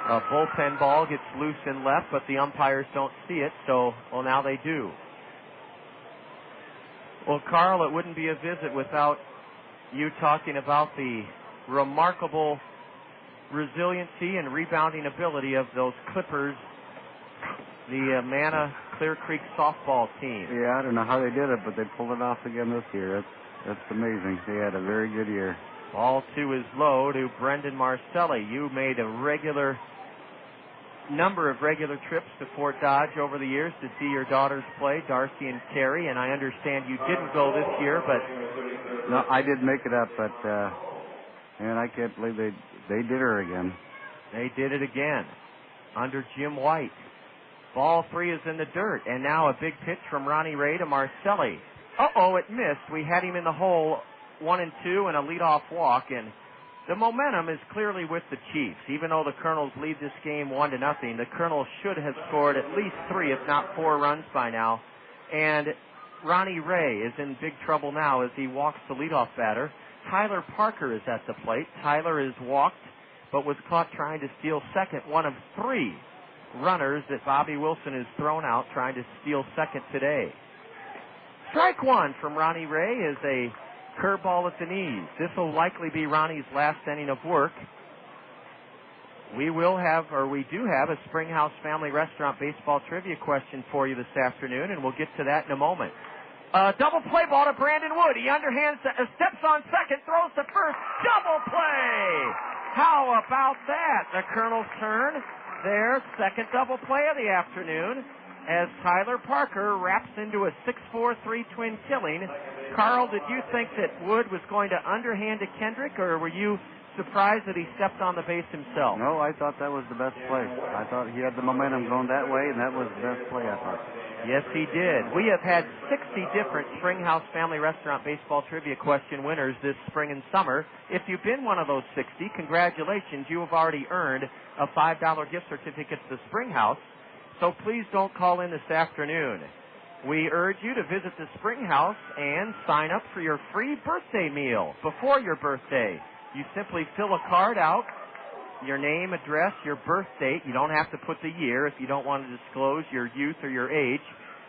A bullpen ball gets loose in left, but the umpires don't see it, so, well, now they do. Well, Carl, it wouldn't be a visit without you talking about the remarkable resiliency and rebounding ability of those Clippers, the Amana Clear Creek softball team.
Yeah, I don't know how they did it, but they pulled it off again this year. That's amazing. They had a very good year.
Ball 2 is low to Brendan Marcelli. You made a number of regular trips to Fort Dodge over the years to see your daughters play, Darcy and Carrie, and I understand you didn't go this year, but...
No, I did make it up, but, man, I can't believe they did her again.
They did it again under Jim White. Ball 3 is in the dirt, and now a big pitch from Ronnie Ray to Marcelli. Uh-oh, it missed. We had him in the hole, 1-2, and a leadoff walk, and the momentum is clearly with the Chiefs. Even though the Kernels lead this game 1-0, the Kernels should have scored at least 3, if not 4 runs by now. And Ronnie Ray is in big trouble now as he walks the leadoff batter. Tyler Parker is at the plate. Tyler is walked, but was caught trying to steal second. One of 3 runners that Bobby Wilson has thrown out trying to steal second today. Strike 1 from Ronnie Ray is a curveball at the knees. This will likely be Ronnie's last inning of work. We do have a Springhouse Family Restaurant baseball trivia question for you this afternoon, and we'll get to that in a moment. Double play ball to Brandon Wood. He underhands, steps on second, throws to first. Double play! How about that? The Kernels turn their second double play of the afternoon as Tyler Parker wraps into a 6-4-3 twin killing. Carl, did you think that Wood was going to underhand to Kendrick, or were you surprised that he stepped on the base himself?
No, I thought that was the best play. I thought he had the momentum going that way, and that was the best play, I thought.
Yes, he did. We have had 60 different Springhouse Family Restaurant baseball trivia question winners this spring and summer. If you've been one of those 60, congratulations. You have already earned a $5 gift certificate to the Springhouse. So please don't call in this afternoon. We urge you to visit the Springhouse and sign up for your free birthday meal before your birthday. You simply fill a card out, your name, address, your birth date. You don't have to put the year if you don't want to disclose your youth or your age.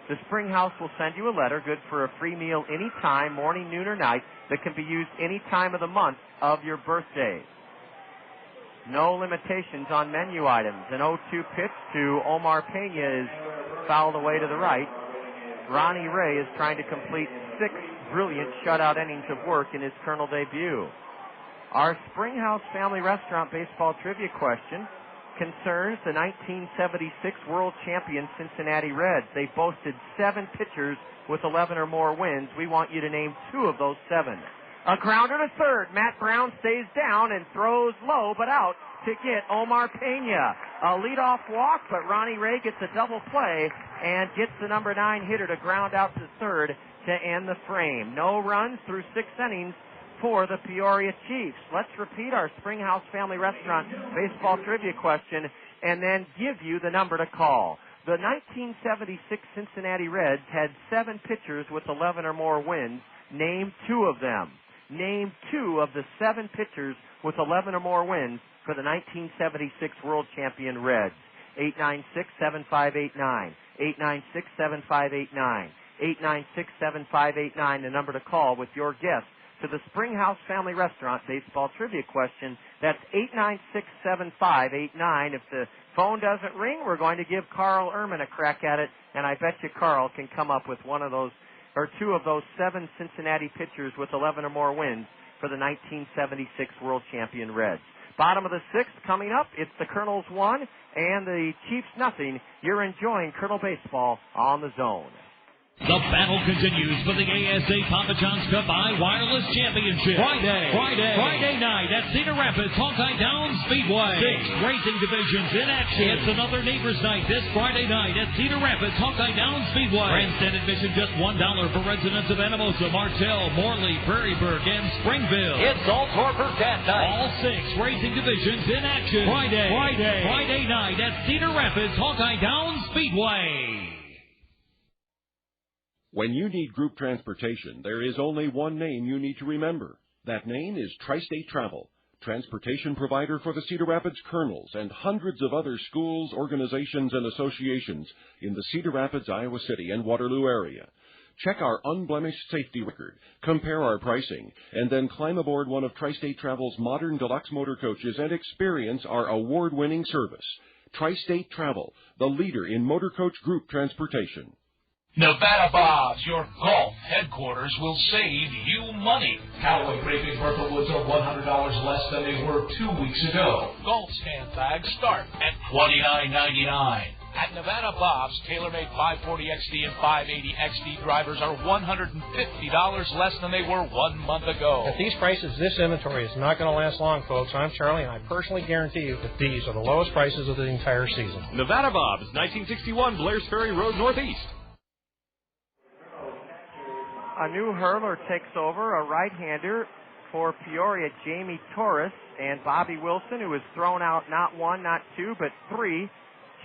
The Springhouse will send you a letter good for a free meal any time, morning, noon, or night, that can be used any time of the month of your birthday. No limitations on menu items. An 0-2 pitch to Omar Pena is fouled away to the right. Ronnie Ray is trying to complete 6 brilliant shutout innings of work in his Kernel debut. Our Springhouse Family Restaurant baseball trivia question concerns the 1976 world champion Cincinnati Reds. They boasted 7 pitchers with 11 or more wins. We want you to name 2 of those 7. A grounder to third. Matt Brown stays down and throws low but out to get Omar Pena. A leadoff walk, but Ronnie Ray gets a double play and gets the number 9 hitter to ground out to third to end the frame. No runs through 6 innings for the Peoria Chiefs. Let's repeat our Springhouse Family Restaurant baseball trivia question and then give you the number to call. The 1976 Cincinnati Reds had 7 pitchers with 11 or more wins. Name 2 of them. Name 2 of the 7 pitchers with 11 or more wins for the 1976 world champion Reds. 896-7589. 896-7589. 896-7589, the number to call with your guess to the Springhouse Family Restaurant baseball trivia question. That's 896-7589. If the phone doesn't ring, we're going to give Carl Ehrman a crack at it, and I bet you Carl can come up with one of those or 2 of those 7 Cincinnati pitchers with 11 or more wins for the 1976 world champion Reds. Bottom of the 6th coming up. It's the Kernels 1 and the Chiefs nothing. You're enjoying Kernel baseball on the Zone.
The battle continues for the ASA Papa John's Cup Wireless Championship. Friday night at Cedar Rapids Hawkeye Downs Speedway. 6 racing divisions in action. It's another neighbors night this Friday night at Cedar Rapids Hawkeye Downs Speedway. Grandstand admission just $1 for residents of Anamosa, Martell, Morley, Prairieburg, and Springville.
It's all for cat night.
All 6 racing divisions in action. Friday night at Cedar Rapids Hawkeye Downs Speedway.
When you need group transportation, there is only one name you need to remember. That name is Tri-State Travel, transportation provider for the Cedar Rapids Kernels and hundreds of other schools, organizations, and associations in the Cedar Rapids, Iowa City, and Waterloo area. Check our unblemished safety record, compare our pricing, and then climb aboard one of Tri-State Travel's modern deluxe motor coaches and experience our award-winning service. Tri-State Travel, the leader in motor coach group transportation.
Nevada Bob's, your golf headquarters, will save you money. Callaway Creeping Purple Woods are $100 less than they were 2 weeks ago. Golf stand bags start at $29.99. At Nevada Bob's, tailor-made 540XD and 580XD drivers are $150 less than they were 1 month ago.
At these prices, this inventory is not going to last long, folks. I'm Charlie, and I personally guarantee you that these are the lowest prices of the entire season.
Nevada Bob's, 1961 Blair's Ferry Road Northeast.
A new hurler takes over, a right-hander for Peoria, Jamie Torres, and Bobby Wilson, who has thrown out not 1, not 2, but 3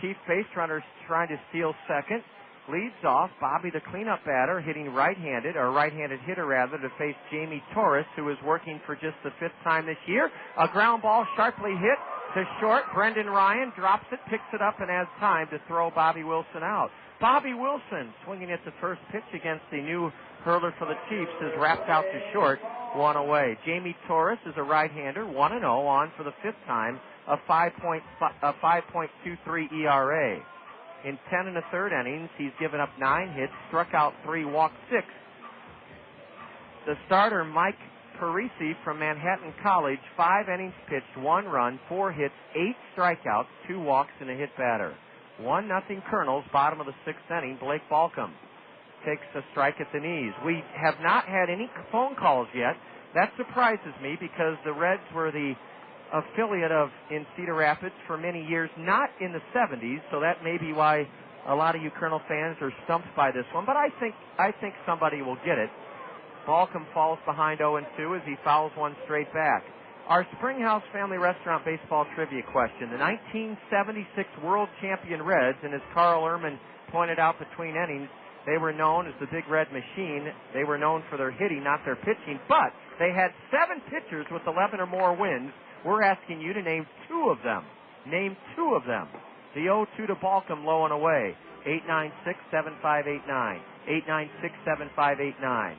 Chief base runners trying to steal second. Leads off, Bobby the cleanup batter, hitting right-handed, or right-handed hitter rather, to face Jamie Torres, who is working for just the 5th time this year. A ground ball sharply hit to short. Brendan Ryan drops it, picks it up, and has time to throw Bobby Wilson out. Bobby Wilson, swinging at the first pitch against the new hurler for the Chiefs, is wrapped out to short, 1 away. Jamie Torres is a right-hander, 1-0, on for the 5th time, a 5.23 ERA. In 10 1/3 innings, he's given up 9 hits, struck out 3, walked 6. The starter, Mike Parisi from Manhattan College, 5 innings pitched, 1 run, 4 hits, 8 strikeouts, 2 walks, and a hit batter. 1-0 Kernels, bottom of the 6th inning. Blake Balcom takes a strike at the knees. We have not had any phone calls yet. That surprises me because the Reds were the affiliate of in Cedar Rapids for many years, not in the 70s, so that may be why a lot of you Kernel fans are stumped by this one, but I think somebody will get it. Balcom falls behind 0-2 as he fouls one straight back. Our Springhouse Family Restaurant baseball trivia question. The 1976 world champion Reds, and as Carl Ehrman pointed out between innings, they were known as the Big Red Machine. They were known for their hitting, not their pitching, but they had 7 pitchers with 11 or more wins. We're asking you to name 2 of them. Name 2 of them. The 0-2 to Balcom, low and away. 896-7589. 896-7589.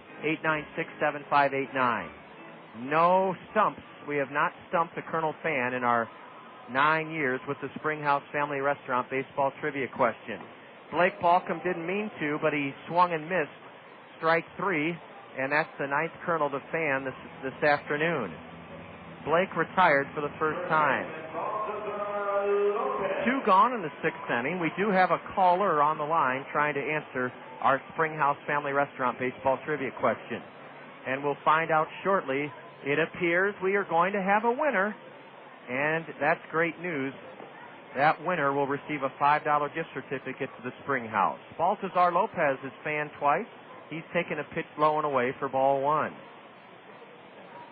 896-7589. No stumps. We have not stumped a Kernel fan in our 9 years with the Springhouse Family Restaurant baseball trivia question. Blake Balcom didn't mean to, but he swung and missed. Strike 3, and that's the 9th Colonel to fan this afternoon. Blake retired for the first time. 2 gone in the 6th inning. We do have a caller on the line trying to answer our Springhouse Family Restaurant baseball trivia question. And we'll find out shortly. It appears we are going to have a winner, and that's great news. That winner will receive a $5 gift certificate to the Springhouse. Baltazar Lopez is fanned twice. He's taken a pitch low and away for ball 1.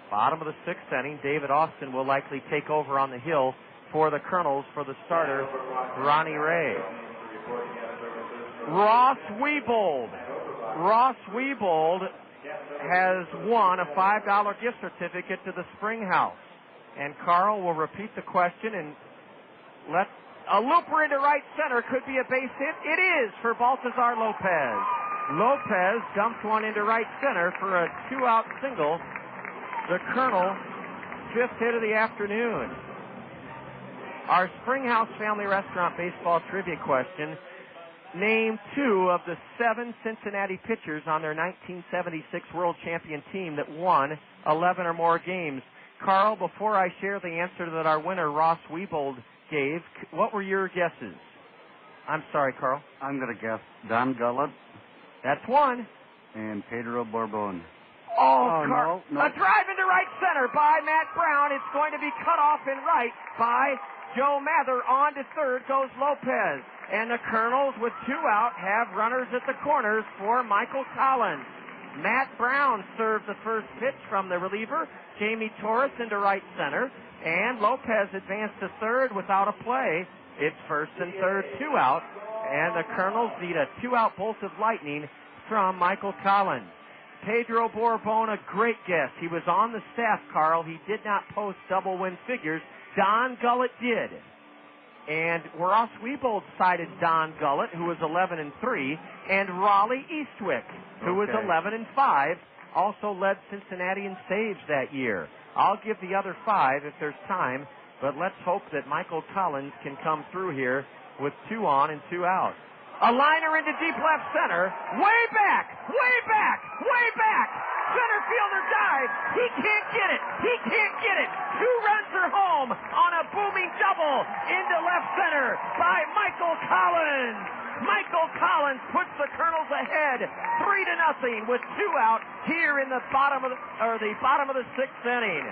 Bottom of the 6th inning, David Austin will likely take over on the hill for the Kernels for the starter, Ronnie Ray. Ross Wiebold. Ross Wiebold has won a $5 gift certificate to the Springhouse. And Carl will repeat the question and let a looper into right center. Could be a base hit. It is for Baltazar Lopez. Lopez dumped one into right center for a 2-out single. The Colonel, 5th hit of the afternoon. Our Springhouse Family Restaurant baseball trivia question. Name 2 of the 7 Cincinnati pitchers on their 1976 World Champion team that won 11 or more games. Carl, before I share the answer that our winner, Ross Wiebold, gave, what were your guesses? I'm sorry, Carl.
I'm going to guess Don Gullett.
That's 1.
And Pedro Borbon.
Oh, Carl. No. A drive into right center by Matt Brown. It's going to be cut off in right by Joe Mather. On to third goes Lopez. And the Colonels, with 2 out, have runners at the corners for Michael Collins. Matt Brown served the first pitch from the reliever. Jamie Torres into right center. And Lopez advanced to third without a play. It's first and third, 2 out. And the Colonels need a 2-out bolt of lightning from Michael Collins. Pedro Borbon, a great guess. He was on the staff, Carl. He did not post double win figures. Don Gullett did. And Ross Wiebold cited Don Gullett, who was 11-3, and Raleigh Eastwick, who was 11-5, also led Cincinnati in saves that year. I'll give the other 5 if there's time, but let's hope that Michael Collins can come through here with 2 on and 2 out. A liner into deep left center. Way back! Way back! Way back! Center fielder dives. He can't get it. He can't get it. 2 runs are home on a booming double into left center by Michael Collins. Michael Collins puts the Colonels ahead 3-0 with 2 out here in the bottom of the 6th inning.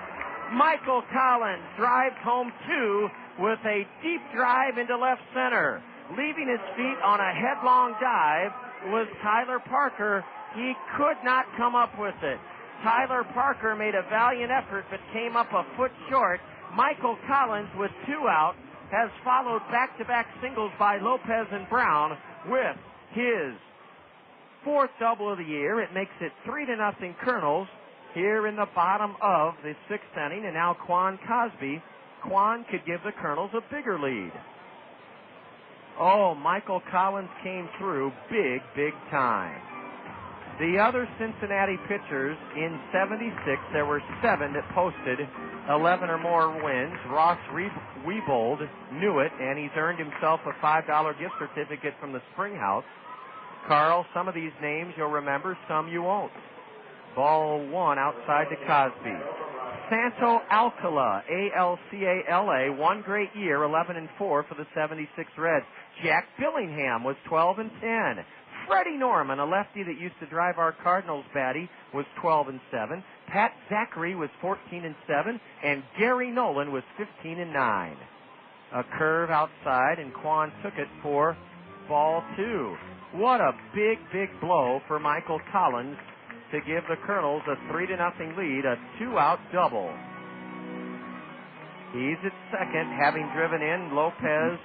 Michael Collins drives home 2 with a deep drive into left center. Leaving his feet on a headlong dive was Tyler Parker. He could not come up with it. Tyler Parker made a valiant effort but came up a foot short. Michael Collins, with 2 out, has followed back-to-back singles by Lopez and Brown with his 4th double of the year. It makes it 3-0 Colonels here in the bottom of the 6th inning. And now Quan Cosby. Quan could give the Colonels a bigger lead. Oh, Michael Collins came through big time. The other Cincinnati pitchers in 76, there were 7 that posted 11 or more wins. Ross Wiebold knew it, and he's earned himself a $5 gift certificate from the Springhouse. Carl, some of these names you'll remember, some you won't. Ball 1 outside to Cosby. Santo Alcala, A-L-C-A-L-A, 1 great year, 11-4 for the 76 Reds. Jack Billingham was 12-10. Freddie Norman, a lefty that used to drive our Cardinals batty, was 12-7. Pat Zachary was 14-7, and Gary Nolan was 15-9. A curve outside, and Quan took it for ball 2. What a big blow for Michael Collins to give the Colonels a 3-0 lead, a 2-out double. He's at second, having driven in Lopez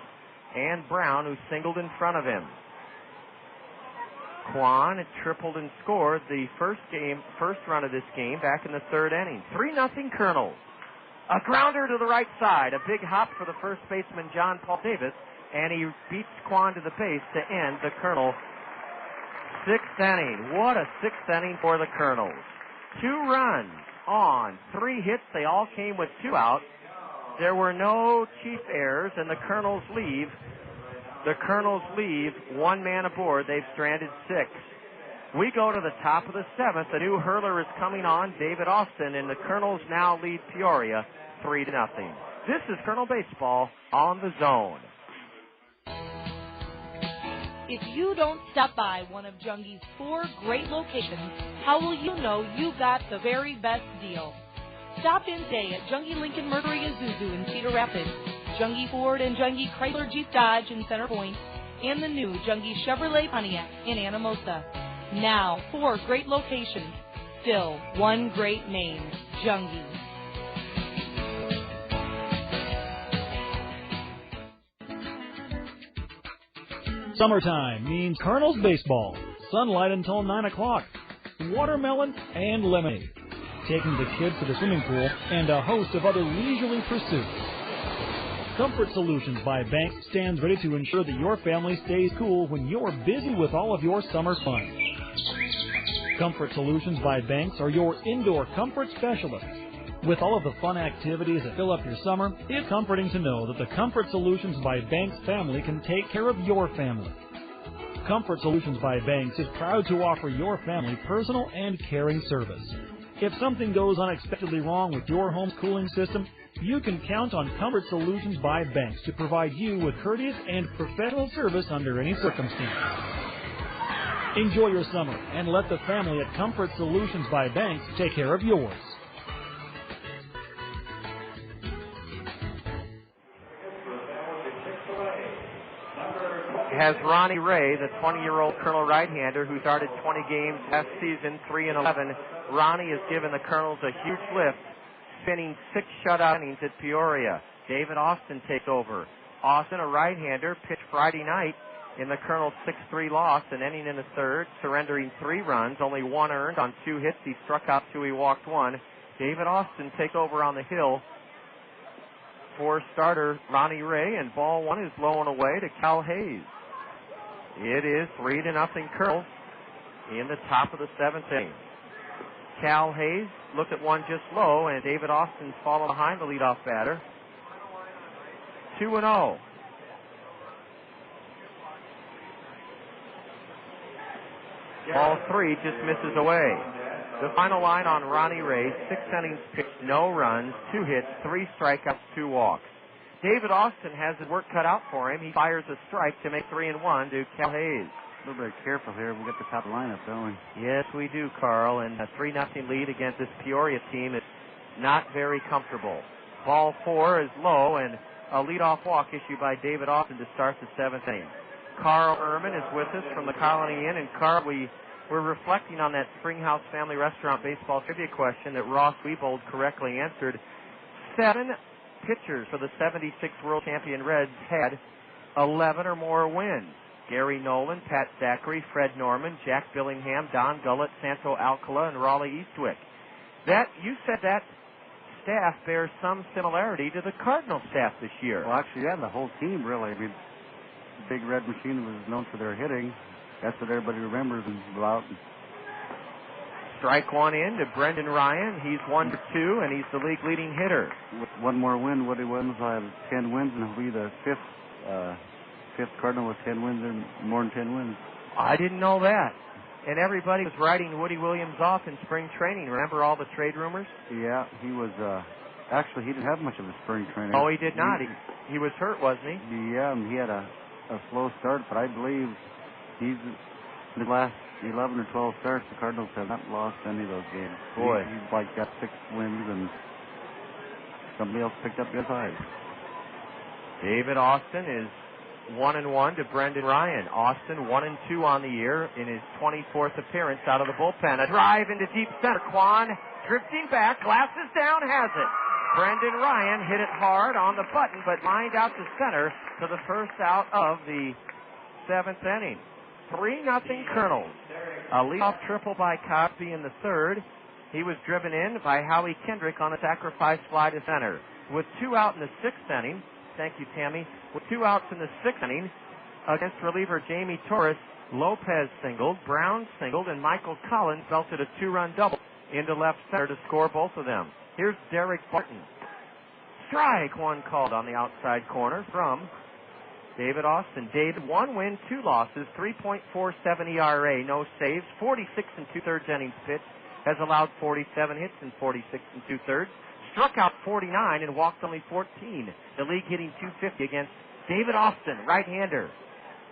and Brown, who singled in front of him. Quan had tripled and scored the first run of this game back in the 3rd inning. 3-0 Colonels. A grounder to the right side, a big hop for the first baseman John Paul Davis, and he beats Quan to the base to end the Colonel 6th inning. What a 6th inning for the Colonels. 2 runs on 3 hits. They all came with 2 out. There were no chief errors, and the Kernels leave. The Kernels leave 1 man aboard. They've stranded 6. We go to the top of the 7th. A new hurler is coming on, David Austin, and the Kernels now lead Peoria 3-0. This is Kernel Baseball on the Zone.
If you don't stop by one of Jungi's 4 great locations, how will you know you got the very best deal? Stop in today at Jungi Lincoln Mercury Isuzu in Cedar Rapids, Jungi Ford and Jungi Chrysler Jeep Dodge in Center Point, and the new Jungi Chevrolet Pontiac in Anamosa. Now, 4 great locations, still 1 great name, Jungi.
Summertime means Kernels baseball, sunlight until 9 o'clock, watermelon and lemonade, taking the kids to the swimming pool, and a host of other leisurely pursuits. Comfort Solutions by Bank stands ready to ensure that your family stays cool when you're busy with all of your summer fun. Comfort Solutions by Banks are your indoor comfort specialists. With all of the fun activities that fill up your summer, it's comforting to know that the Comfort Solutions by Banks family can take care of your family. Comfort Solutions by Banks is proud to offer your family personal and caring service. If something goes unexpectedly wrong with your home cooling system, you can count on Comfort Solutions by Banks to provide you with courteous and professional service under any circumstance. Enjoy your summer and let the family at Comfort Solutions by Banks take care of yours.
Has Ronnie Ray, the 20-year-old Kernel right-hander who started 20 games last season, 3-11. Ronnie has given the Kernels a huge lift, spinning 6 shutout innings at Peoria. David Austin takes over. Austin, a right-hander, pitched Friday night in the Kernels' 6-3 loss, an inning in the third, surrendering 3 runs, only 1 earned on 2 hits. He struck out 2, he walked 1. David Austin take over on the hill for starter Ronnie Ray, and ball 1 is low and away to Cal Hayes. It is 3-0 Kernels in the top of the 7th inning. Cal Hayes looked at 1 just low, and David Austin's following behind the leadoff batter. 2-0. Ball 3 just misses away. The final line on Ronnie Ray, 6 innings pitched, no runs, 2 hits, 3 strikeouts, 2 walks. David Austin has his work cut out for him. He fires a strike to make 3-1 to Cal Hayes.
A little bit careful here. We got the top lineup, don't we?
Yes, we do, Carl. And a 3-0 lead against this Peoria team is not very comfortable. Ball 4 is low, and a leadoff walk issued by David Austin to start the 7th inning. Carl Ehrman is with us from the Colony Inn. And Carl, we're reflecting on that Springhouse Family Restaurant baseball trivia question that Ross Wiebold correctly answered. 7 pitchers for the 76 World Champion Reds had 11 or more wins. Gary Nolan, Pat Zachary, Fred Norman, Jack Billingham, Don Gullett, Santo Alcala, and Raleigh Eastwick. You said that staff bears some similarity to the Cardinal staff this year.
Well, actually, yeah, the whole team, really. I mean, the Big Red Machine was known for their hitting. That's what everybody remembers and go out.
Strike 1 in to Brendan Ryan. He's 1 for 2, and he's the league leading hitter.
With 1 more win, Woody Williams will have 10 wins, and he'll be the fifth Cardinal with 10 wins or more than 10 wins.
I didn't know that. And everybody was writing Woody Williams off in spring training. Remember all the trade rumors?
Yeah, he was. Actually, he didn't have much of a spring training.
Oh, he did not. He was hurt, wasn't he?
Yeah, and he had a slow start, but I believe he's in the last 11 or 12 starts, the Cardinals have not lost any of those games.
Boy.
He's like got 6 wins, and somebody else picked up the other side.
David Austin is 1-1 to Brendan Ryan. Austin 1-2 on the year in his 24th appearance out of the bullpen. A drive into deep center. Quan drifting back, glasses down, has it. Brendan Ryan hit it hard on the button, but lined out to center to the first out of the 7th inning. 3-0 Kernels. A leadoff triple by Cosby in the 3rd. He was driven in by Howie Kendrick on a sacrifice fly to center. With 2 out in the 6th inning, thank you, Tammy. With 2 outs in the 6th inning, against reliever Jamie Torres, Lopez singled, Brown singled, and Michael Collins belted a 2-run double into left center to score both of them. Here's Daric Barton. strike. One called on the outside corner from David Austin. David, 1 win, 2 losses, 3.47 ERA, no saves, 46 2/3 innings pitched, has allowed 47 hits in 46 2/3, struck out 49 and walked only 14. The league hitting .250 against David Austin, right-hander.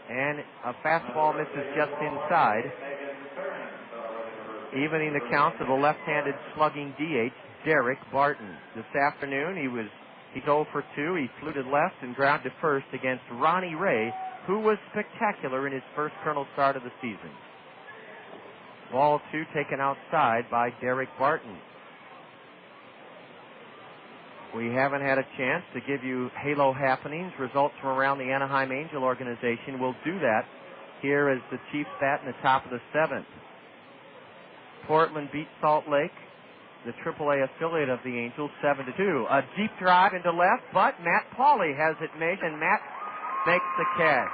And a fastball misses just inside. Evening the count of the left-handed slugging DH, Daric Barton. This afternoon he's 0 for 2. He flew to left and grounded to first against Ronnie Ray, who was spectacular in his first Kernel start of the season. Ball 2 taken outside by Daric Barton. We haven't had a chance to give you Halo happenings, results from around the Anaheim Angel organization. We'll do that here as the Chiefs bat in the top of the 7th. Portland beat Salt Lake, the AAA affiliate of the Angels, 7-2. A deep drive into left, but Matt Pauley has it made, and Matt makes the catch.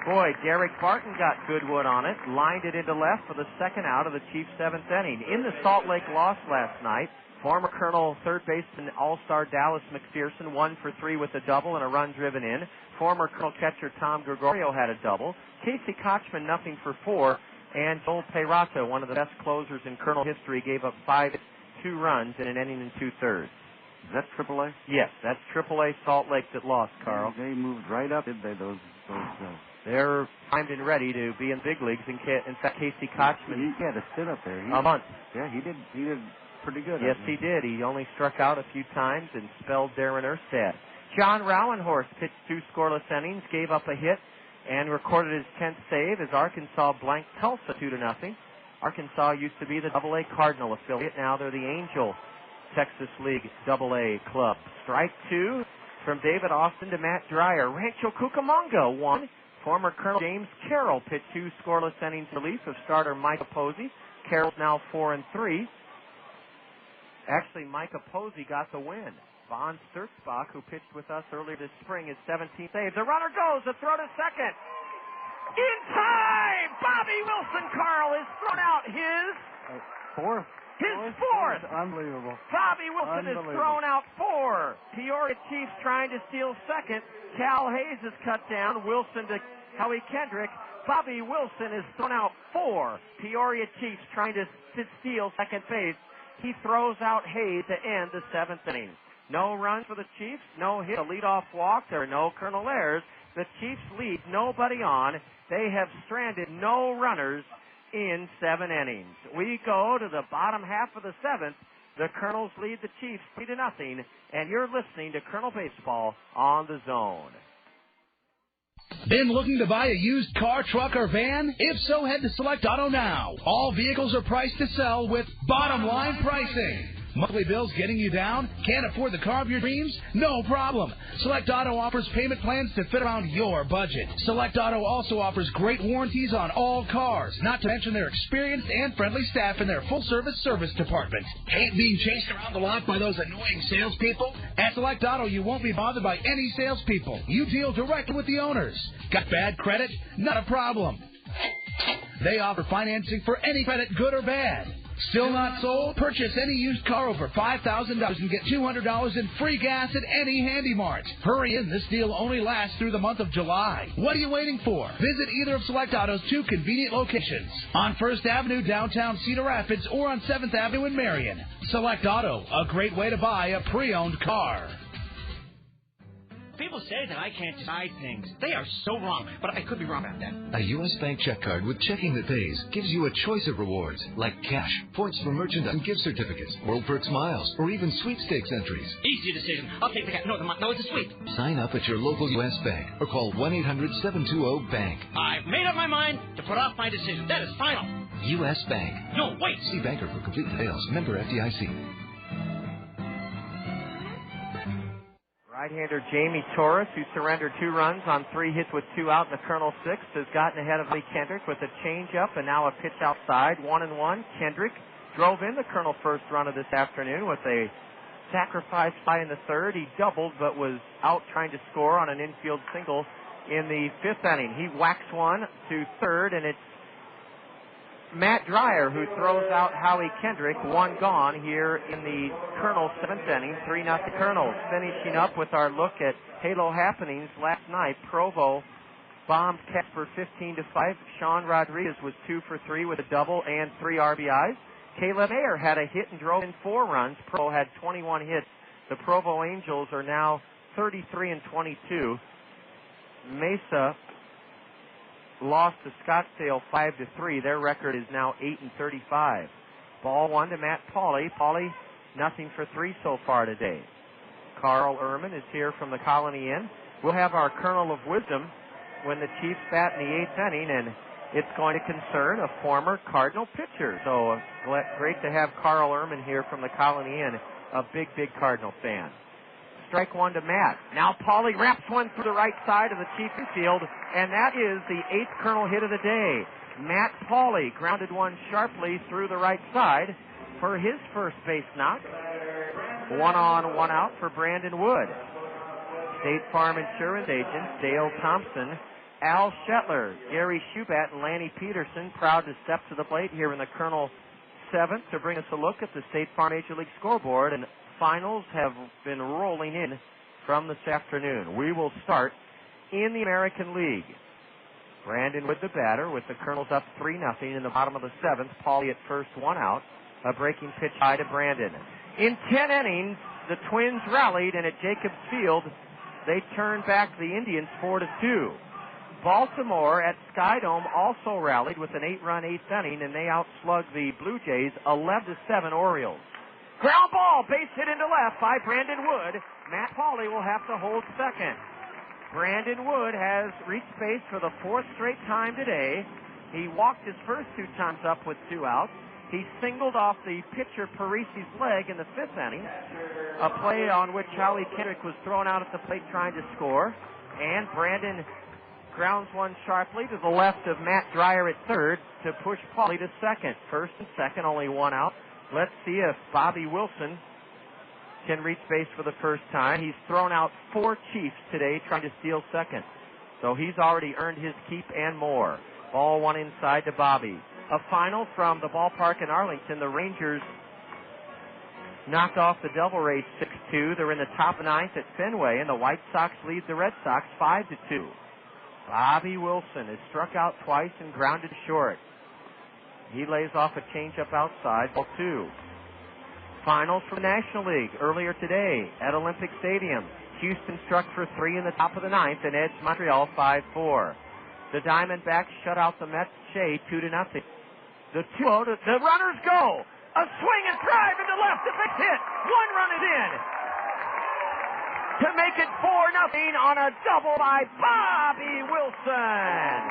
Boy, Daric Barton got good wood on it, lined it into left for the second out of the Chiefs' 7th inning. In the Salt Lake loss last night, former Kernel third baseman All-Star Dallas McPherson 1 for 3 with a double and a run driven in. Former Kernel catcher Tom Gregorio had a double. Casey Kochman 0 for 4. And Joel Perato, one of the best closers in Kernel history, gave up 2 runs in an inning and 2/3.
Is that AAA?
Yes, that's AAA Salt Lake that lost, Carl.
They moved right up, did they?
They're primed and ready to be in big leagues. In fact, Casey Kochman,
he had to sit up there.
A month.
Yeah, he did pretty good.
Yes, he did. He only struck out a few times and spelled Darren Erstad. John Rauenhorst pitched 2 scoreless innings, gave up a hit, and recorded his 10th save as Arkansas blanked Tulsa 2-0. Arkansas used to be the AA Cardinal affiliate. Now they're the Angel Texas League AA club. Strike 2 from David Austin to Matt Dreyer. Rancho Cucamonga 1. Former Colonel James Carroll pitched 2 scoreless innings relief of starter Mike Posey. Carroll's now 4-3. Actually, Mike Posey got the win. Von Sturzbach, who pitched with us earlier this spring, is 17 saves. The runner goes, a throw to second. In time! Bobby Wilson, Carl, has thrown out his
fourth. Unbelievable.
Bobby Wilson has thrown out 4. Peoria Chiefs trying to steal second. Cal Hayes is cut down. Wilson to Howie Kendrick. Bobby Wilson has thrown out 4. Peoria Chiefs trying to steal second base. He throws out Hayes to end the 7th inning. No runs for the Chiefs, no hit, a leadoff walk. There are no Colonel errors. The Chiefs lead nobody on. They have stranded no runners in 7 innings. We go to the bottom half of the 7th. The Colonels lead the Chiefs 3-0, and you're listening to Colonel Baseball on the Zone.
Been looking to buy a used car, truck, or van? If so, head to Select Auto now. All vehicles are priced to sell with bottom line pricing. Monthly bills getting you down? Can't afford the car of your dreams? No problem. Select Auto offers payment plans to fit around your budget. Select Auto also offers great warranties on all cars, not to mention their experienced and friendly staff in their full-service service department. Hate being chased around the lot by those annoying salespeople? At Select Auto, you won't be bothered by any salespeople. You deal directly with the owners. Got bad credit? Not a problem. They offer financing for any credit, good or bad. Still not sold? Purchase any used car over $5,000 and get $200 in free gas at any Handy Mart. Hurry in. This deal only lasts through the month of July. What are you waiting for? Visit either of Select Auto's 2 convenient locations on 1st Avenue, downtown Cedar Rapids, or on 7th Avenue in Marion. Select Auto, a great way to buy a pre-owned car.
People say that I can't decide things. They are so wrong, but I could be wrong about that.
A U.S. Bank check card with checking that pays gives you a choice of rewards, like cash, points for merchandise and gift certificates, World Perks miles, or even sweepstakes entries.
Easy decision. I'll take the cash. No, it's a sweep.
Sign up at your local U.S. Bank or call 1-800-720-BANK.
I've made up my mind to put off my decision. That is final.
U.S. Bank.
No, wait.
See banker for complete details. Member FDIC.
Right-hander Jamie Torres, who surrendered 2 runs on 3 hits with 2 out in the Colonel 6th, has gotten ahead of Howie Kendrick with a changeup and now a pitch outside. 1-1. Kendrick drove in the Colonel first run of this afternoon with a sacrifice fly in the 3rd. He doubled but was out trying to score on an infield single in the 5th inning. He whacks one to 3rd, and it's Matt Dreyer, who throws out Howie Kendrick, 1 gone here in the Kernels 7th inning, 3-0 Kernels. Finishing up with our look at Halo happenings last night. Provo bombed Casper 15-5. Sean Rodriguez was 2 for 3 with a double and 3 RBIs. Caleb Mayer had a hit and drove in 4 runs. Provo had 21 hits. The Provo Angels are now 33-22. Mesa lost to Scottsdale 5-3. Their record is now 8-35. Ball 1 to Matt Pauley. Pauley, nothing for 3 so far today. Carl Ehrman is here from the Colony Inn. We'll have our Kernel of Wisdom when the Chiefs bat in the 8th inning, and it's going to concern a former Cardinal pitcher. So great to have Carl Ehrman here from the Colony Inn, a big Cardinal fan. Strike 1 to Matt. Now Pauley wraps one through the right side of the Chief infield, and that is the 8th Kernel hit of the day. Matt Pauley grounded one sharply through the right side for his first base knock. 1 on, 1 out for Brandon Wood. State Farm Insurance agents Dale Thompson, Al Shetler, Gary Schubat, and Lanny Peterson proud to step to the plate here in the Kernel 7th to bring us a look at the State Farm Major League scoreboard, and finals have been rolling in from this afternoon. We will start in the American League. Brandon Wood, the batter, with the Kernels up 3-0 in the bottom of the 7th. Pauley at first, 1 out. A breaking pitch high to Brandon. In 10 innings, the Twins rallied, and at Jacobs Field, they turned back the Indians 4-2. Baltimore at Skydome also rallied with an 8-run 8th inning, and they outslugged the Blue Jays 11-7 Orioles. Ground ball, base hit into left by Brandon Wood. Matt Pauley will have to hold second. Brandon Wood has reached base for the 4th straight time today. He walked his first 2 times up with 2 outs. He singled off the pitcher Parisi's leg in the 5th inning, a play on which Howie Kendrick was thrown out at the plate trying to score. And Brandon grounds one sharply to the left of Matt Dreyer at third to push Pauley to second. First and second, only 1 out. Let's see if Bobby Wilson can reach base for the first time. He's thrown out 4 Chiefs today trying to steal second. So he's already earned his keep and more. Ball 1 inside to Bobby. A final from the ballpark in Arlington. The Rangers knocked off the Devil Rays 6-2. They're in the top 9th at Fenway, and the White Sox lead the Red Sox 5-2. Bobby Wilson has struck out twice and grounded short. He lays off a changeup outside, ball 2. Finals from the National League earlier today at Olympic Stadium. Houston struck for 3 in the top of the 9th and edged Montreal 5-4. The Diamondbacks shut out the Mets Shea 2-0. The runners go. A swing and drive into left. A big hit. 1 run is in. To make it 4-0 on a double by Bobby Wilson.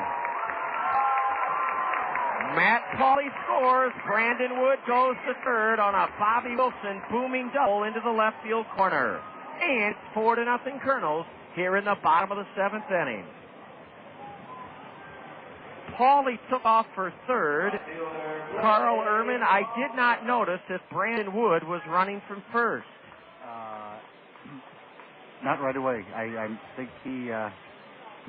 Matt Pauley scores. Brandon Wood goes to third on a Bobby Wilson booming double into the left field corner. And it's 4-0 Kernels here in the bottom of the 7th inning. Pauley took off for third. Carl Ehrman, I did not notice if Brandon Wood was running from first.
Not right away. I think he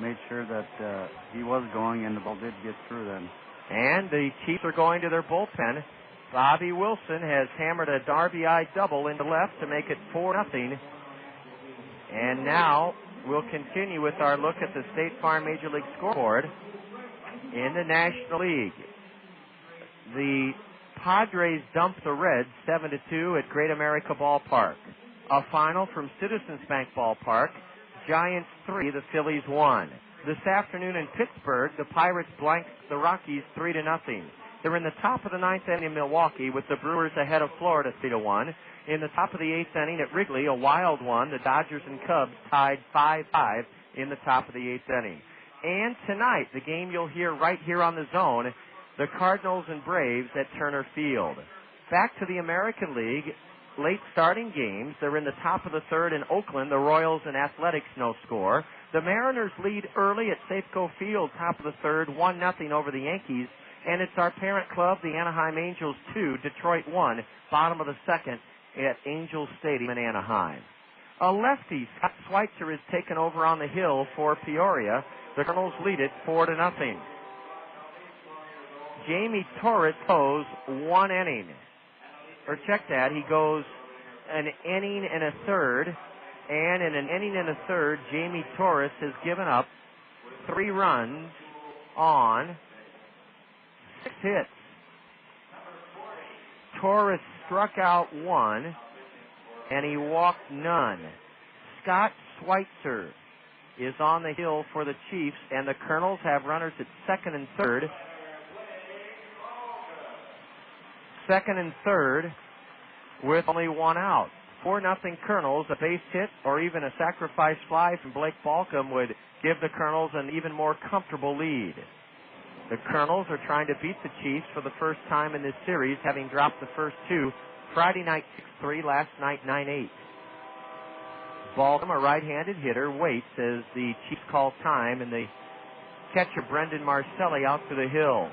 made sure that he was going, and the ball did get through then.
And the Chiefs are going to their bullpen. Bobby Wilson has hammered a RBI double into left to make it 4-0. And now we'll continue with our look at the State Farm Major League scoreboard in the National League. The Padres dumped the Reds 7-2 at Great America Ballpark. A final from Citizens Bank Ballpark. Giants 3, the Phillies 1. This afternoon in Pittsburgh, the Pirates blanked the Rockies 3-0. They're in the top of the 9th inning in Milwaukee with the Brewers ahead of Florida 3-1. In the top of the 8th inning at Wrigley, a wild one, the Dodgers and Cubs tied 5-5 in the top of the 8th inning. And tonight, the game you'll hear right here on the Zone, the Cardinals and Braves at Turner Field. Back to the American League, late starting games. They're in the top of the 3rd in Oakland. The Royals and Athletics no score. The Mariners lead early at Safeco Field, top of the 3rd, 1-0 over the Yankees. And it's our parent club, the Anaheim Angels 2, Detroit 1, bottom of the 2nd at Angels Stadium in Anaheim. A lefty, Scott Schweitzer, is taken over on the hill for Peoria. The Kernels lead it 4-0. Jamie Torres goes 1 inning. Or check that, he goes an inning and a third. And in an inning and a third, Jamie Torres has given up 3 runs on 6 hits. Torres struck out 1, and he walked none. Scott Schweitzer is on the hill for the Chiefs, and the Kernels have runners at second and third. Second and third with only 1 out. 4-0 Kernels. A base hit or even a sacrifice fly from Blake Balcom would give the Kernels an even more comfortable lead. The Kernels are trying to beat the Chiefs for the first time in this series, having dropped the first 2. Friday night 6-3, last night 9-8. Balcom, a right-handed hitter, waits as the Chiefs call time, and the catcher Brendan Marcelli out to the hill.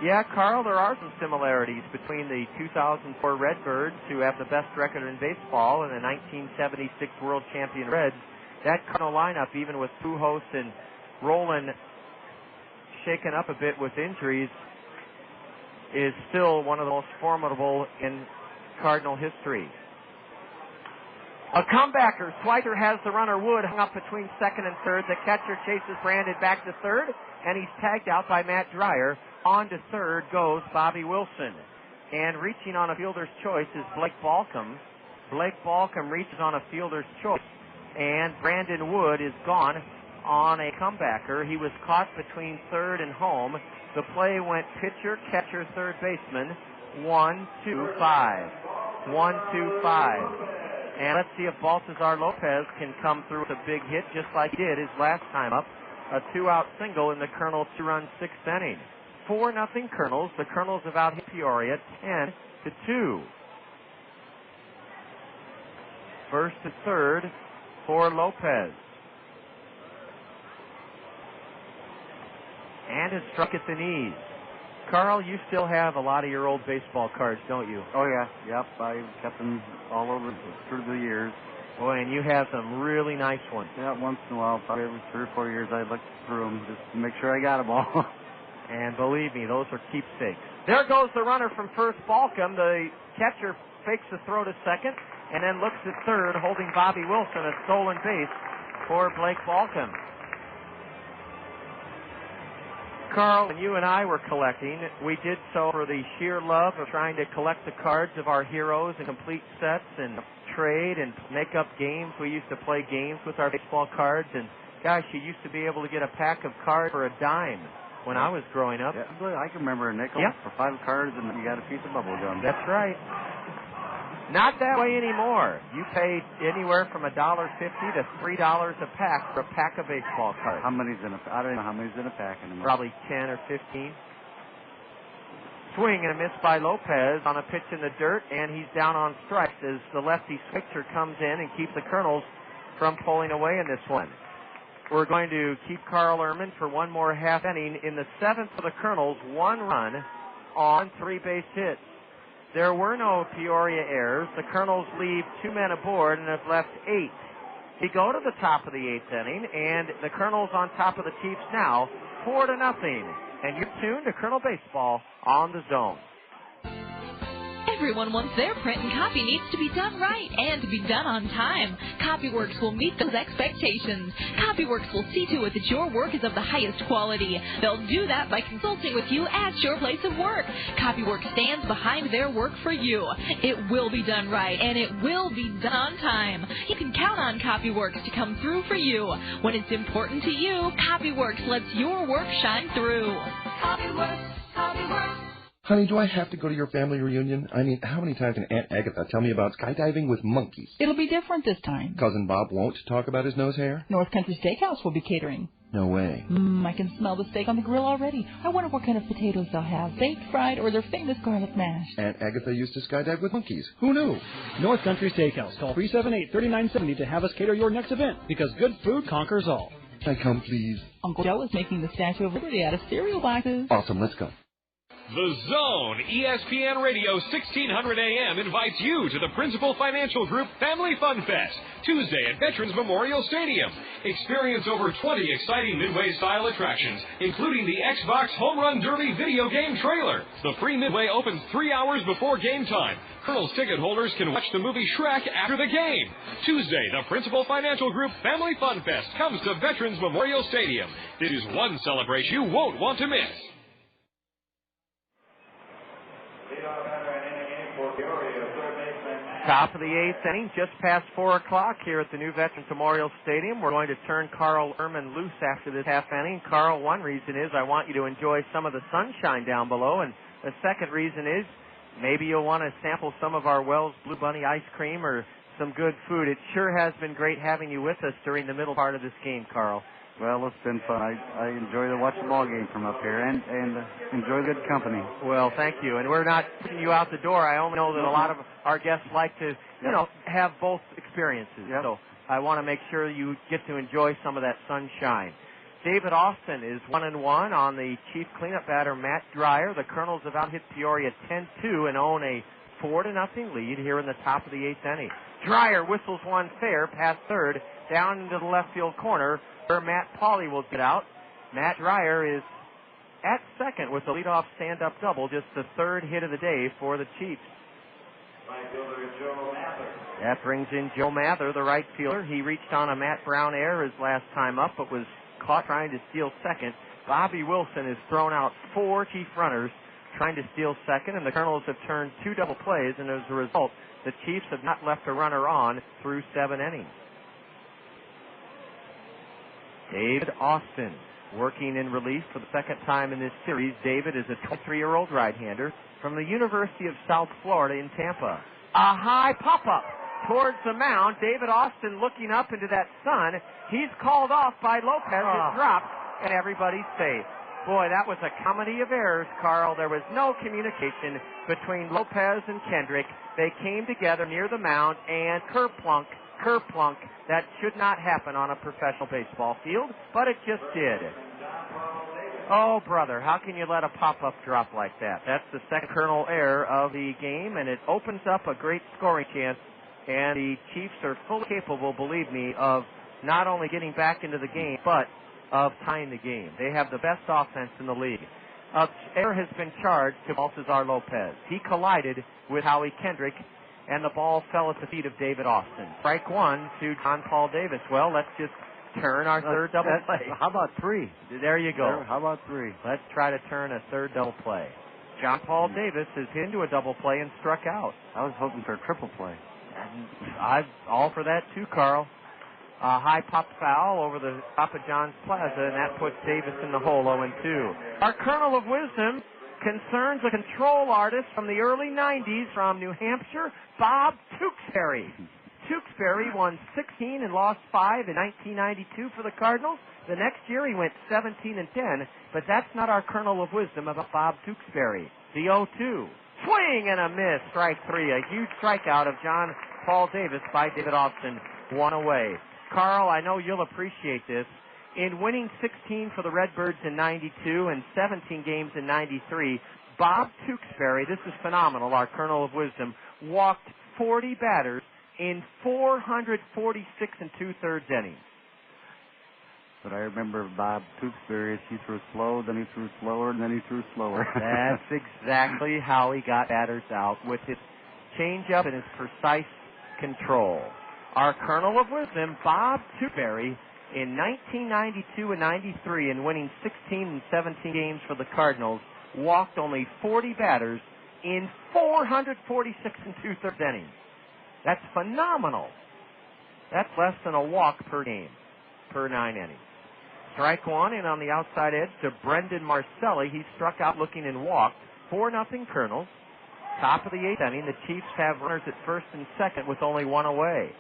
Yeah, Carl, there are some similarities between the 2004 Redbirds, who have the best record in baseball, and the 1976 World Champion Reds. That Cardinal lineup, even with Pujols and Roland shaken up a bit with injuries, is still one of the most formidable in Cardinal history. A comebacker. Schweitzer has the runner. Wood hung up between second and third. The catcher chases Brandon back to third, and he's tagged out by Matt Dreyer. On to third goes Bobby Wilson. And reaching on a fielder's choice is Blake Balcom. Blake Balcom reaches on a fielder's choice, and Brandon Wood is gone on a comebacker. He was caught between third and home. The play went pitcher, catcher, third baseman. 1-2-5. 1-2-5. And let's see if Baltazar Lopez can come through with a big hit just like he did his last time up. A 2-out single in the Kernels' 2-run 6th inning. 4-0 Kernels. The Kernels have out hit Peoria 10-2. First to third for Lopez. And is struck at the knees. Carl, you still have a lot of your old baseball cards, don't you?
Oh, yeah. Yep. I kept them all over through the years.
Boy, and you have some really nice ones.
Yeah, once in a while, probably every 3 or 4 years, I look through them just to make sure I got them all.
And believe me, those are keepsakes. There goes the runner from first, Balcom. The catcher fakes the throw to second and then looks at third, holding Bobby Wilson, a stolen base for Blake Balcom. Carl, when you and I were collecting, we did so for the sheer love of trying to collect the cards of our heroes and complete sets and trade and make up games. We used to play games with our baseball cards, and gosh, you used to be able to get a pack of cards for a dime when I was growing up.
Yeah, I can remember a nickel for 5 cards, and you got a piece of bubble gum.
That's right. Not that way anymore. You paid anywhere from $1.50 to $3 a pack for a pack of baseball cards.
How many's in a? I don't know how many's in a pack anymore.
Probably 10 or 15. Swing and a miss by Lopez on a pitch in the dirt, and he's down on strikes as the lefty Schweitzer comes in and keeps the Kernels from pulling away in this one. We're going to keep Carl Ehrman for one more half inning. In the 7th for the Kernels, 1 run on 3 base hits. There were no Peoria errors. The Kernels leave 2 men aboard and have left 8. We go to the top of the 8th inning, and the Kernels on top of the Chiefs now, 4-0. And you're tuned to Kernel Baseball on the Zone.
Everyone wants their print and copy needs to be done right and to be done on time. Copyworks will meet those expectations. Copyworks will see to it that your work is of the highest quality. They'll do that by consulting with you at your place of work. Copyworks stands behind their work for you. It will be done right and it will be done on time. You can count on Copyworks to come through for you. When it's important to you, Copyworks lets your work shine through.
Copyworks, Copyworks.
Honey, do I have to go to your family reunion? I mean, how many times can Aunt Agatha tell me about skydiving with monkeys?
It'll be different this time.
Cousin Bob won't talk about his nose hair?
North Country Steakhouse will be catering.
No way.
I can smell the steak on the grill already. I wonder what kind of potatoes they'll have, baked, fried, or their famous garlic mash.
Aunt Agatha used to skydive with monkeys. Who knew?
North Country Steakhouse. Call 378-3970 to have us cater your next event, because good food conquers all.
Can I come, please?
Uncle Joe is making the Statue of Liberty out of cereal boxes.
Awesome, let's go.
The Zone, ESPN Radio 1600 AM invites you to the Principal Financial Group Family Fun Fest, Tuesday at Veterans Memorial Stadium. Experience over 20 exciting Midway-style attractions, including the Xbox Home Run Derby video game trailer. The free Midway opens 3 hours before game time. Kernels ticket holders can watch the movie Shrek after the game. Tuesday, the Principal Financial Group Family Fun Fest comes to Veterans Memorial Stadium. It is one celebration you won't want to miss.
Top of the 8th inning, just past 4 o'clock here at the new Veterans Memorial Stadium. We're going to turn Carl Ehrman loose after this half inning. Carl, one reason is I want you to enjoy some of the sunshine down below, and the second reason is maybe you'll want to sample some of our Wells Blue Bunny ice cream or some good food. It sure has been great having you with us during the middle part of this game, Carl.
Well, it's been fun. I enjoy to watch the ball game from up here and enjoy good company.
Well, thank you. And we're not putting you out the door. I only know that a lot of our guests like to, have both experiences.
Yep.
So I want to make sure you get to enjoy some of that sunshine. David Austin is 1-1 on the chief cleanup batter, Matt Dreyer. The Kernels have out-hit Peoria 10-2 and own a 4-0 lead here in the top of the 8th inning. Dreyer whistles one fair past third, down into the left field corner, where Matt Pauley will get out. Matt Dreyer is at second with the leadoff stand-up double, just the third hit of the day for the Chiefs. That brings in Joe Mather, the right fielder. He reached on a Matt Brown error his last time up, but was caught trying to steal second. Bobby Wilson has thrown out 4 Chief runners trying to steal second, and the Kernels have turned 2 double plays, and as a result, the Chiefs have not left a runner on through 7 innings. David Austin working in relief for the second time in this series. David is a 23-year-old right-hander from the University of South Florida in Tampa. A high pop-up towards the mound. David Austin looking up into that sun. He's called off by Lopez. It dropped, and everybody's safe. Boy, that was a comedy of errors, Carl. There was no communication between Lopez and Kendrick. They came together near the mound, and kerplunk. That should not happen on a professional baseball field, but it just did. Oh, brother, how can you let a pop-up drop like that? That's the second Kernel error of the game, and it opens up a great scoring chance, and the Chiefs are fully capable, believe me, of not only getting back into the game, but of tying the game. They have the best offense in the league. Error has been charged to Baltazar Lopez. He collided with Howie Kendrick, and the ball fell at the feet of David Austin. Strike one to John Paul Davis. Well, let's just turn our third double play.
How about 3?
There you go.
How about 3?
Let's try to turn a third double play. John Paul Davis is into a double play and struck out.
I was hoping for a triple play.
I'm all for that too, Carl. A high pop foul over the top of John's Plaza, and that puts Davis in the hole 0-2. Our Kernel of Wisdom concerns a control artist from the early 90s from New Hampshire, Bob Tewksbury. Tewksbury won 16 and lost 5 in 1992 for the Cardinals. The next year he went 17-10, but that's not our Kernel of Wisdom about Bob Tewksbury. The 0-2. Swing and a miss, strike 3. A huge strikeout of John Paul Davis by David Austin, 1 away. Carl, I know you'll appreciate this. In winning 16 for the Redbirds in 92 and 17 games in 93, Bob Tewksbury, this is phenomenal, our Kernel of Wisdom, walked 40 batters in 446 2/3 innings.
But I remember Bob Tewksbury, he threw slow, then he threw slower, and then he threw slower.
That's exactly how he got batters out, with his changeup and his precise control. Our Kernel of Wisdom, Bob Tewksbury, in 1992 and 93, and winning 16 and 17 games for the Cardinals, walked only 40 batters in 446 2/3 innings. That's phenomenal. That's less than a walk per game, per 9 innings. Strike one, and on the outside edge to Brendan Marcelli. He struck out looking and walked. 4-0 Kernels. Top of the 8th inning. The Chiefs have runners at first and second with only 1 away.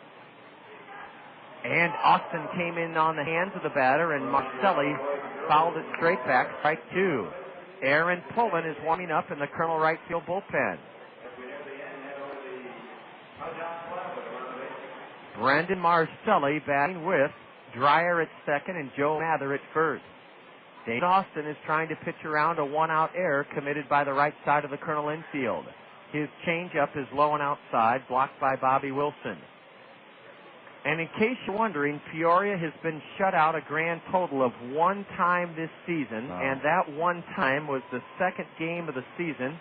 And Austin came in on the hands of the batter, and Marcelli fouled it straight back. Strike 2. Aaron Pullen is warming up in the Kernel right field bullpen. Brendan Marcelli batting with Dreyer at second and Joe Mather at first. Dave Austin is trying to pitch around a one-out error committed by the right side of the Colonel infield. His changeup is low and outside, blocked by Bobby Wilson. And in case you're wondering, Peoria has been shut out a grand total of one time this season, and that one time was the second game of the season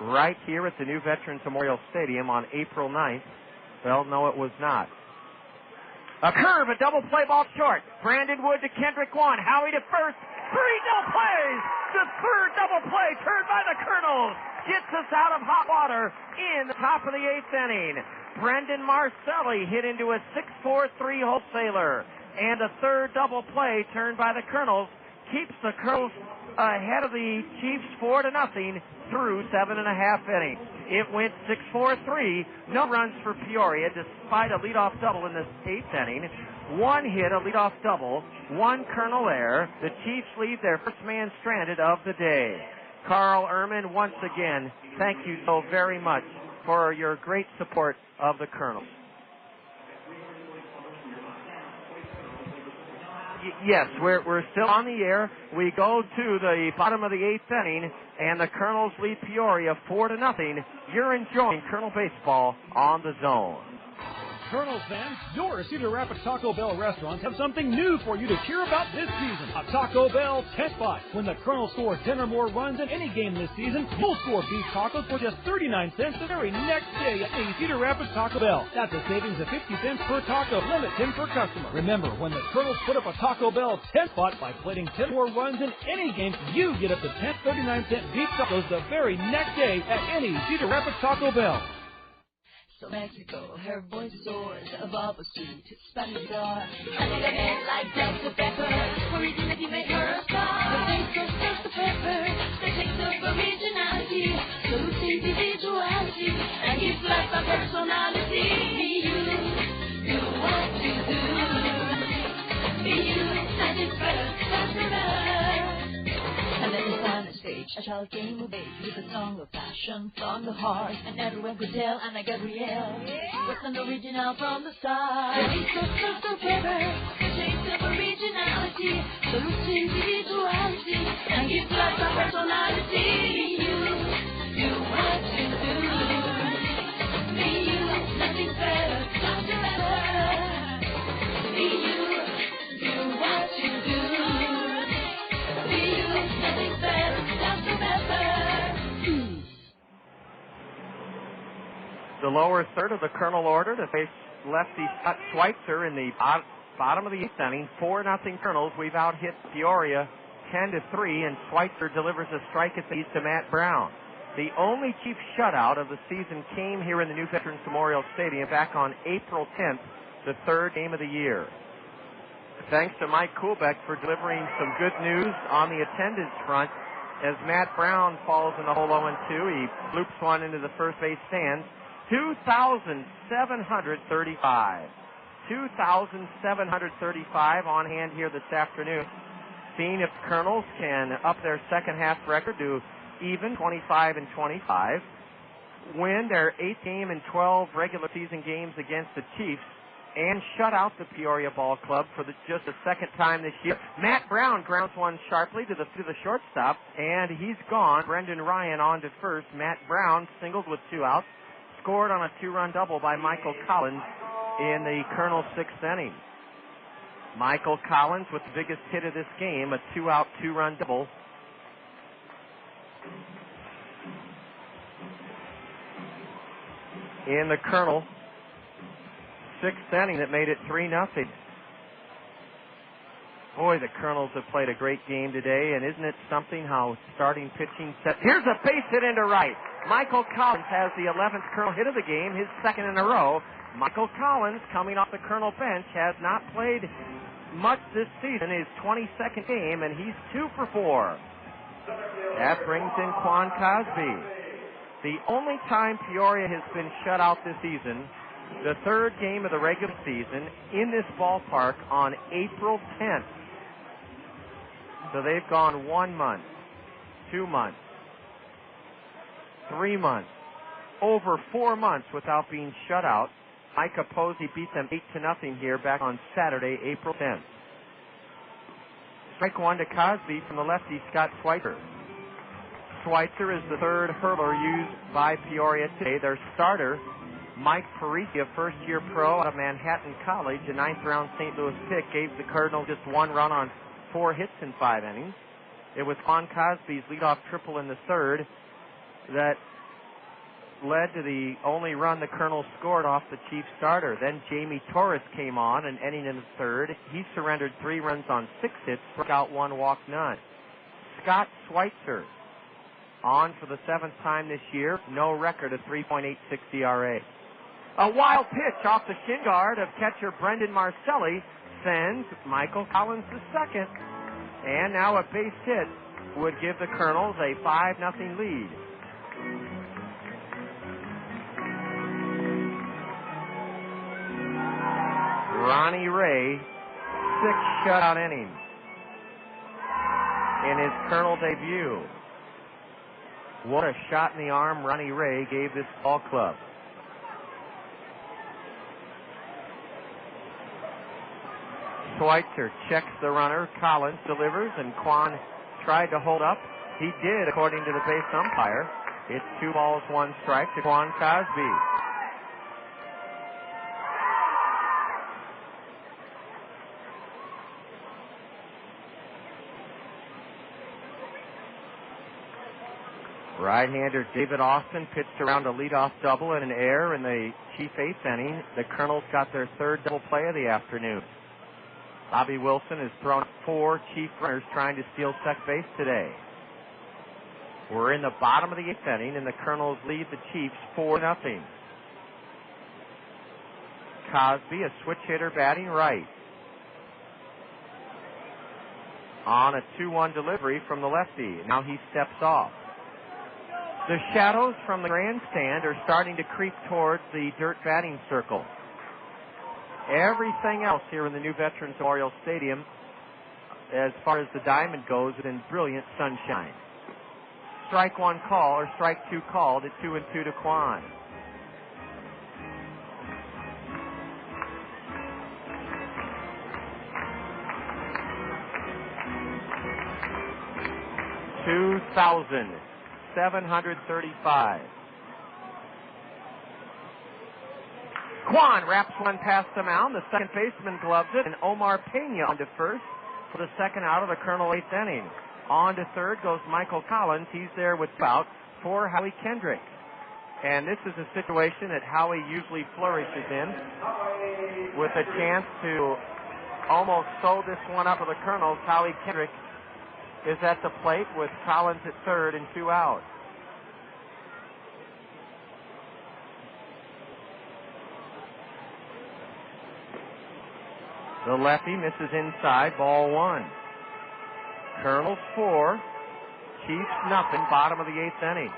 right here at the new Veterans Memorial Stadium on April 9th. Well, no, it was not. A curve, a double play ball short. Brandon Wood to Kendrick one. Howie to first. 3 double plays. The third double play turned by the Kernels gets us out of hot water in the top of the 8th inning. Brendan Marcelli hit into a 6-4-3 wholesaler. And a third double play turned by the Kernels keeps the Kernels ahead of the Chiefs 4-0 through 7.5 innings. It went 6-4-3. No runs for Peoria despite a leadoff double in the 8th inning. One hit, a leadoff double, one Colonel error. The Chiefs leave their first man stranded of the day. Carl Ehrman, once again, thank you so very much for your great support of the Kernels. Yes, we're still on the air. We go to the bottom of the 8th inning, and the Kernels lead Peoria 4-0. You're enjoying Colonel Baseball on the Zone.
Kernels fans, your Cedar Rapids Taco Bell restaurants have something new for you to cheer about this season. A Taco Bell 10 spot. When the Kernels score 10 or more runs in any game this season, you'll score beef tacos for just 39 cents the very next day at the Cedar Rapids Taco Bell. That's a savings of 50 cents per taco, limit 10 per customer. Remember, when the Kernels put up a Taco Bell 10 spot by plating 10 more runs in any game, you get up to 10 39-cent beef tacos the very next day at any Cedar Rapids Taco Bell.
So Mexico, her voice soars above a sweet Spanish door. Under the head like Delta pepper, originality made her a star. The taste of Delta pepper, the taste of originality, salute individuality, and gives life a personality. Be you, do what you do. Be you, and it's better, faster, better. And then on the stage, a child came of age with a song of passion from the heart, and everyone could tell Anna Gabrielle was an original from the start. The taste of Delta pepper, the taste of originality, salute individuality, and gives life a personality. Be you, do what you do. Be you, nothing's better, faster, better. Be you, do what you do.
The lower third of the Colonel order to face lefty Scott Schweitzer in the bottom of the 8th inning. 4-0 Colonels. We've out-hit Peoria 10-3, and Schweitzer delivers a strike at the east to Matt Brown. The only Chief shutout of the season came here in the new Veterans Memorial Stadium back on April 10th, the third game of the year. Thanks to Mike Kuhlbeck for delivering some good news on the attendance front as Matt Brown falls in the hole 0-2. He loops one into the first base stands. 2,735. 2,735 on hand here this afternoon. Seeing if the Kernels can up their second half record to even 25-25. Win their 8th game in 12 regular season games against the Chiefs and shut out the Peoria Ball Club for just the second time this year. Matt Brown grounds one sharply to the shortstop, and he's gone. Brendan Ryan on to first. Matt Brown singled with 2 outs. Scored on a 2-run double by Michael Collins in the Colonel 6th inning. Michael Collins with the biggest hit of this game, a 2-out, 2-run double. In the Colonel 6th inning that made it 3-0. Boy, the Kernels have played a great game today, and isn't it something how starting pitching set... Here's a base hit into right. Michael Collins has the 11th Colonel hit of the game, his second in a row. Michael Collins, coming off the Colonel bench, has not played much this season, his 22nd game, and he's 2 for 4. That brings in Quan Cosby. The only time Peoria has been shut out this season, the third game of the regular season in this ballpark on April 10th. So they've gone 1 month, 2 months, 3 months, over 4 months without being shut out. Mike Posey beat them 8-0 here back on Saturday, April 10th. Strike one to Cosby from the lefty, Scott Schweitzer. Schweitzer is the third hurdler used by Peoria today. Their starter, Mike Parisi, a first-year pro out of Manhattan College, a ninth-round St. Louis pick, gave the Cardinals just one run on 4 hits in 5 innings. It was Juan Cosby's leadoff triple in the third that led to the only run the Colonels scored off the Chiefs starter. Then Jamie Torres came on, an inning in the third. He surrendered 3 runs on 6 hits, struck out 1, walked none. Scott Schweitzer on for the 7th time this year, no record of 3.86 ERA. A wild pitch off the shin guard of catcher Brendan Marcelli sends Michael Collins to second. And now a base hit would give the Colonels a 5-0 lead. Ronnie Ray, 6 shutout innings in his Colonel debut. What a shot in the arm Ronnie Ray gave this ball club. Schweitzer checks the runner. Collins delivers, and Quan tried to hold up. He did, according to the base umpire. It's 2 balls, 1 strike to Quan Cosby. Right-hander David Austin pitched around a leadoff double and an error in the Chief 8th inning. The Colonels got their 3rd double play of the afternoon. Bobby Wilson has thrown 4 Chief runners trying to steal second base today. We're in the bottom of the 8th inning, and the Colonels lead the Chiefs 4-0. Cosby, a switch hitter, batting right. On a 2-1 delivery from the lefty. Now he steps off. The shadows from the grandstand are starting to creep towards the dirt batting circle. Everything else here in the new Veterans Memorial Stadium, as far as the diamond goes, is in brilliant sunshine. Strike 1 call, or strike 2 called at 2-2 to Quan. $2,735. Quan wraps one past the mound. The second baseman gloves it, and Omar Pena on to first for the second out of the Colonel 8th inning. On to third goes Michael Collins. He's there with out for Howie Kendrick. And this is a situation that Howie usually flourishes in, with a chance to almost sew this one up for the Colonels. Howie Kendrick is at the plate with Collins at third and 2 out. The lefty misses inside, ball 1. Colonels 4, Chiefs nothing, bottom of the 8th inning.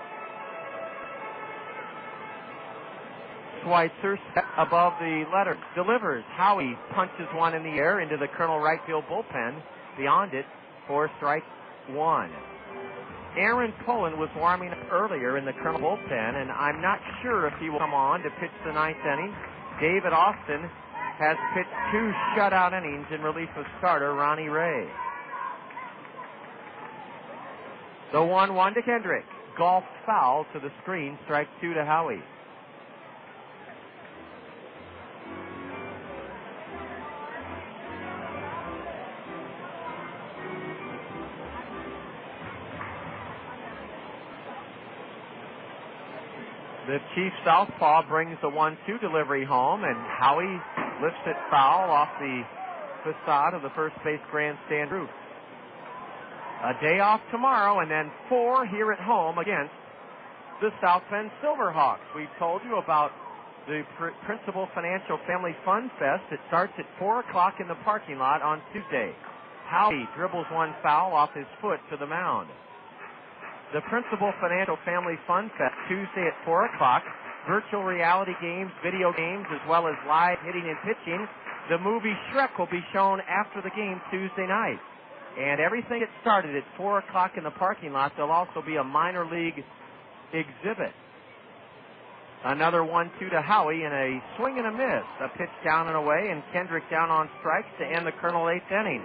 Schweitzer above the letter, delivers. Howie punches one in the air into the Colonel right field bullpen. Beyond it for strike 1. Aaron Pullen was warming up earlier in the Colonel bullpen, and I'm not sure if he will come on to pitch the 9th inning. David Austin has pitched 2 shutout innings in relief of starter Ronnie Ray. The 1-1 to Kendrick. Golf foul to the screen. Strike 2 to Howie. The Chief southpaw brings the 1-2 delivery home, and Howie lifts it foul off the facade of the first base grandstand roof. A day off tomorrow, and then 4 here at home against the South Bend Silverhawks. We've told you about the Principal Financial Family Fun Fest. It starts at 4 o'clock in the parking lot on Tuesday. Howie dribbles one foul off his foot to the mound. The Principal Financial Family Fun Fest, Tuesday at 4 o'clock. Virtual reality games, video games, as well as live hitting and pitching. The movie Shrek will be shown after the game Tuesday night. And everything gets started at 4 o'clock in the parking lot. There'll also be a minor league exhibit. Another 1-2 to Howie and a swing and a miss. A pitch down and away, and Kendrick down on strikes to end the Colonel 8th inning.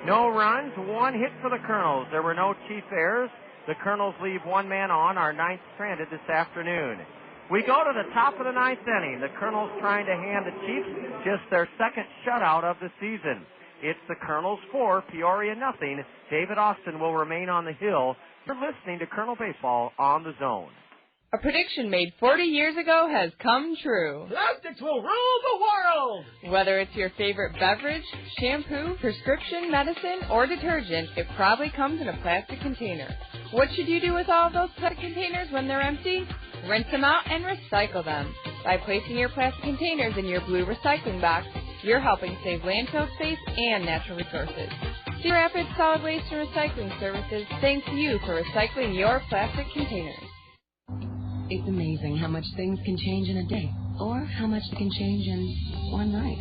No runs, 1 hit for the Kernels. There were no Chief errors. The Kernels leave 1 man on, our 9th stranded this afternoon. We go to the top of the 9th inning. The Kernels trying to hand the Chiefs just their 2nd shutout of the season. It's the Kernels 4, Peoria nothing. David Austin will remain on the hill. You're listening to Kernel Baseball on the Zone.
A prediction made 40 years ago has come true.
Plastics will rule the world!
Whether it's your favorite beverage, shampoo, prescription, medicine, or detergent, it probably comes in a plastic container. What should you do with all of those plastic containers when they're empty? Rinse them out and recycle them. By placing your plastic containers in your blue recycling box, you're helping save landfill space and natural resources. Cedar Rapids Solid Waste and Recycling Services thanks you for recycling your plastic containers.
It's amazing how much things can change in a day, or how much they can change in one night.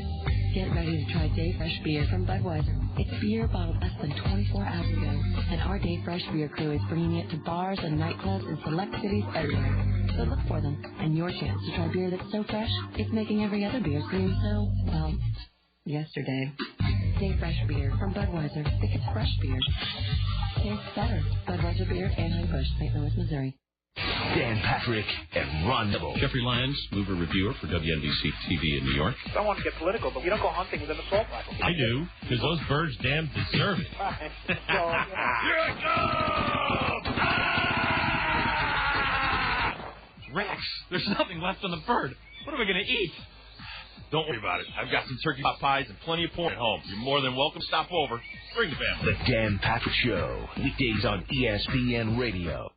Get ready to try Day Fresh beer from Budweiser. It's beer bottled less than 24 hours ago, and our Day Fresh beer crew is bringing it to bars and nightclubs in select cities everywhere. So look for them, and your chance to try beer that's so fresh, it's making every other beer seem so, well, yesterday. Day Fresh beer from Budweiser. It's fresh beer. Tastes better. Budweiser beer, Anheuser-Busch, St. Louis, Missouri.
Dan Patrick and Ron Neville.
Jeffrey Lyons, mover reviewer for WNBC TV in New York.
I don't want to get political, but you don't go hunting with an assault rifle.
I do, because those birds damn deserve it.
Here it comes!
Rex, there's nothing left on the bird. What are we going to eat? Don't worry about it. I've got some turkey pot pies and plenty of pork at home. You're more than welcome to stop over. Bring the family.
The Dan Patrick Show. Weekdays on ESPN Radio.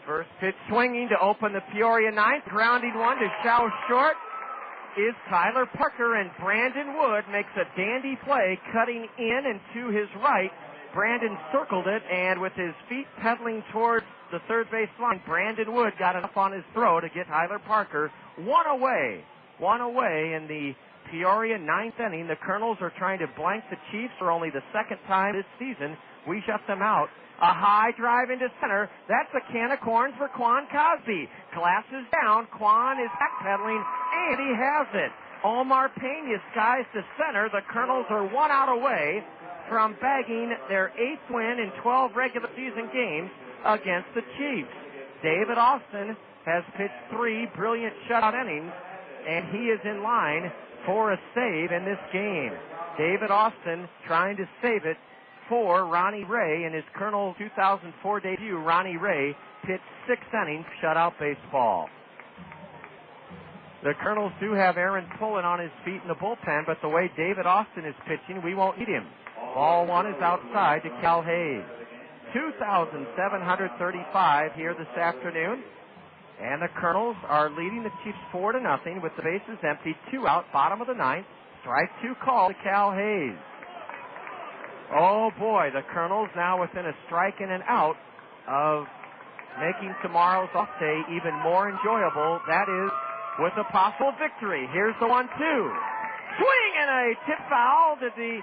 First pitch swinging to open the Peoria 9th. Grounding one to shallow short is Tyler Parker, and Brandon Wood makes a dandy play cutting in and to his right. Brandon circled it, and with his feet pedaling towards the third base line, Brandon Wood got enough on his throw to get Tyler Parker one away in the Peoria 9th inning. The Kernels are trying to blank the Chiefs for only the 2nd time this season. We shut them out. A high drive into center. That's a can of corn for Quan Cosby. Glasses down. Quan is backpedaling, and he has it. Omar Pena skies to center. The Kernels are 1 out away from bagging their 8th win in 12 regular season games against the Chiefs. David Austin has pitched 3 brilliant shutout innings, and he is in line for a save in this game. David Austin trying to save it for Ronnie Ray in his Kernel 2004 debut. Ronnie Ray pitched 6 innings shutout baseball. The Kernels do have Aaron Pullen on his feet in the bullpen, but the way David Austin is pitching, we won't need him. Ball 1 is outside to Cal Hayes. 2,735 here this afternoon. And the Kernels are leading the Chiefs 4-0 with the bases empty. 2 out, bottom of the 9th. Strike 2 call to Cal Hayes. Oh boy, the Kernels now within a strike and an out of making tomorrow's off day even more enjoyable. That is with a possible victory. Here's the 1-2. Swing and a tip foul to the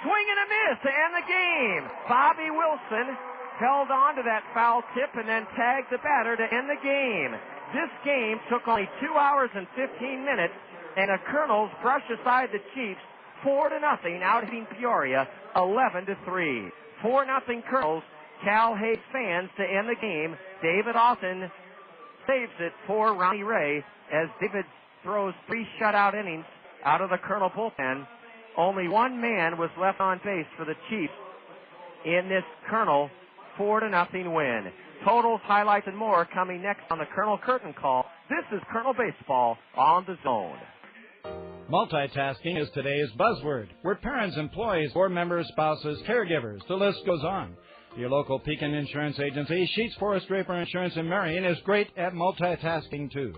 swing and a miss to end the game. Bobby Wilson held on to that foul tip and then tagged the batter to end the game. This game took only 2 hours and 15 minutes, and the Kernels brush aside the Chiefs 4-0, out-hitting Peoria 11-3. 4-0 Kernels. Cal Hayes fans to end the game. David Austin saves it for Ronnie Ray as David throws 3 shutout innings out of the Kernel bullpen. Only 1 man was left on base for the Chiefs in this Kernel 4-0 win. Totals, highlights, and more coming next on the Kernel Curtain Call. This is Kernel Baseball on the Zone.
Multitasking is today's buzzword. We're parents, employees, board members, spouses, caregivers. The list goes on. Your local Pekin Insurance Agency, Sheets Forest Draper Insurance in Marion, is great at multitasking, too.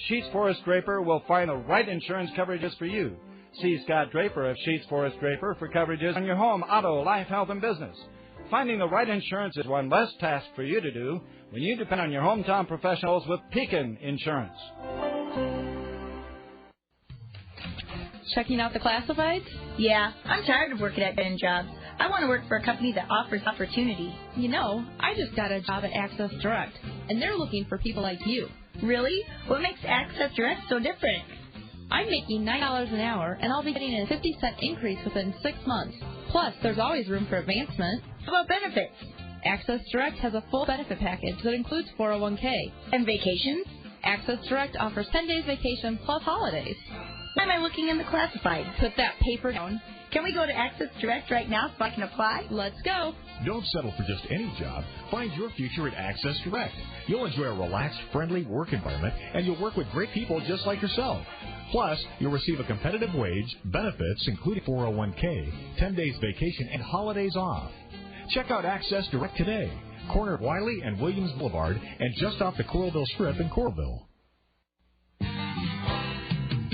Sheets Forest Draper will find the right insurance coverages for you. See Scott Draper of Sheets Forest Draper for coverages on your home, auto, life, health, and business. Finding the right insurance is one less task for you to do when you depend on your hometown professionals with Pekin Insurance.
Checking out the classifieds?
Yeah, I'm tired of working at dead jobs. I want to work for a company that offers opportunity.
You know, I just got a job at Access Direct, and they're looking for people like you.
Really? What makes Access Direct so different?
I'm making $9 an hour, and I'll be getting a 50-cent increase within 6 months. Plus, there's always room for advancement.
How about benefits?
Access Direct has a full benefit package that includes 401k.
And vacations?
Access Direct offers 10 days vacation plus holidays.
Why am I looking in the classified?
Put that paper down.
Can we go to Access Direct right now so I can apply?
Let's go.
Don't settle for just any job. Find your future at Access Direct. You'll enjoy a relaxed, friendly work environment, and you'll work with great people just like yourself. Plus, you'll receive a competitive wage, benefits, including 401k, 10 days vacation, and holidays off. Check out Access Direct today. Corner of Wiley and Williams Boulevard, and just off the Coralville Strip in Coralville.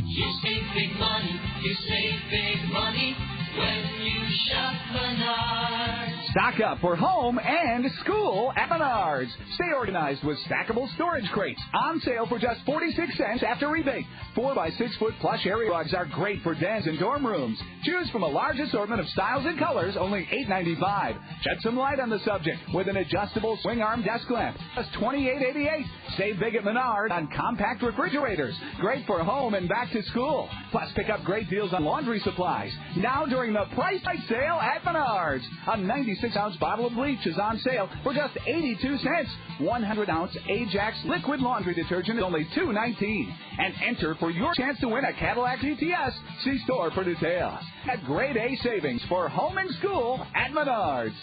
You save big money, you save big money when you shop Menards.
Stock up for home and school at Menards. Stay organized with stackable storage crates. On sale for just 46 cents after rebate. 4x6 foot plush area rugs are great for dens and dorm rooms. Choose from a large assortment of styles and colors, only $8.95. Shed some light on the subject with an adjustable swing arm desk lamp. Just $28.88. Save big at Menards on compact refrigerators. Great for home and back to school. Plus, pick up great deals on laundry supplies. Now during the price fight sale at Menards. A 96-ounce bottle of bleach is on sale for just 82 cents. 100-ounce Ajax liquid laundry detergent is only $2.19. And enter for your chance to win a Cadillac GTS. See store for details. At grade A savings for home and school at Menards.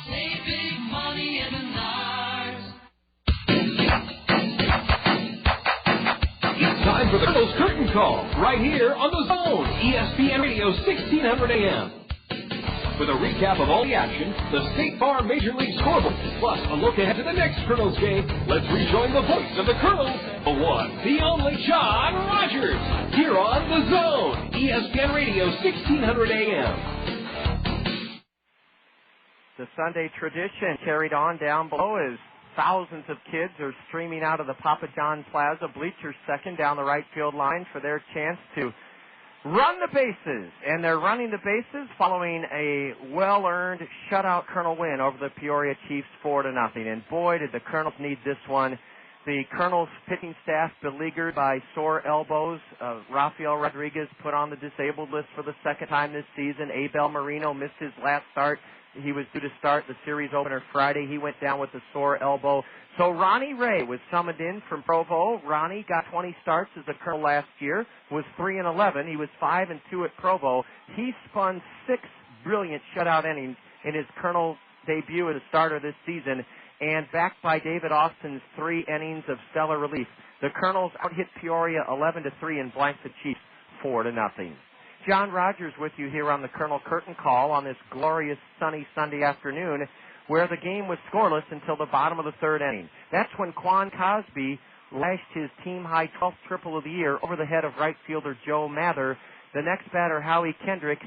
Save big money at Menards.
It's time for the Kernels Curtain Call, right here on the Zone, ESPN Radio 1600 AM. With a recap of all the action, the State Farm Major League Scoreboard, plus a look ahead to the next Kernels game, let's rejoin the voice of the Kernels, the one, the only John Rogers, here on the Zone, ESPN Radio 1600 AM.
The Sunday tradition carried on down below as thousands of kids are streaming out of the Papa John Plaza bleachers second down the right field line for their chance to run the bases. And they're running the bases following a well-earned shutout Colonel win over the Peoria Chiefs 4-0. And boy, did the Colonels need this one. The Colonels pitching staff beleaguered by sore elbows. Rafael Rodriguez put on the disabled list for the second time this season. Abel Marino missed his last start. He was due to start the series opener Friday. He went down with a sore elbow. So Ronnie Ray was summoned in from Provo. Ronnie got 20 starts as a Colonel last year, was 3-11. He was 5-2 at Provo. He spun 6 brilliant shutout innings in his Colonel debut as a starter this season, and backed by David Austin's 3 innings of stellar relief, the Colonels out-hit Peoria 11-3 and blanked the Chiefs 4-0. John Rogers with you here on the Colonel Curtain Call on this glorious sunny Sunday afternoon, where the game was scoreless until the bottom of the third inning. That's when Quan Cosby lashed his team-high 12th triple of the year over the head of right fielder Joe Mather. The next batter, Howie Kendrick,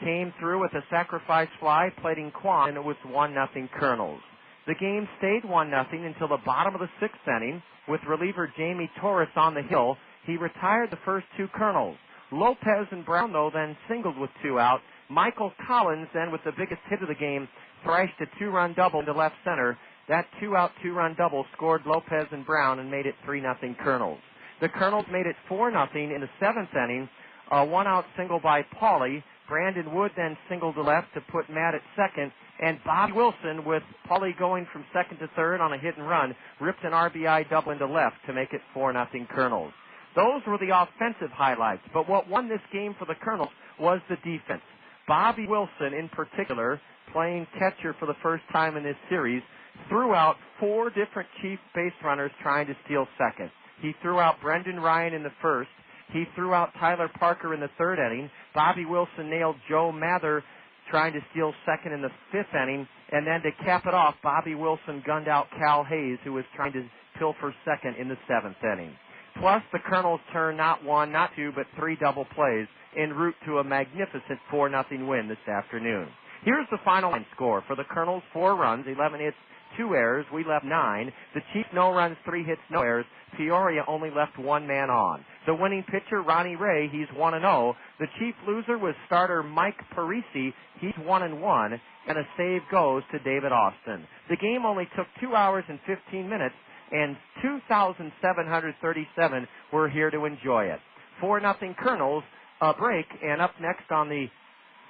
came through with a sacrifice fly, plating Quan, and it was 1-0 Colonels. The game stayed 1-0 until the bottom of the sixth inning, with reliever Jamie Torres on the hill. He retired the first 2 Colonels. Lopez and Brown, though, then singled with 2 out. Michael Collins, then with the biggest hit of the game, thrashed a 2-run double into left center. That 2-out, 2-run double scored Lopez and Brown and made it 3-0 Colonels. The Colonels made it 4-0 in the seventh inning. A 1-out single by Pauly. Brandon Wood then singled to left to put Matt at second. And Bobby Wilson, with Pauly going from second to third on a hit and run, ripped an RBI double into left to make it 4-0 Colonels. Those were the offensive highlights, but what won this game for the Colonels was the defense. Bobby Wilson, in particular, playing catcher for the first time in this series, threw out 4 different Chief base runners trying to steal second. He threw out Brendan Ryan in the first. He threw out Tyler Parker in the third inning. Bobby Wilson nailed Joe Mather trying to steal second in the fifth inning. And then to cap it off, Bobby Wilson gunned out Cal Hayes, who was trying to pilfer second in the seventh inning. Plus, the Colonels turned not 1, not 2, but 3 double plays en route to a magnificent 4-0 win this afternoon. Here's the final line score. For the Colonels, 4 runs, 11 hits, 2 errors. We left 9. The Chiefs, no runs, 3 hits, no errors. Peoria only left 1 man on. The winning pitcher, Ronnie Ray, he's 1-0. The Chief loser was starter Mike Parisi. He's 1-1. And a save goes to David Austin. The game only took 2 hours and 15 minutes. And 2,737 were here to enjoy it. 4-0 Colonels, a break, and up next on the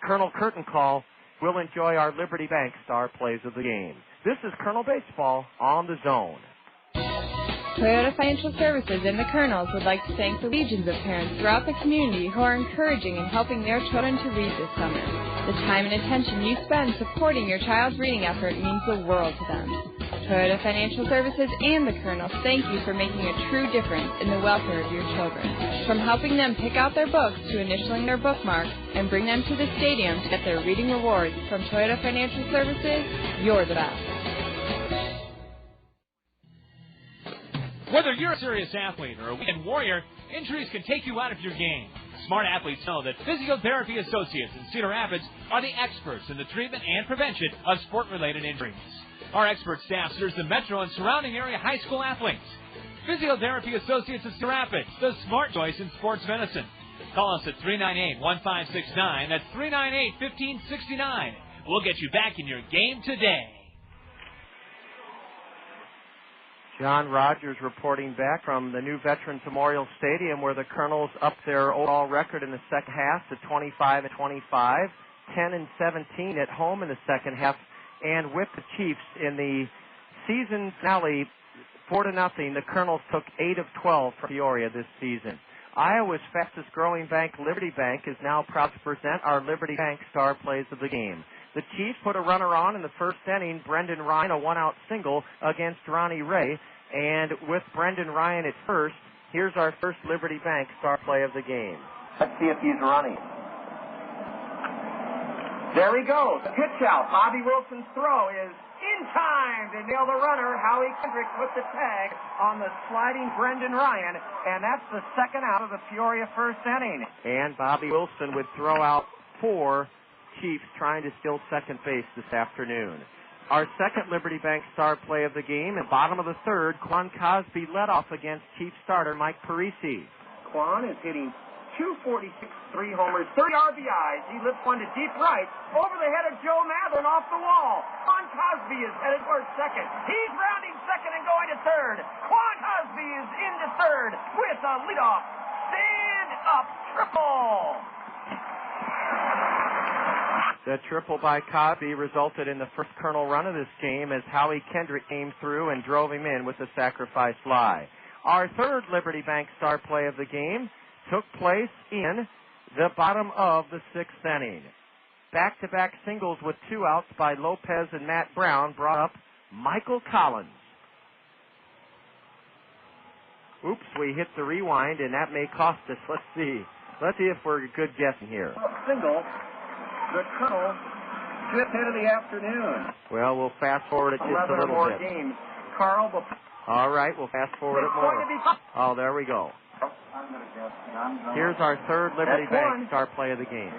Colonel Curtain Call, we'll enjoy our Liberty Bank star plays of the game. This is Colonel Baseball on the Zone.
Toyota Financial Services and the Kernels would like to thank the legions of parents throughout the community who are encouraging and helping their children to read this summer. The time and attention you spend supporting your child's reading effort means the world to them. Toyota Financial Services and the Kernels thank you for making a true difference in the welfare of your children. From helping them pick out their books to initialing their bookmarks and bring them to the stadium to get their reading rewards from Toyota Financial Services, you're the best.
Whether you're a serious athlete or a weekend warrior, injuries can take you out of your game. Smart athletes know that Physiotherapy Associates in Cedar Rapids are the experts in the treatment and prevention of sport-related injuries. Our expert staff serves the metro and surrounding area high school athletes. Physiotherapy Associates in Cedar Rapids, the smart choice in sports medicine. Call us at 398-1569. That's 398-1569. We'll get you back in your game today.
John Rogers reporting back from the new Veterans Memorial Stadium, where the Kernels up their overall record in the second half to 25-25, 10-17 at home in the second half, and with the Chiefs in the season finale 4-0. The Kernels took 8 of 12 from Peoria this season. Iowa's fastest growing bank, Liberty Bank, is now proud to present our Liberty Bank star plays of the game. The Chiefs put a runner on in the first inning. Brendan Ryan, a one-out single against Ronnie Ray. And with Brendan Ryan at first, here's our first Liberty Bank star play of the game.
Let's see if he's running. There he goes. Pitch out. Bobby Wilson's throw is in time to nail the runner. Howie Kendrick put the tag on the sliding Brendan Ryan, and that's the second out of the Peoria first inning.
And Bobby Wilson would throw out 4 Chiefs trying to steal second base this afternoon. Our second Liberty Bank star play of the game, at bottom of the third, Quan Cosby led off against Chief starter Mike Parisi.
Quan is hitting .246, 3 homers, 30 RBIs. He lifts one to deep right, over the head of Joe Mathern off the wall. Quan Cosby is headed towards second. He's rounding second and going to third. Quan Cosby is into third with a leadoff stand-up triple.
The triple by Cosby resulted in the first Colonel run of this game as Howie Kendrick came through and drove him in with a sacrifice fly. Our third Liberty Bank star play of the game took place in the bottom of the 6th inning. Back-to-back singles with 2 outs by Lopez and Matt Brown brought up Michael Collins. Oops, we hit the rewind, and that may cost us. Let's see. Let's see if we're good guessing here.
Single. The Colonel, 5th hit of the afternoon.
Well, we'll fast forward it just a little
more
bit.
Games. Carl.
All right, we'll fast forward it more. Oh, there we go. Here's our third Liberty Bank star play of the game.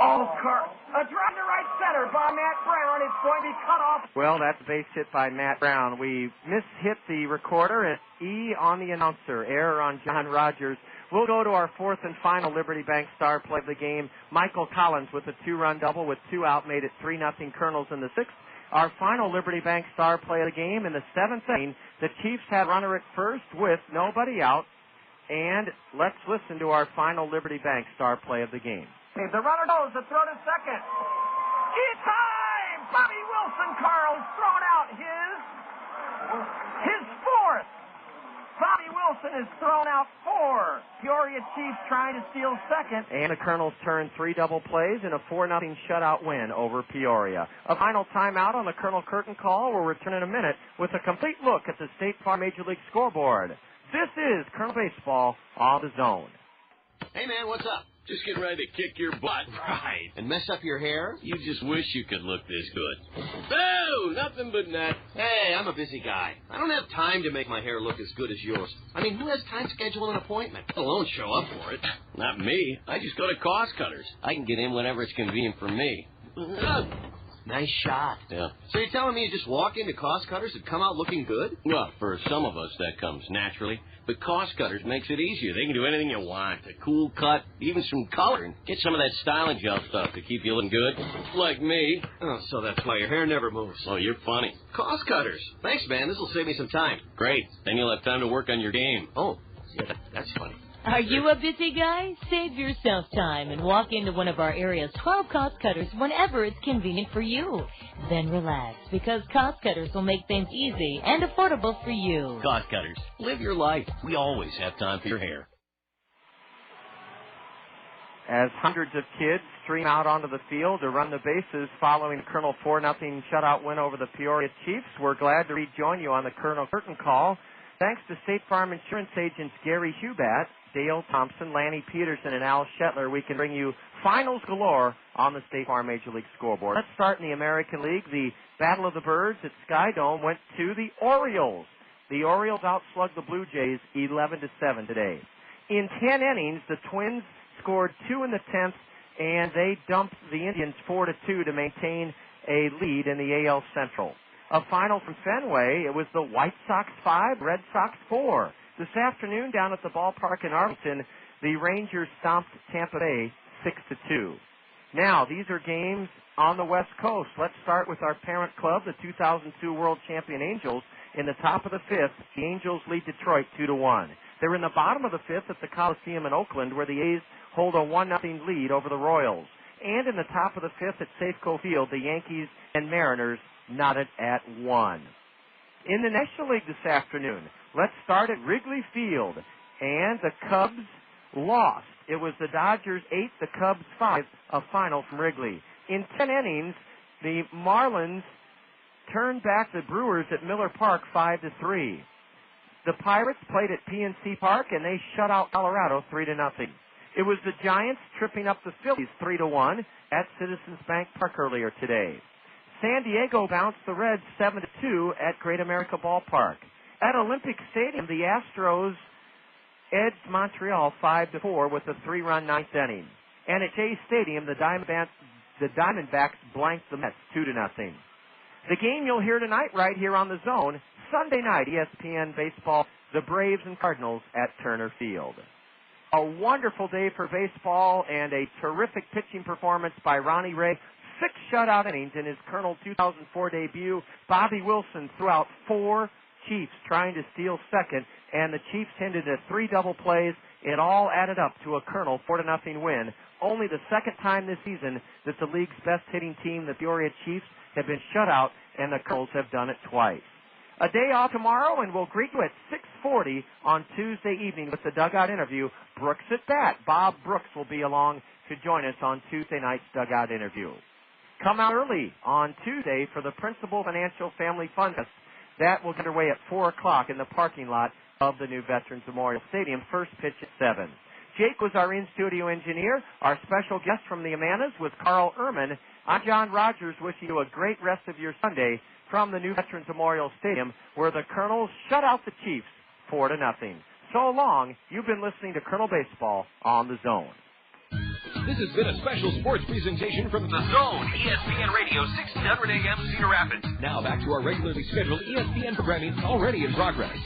Oh, Carl. A drive to right center by Matt Brown. It's going to be cut off.
Well, that's a base hit by Matt Brown. We mishit the recorder at E on the announcer. Error on John Rogers. We'll go to our fourth and final Liberty Bank star play of the game. Michael Collins with a 2-run double with 2 out made it 3-0 Kernels in the 6th. Our final Liberty Bank star play of the game in the 7th inning. The Chiefs had runner at first with nobody out. And let's listen to our final Liberty Bank star play of the game.
Okay, the runner goes, the throw to second. It's time! Bobby Wilson, Carl's thrown out his 4th. Bobby Wilson has thrown out 4. Peoria Chiefs trying to steal second.
And the Kernels turned 3 double plays in a 4-0 shutout win over Peoria. A final timeout on the Colonel Curtain Call. We'll return in a minute with a complete look at the State Farm Major League scoreboard. This is Colonel Baseball on the Zone.
Hey, man, what's up? Just getting ready to kick your butt. Right. And mess up your hair? You just wish you could look this good. Boo! Nothing but net. Hey, I'm a busy guy. I don't have time to make my hair look as good as yours. I mean, who has time to schedule an appointment, let alone show up for it? Not me. I just go to Cost Cutters. I can get in whenever it's convenient for me. Nice shot. Yeah. So you're telling me you just walk into Cost Cutters and come out looking good? Well, for some of us, that comes naturally. But Cost Cutters makes it easier. They can do anything you want. A cool cut, even some color, and get some of that styling gel stuff to keep you looking good. Like me. Oh, so that's why your hair never moves. Oh, you're funny. Cost Cutters. Thanks, man. This will save me some time. Great. Then you'll have time to work on your game. Oh, yeah, that's funny.
Are you a busy guy? Save yourself time and walk into one of our area's 12 cost cutters whenever it's convenient for you. Then relax, because cost cutters will make things easy and affordable for you.
Cost Cutters. Live your life. We always have time for your hair.
As hundreds of kids stream out onto the field to run the bases following the Kernel 4-0 shutout win over the Peoria Chiefs, we're glad to rejoin you on the Kernel Curtain Call. Thanks to State Farm Insurance agents Gary Hubat, Dale Thompson, Lanny Peterson, and Al Shetler, we can bring you finals galore on the State Farm Major League scoreboard. Let's start in the American League. The Battle of the Birds at Sky Dome went to the Orioles. The Orioles outslugged the Blue Jays 11-7 today. In 10 innings, the Twins scored 2 in the 10th, and they dumped the Indians 4-2 to maintain a lead in the AL Central. A final from Fenway, it was the White Sox 5, Red Sox 4. This afternoon down at the ballpark in Arlington, the Rangers stomped Tampa Bay 6-2. Now, these are games on the West Coast. Let's start with our parent club, the 2002 World Champion Angels. In the top of the 5th, the Angels lead Detroit 2-1. They're in the bottom of the 5th at the Coliseum in Oakland, where the A's hold a 1-0 lead over the Royals. And in the top of the 5th at Safeco Field, the Yankees and Mariners knotted at 1. In the National League this afternoon, let's start at Wrigley Field. And the Cubs lost. It was the Dodgers 8, the Cubs 5, a final from Wrigley. In 10 innings, the Marlins turned back the Brewers at Miller Park 5-3. The Pirates played at PNC Park, and they shut out Colorado 3-0. It was the Giants tripping up the Phillies 3-1 at Citizens Bank Park earlier today. San Diego bounced the Reds 7-2 at Great America Ballpark. At Olympic Stadium, the Astros edged Montreal 5-4 with a 3-run ninth inning. And at Jay Stadium, the Diamondbacks blanked the Mets 2-0. The game you'll hear tonight right here on the Zone, Sunday night, ESPN Baseball, the Braves and Cardinals at Turner Field. A wonderful day for baseball and a terrific pitching performance by Ronnie Ray. 6 shutout innings in his Kernel 2004 debut. Bobby Wilson threw out 4 Chiefs trying to steal second, and the Chiefs ended at 3 double plays. It all added up to a Kernel 4-0 win. Only the second time this season that the league's best hitting team, the Peoria Chiefs, have been shut out, and the Kernels have done it twice. A day off tomorrow, and we'll greet you at 6:40 on Tuesday evening with the Dugout interview. Brooks at bat. Bob Brooks will be along to join us on Tuesday night's Dugout interview. Come out early on Tuesday for the Principal Financial Family Fun Fest. That will get underway at 4 o'clock in the parking lot of the new Veterans Memorial Stadium. First pitch at 7. Jake was our in-studio engineer. Our special guest from the Amanas was Carl Ehrman. I'm John Rogers, wishing you a great rest of your Sunday from the new Veterans Memorial Stadium, where the Kernels shut out the Chiefs 4-0. So long. You've been listening to Kernel Baseball on the Zone.
This has been a special sports presentation from the Zone, ESPN Radio, 1600 AM, Cedar Rapids. Now back to our regularly scheduled ESPN programming already in progress.